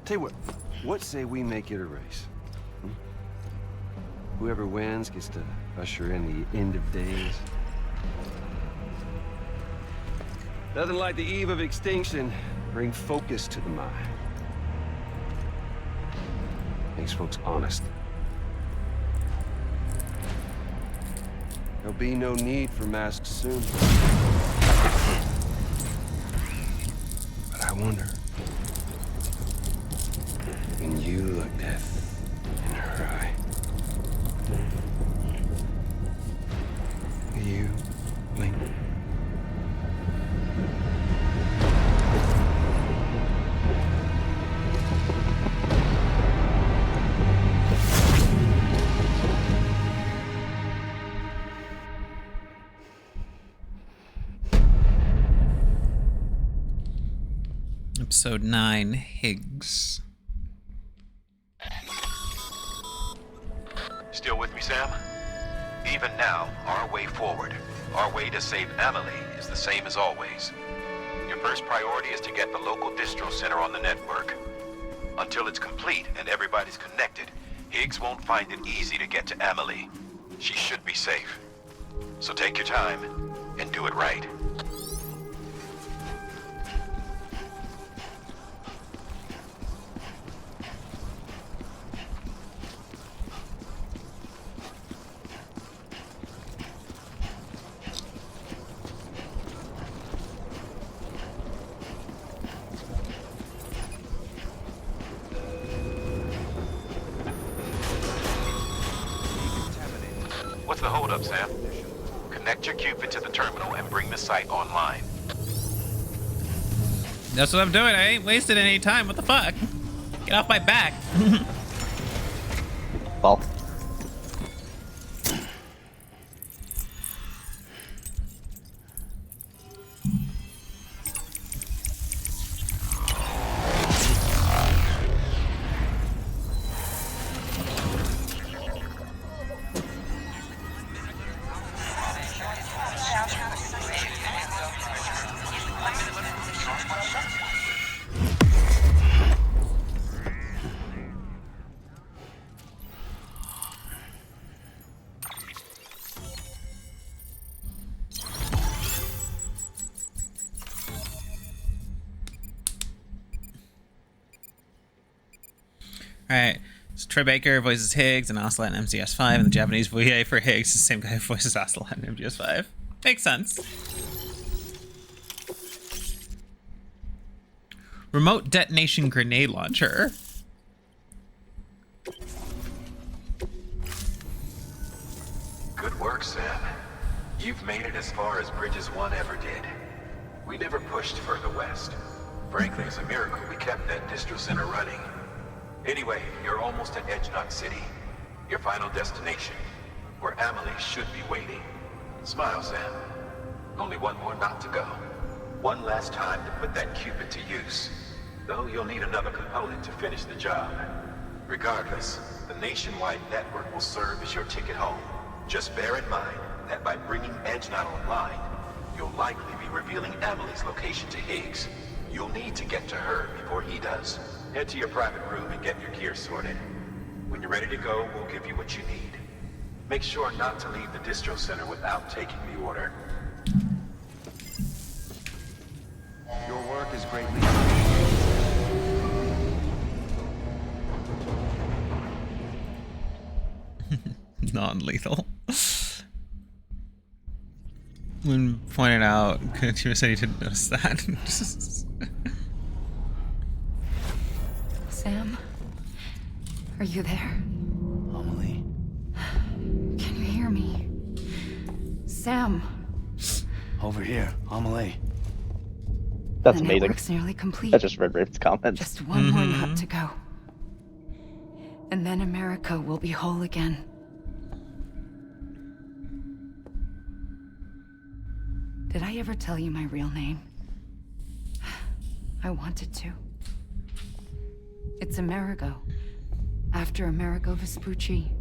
Tell you what say we make it a race? Whoever wins gets to usher in the end of days. Nothing like the eve of extinction. Bring focus to the mind. Makes folks honest. There'll be no need for masks soon. But I wonder, Episode 9, Higgs. Still with me, Sam? Even now, our way forward, our way to save Amelie, is the same as always. Your first priority is to get the local distro center on the network. Until it's complete and everybody's connected, Higgs won't find it easy to get to Amelie. She should be safe. So take your time and do it right. What's the holdup, Sam? Connect your Cupid to the terminal and bring the site online. That's what I'm doing. I ain't wasted any time. What the fuck? Get off my back. Well. Alright, so Troy Baker voices Higgs and Ocelot in MGS5, and the Japanese voice for Higgs is the same guy who voices Ocelot in MGS5. Makes sense. Remote detonation grenade launcher. Good work, Sam. You've made it as far as Bridges 1 ever did. We never pushed further west. Frankly, it's a miracle we kept that distro center running. Anyway, you're almost at Edge Knot City, your final destination, where Amelie should be waiting. Smile, Sam. Only one more knot to go. One last time to put that Cupid to use. Though you'll need another component to finish the job. Regardless, the nationwide network will serve as your ticket home. Just bear in mind that by bringing Edge Knot online, you'll likely be revealing Amelie's location to Higgs. You'll need to get to her before he does. Head to your private room and get your gear sorted. When you're ready to go, we'll give you what you need. Make sure not to leave the distro center without taking the order. Your work is greatly Non-lethal. When pointed out, Kojima said he didn't notice that. Sam? Are you there? Amelie? Can you hear me? Sam? Over here, Amelie. That's The amazing. network's nearly complete. I just read Raven's comments. Just one more nut to go. And then America will be whole again. Did I ever tell you my real name? I wanted to. It's Amerigo. After Amerigo Vespucci,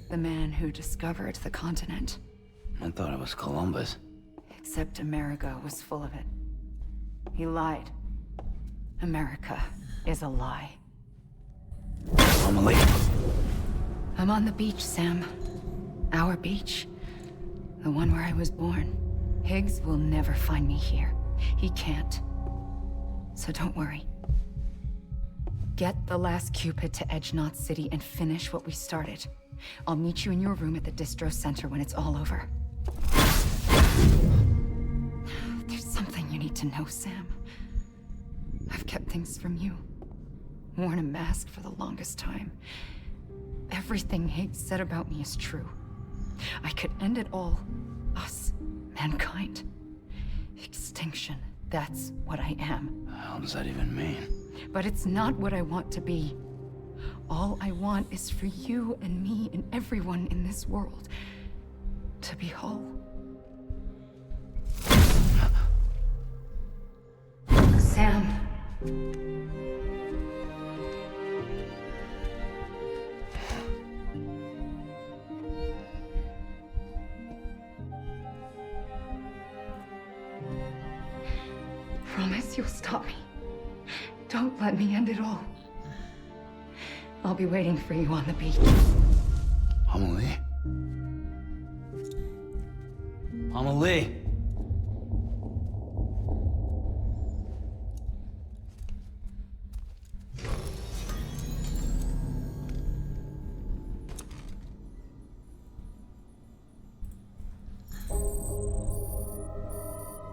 the man who discovered the continent. I thought it was Columbus. Except Amerigo was full of it. He lied. America is a lie. Amelie. I'm on the beach, Sam. Our beach. The one where I was born. Higgs will never find me here. He can't. So don't worry. Get the last Cupid to Edge Knot City and finish what we started. I'll meet you in your room at the distro center when it's all over. There's something you need to know, Sam. I've kept things from you. Worn a mask for the longest time. Everything Higgs said about me is true. I could end it all. Us. Mankind. Extinction. That's what I am. How does that even mean? But it's not what I want to be. All I want is for you and me and everyone in this world to be whole. Sam, Promise you'll stop me. Don't let me end it all. I'll be waiting for you on the beach. Amelie? Amelie?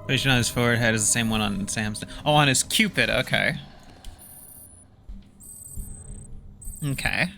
Position on his forehead is the same one on Sam's. Oh, on his Cupid. Okay. Okay.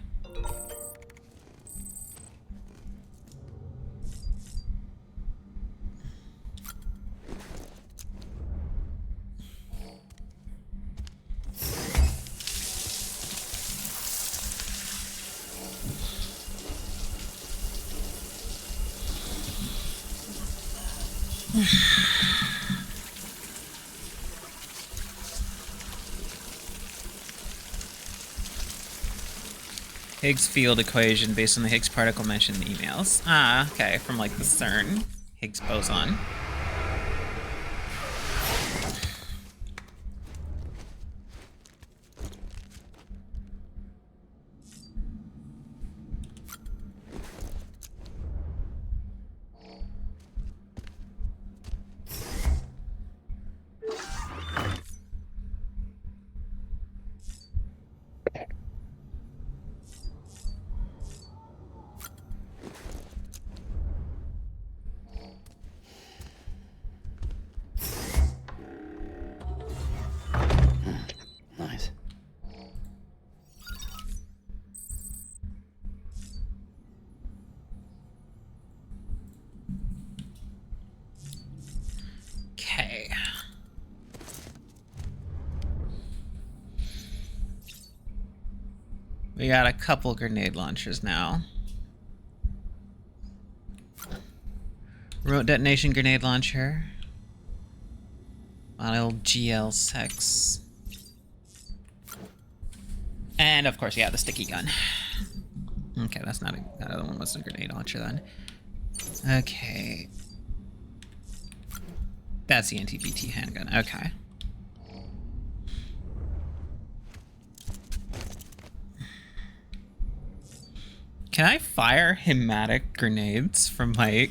Higgs field equation based on the Higgs particle mentioned in the emails. Ah, okay, from like the CERN Higgs boson. Nice. Okay. We got a couple grenade launchers now. Remote detonation grenade launcher. Model GL6. And of course, yeah, the sticky gun. Okay, that's not that other one wasn't a grenade launcher then. Okay. That's the anti-BT handgun. Okay. Can I fire hematic grenades from my...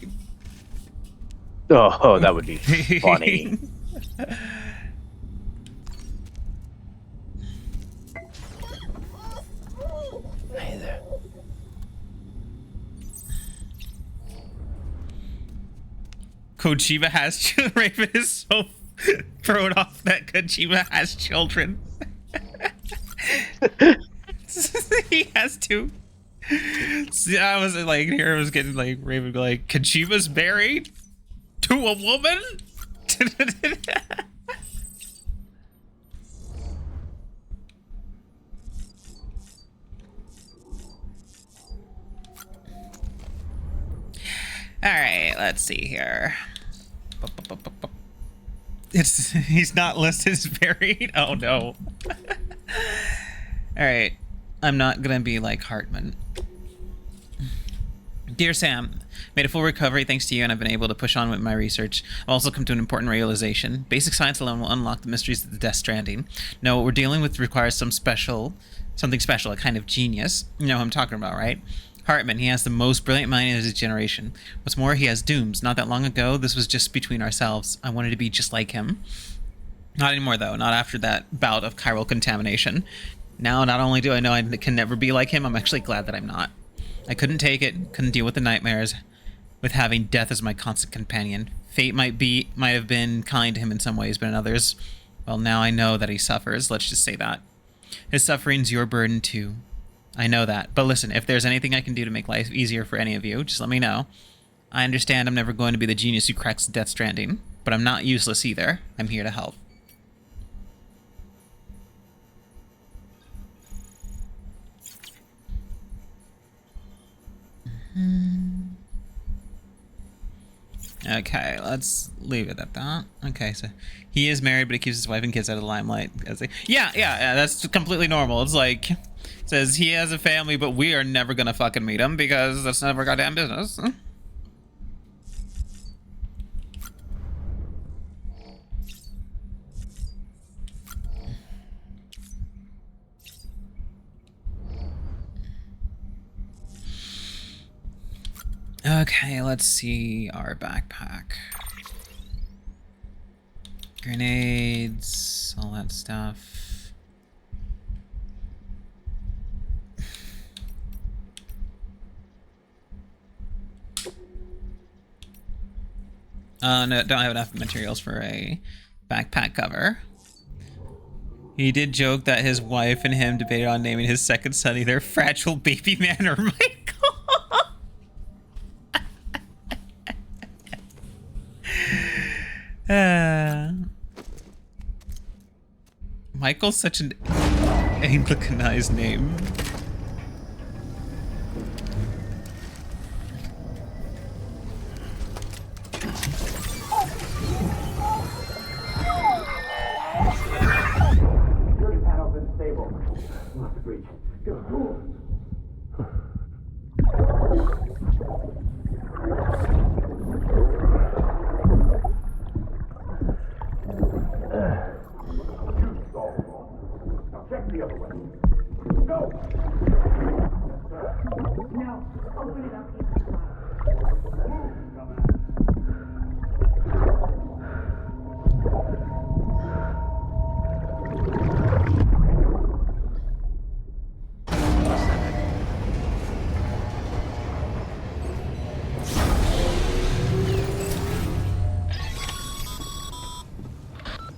Oh, that would be funny. Hey there. Kojima has Raven is so thrown off that Kojima has children. He has to. See, I was like, here I was getting like Raven be like, Kojima's married to a woman? Alright, let's see here. He's not listed as married? Oh no. Alright. I'm not gonna be like Hartman. Dear Sam, made a full recovery thanks to you, and I've been able to push on with my research. I've also come to an important realization. Basic science alone will unlock the mysteries of the Death Stranding. No, what we're dealing with requires something special, a kind of genius. You know who I'm talking about, right? Hartman, he has the most brilliant mind in his generation. What's more, he has dooms. Not that long ago, this was just between ourselves. I wanted to be just like him. Not anymore, though. Not after that bout of chiral contamination. Now, not only do I know I can never be like him, I'm actually glad that I'm not. I couldn't take it, couldn't deal with the nightmares, with having death as my constant companion. Fate might have been kind to him in some ways, but in others, well, now I know that he suffers. Let's just say that. His suffering's your burden, too. I know that. But listen, if there's anything I can do to make life easier for any of you, just let me know. I understand I'm never going to be the genius who cracks Death Stranding, but I'm not useless either. I'm here to help. Okay, let's leave it at that. Okay, so he is married, but he keeps his wife and kids out of the limelight. Yeah, that's completely normal. It's like, it says he has a family, but we are never gonna fucking meet him because that's none of our goddamn business. Okay, let's see our backpack. Grenades, all that stuff. No, don't have enough materials for a backpack cover. He did joke that his wife and him debated on naming his second son either Fragile Baby Man or Michael. Michael's such an Anglicanized name.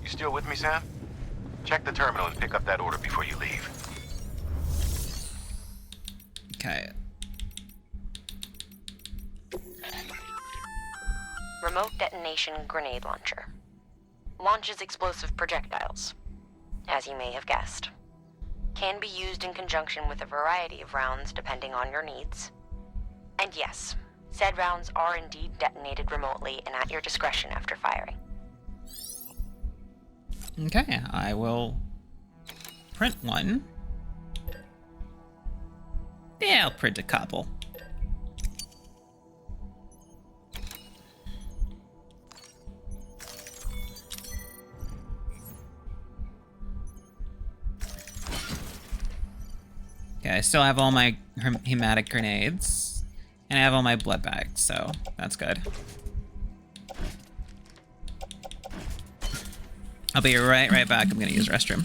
You still with me, Sam? Check the terminal and pick up that order before you leave. Okay. Remote detonation grenade launcher. Launches explosive projectiles. As you may have guessed. Can be used in conjunction with a variety of rounds depending on your needs. And yes, said rounds are indeed detonated remotely and at your discretion after firing. Okay, I will print one. Yeah, I'll print a couple. Okay, I still have all my hematic grenades, and I have all my blood bags, so that's good. I'll be right back. I'm gonna use restroom.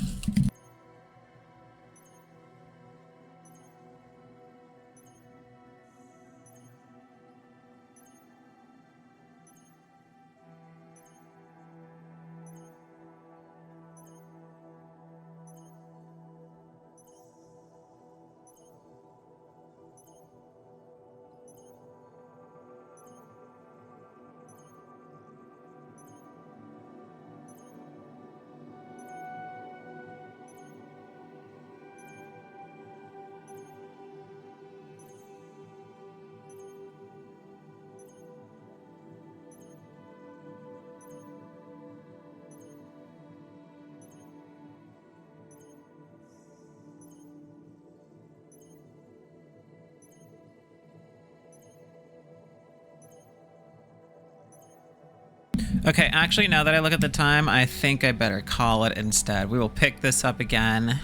Okay, actually, now that I look at the time, I think I better call it instead. We will pick this up again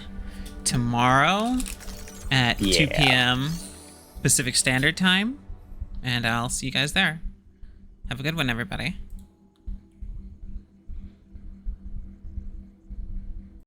tomorrow at 2 p.m. Pacific Standard Time, and I'll see you guys there. Have a good one, everybody.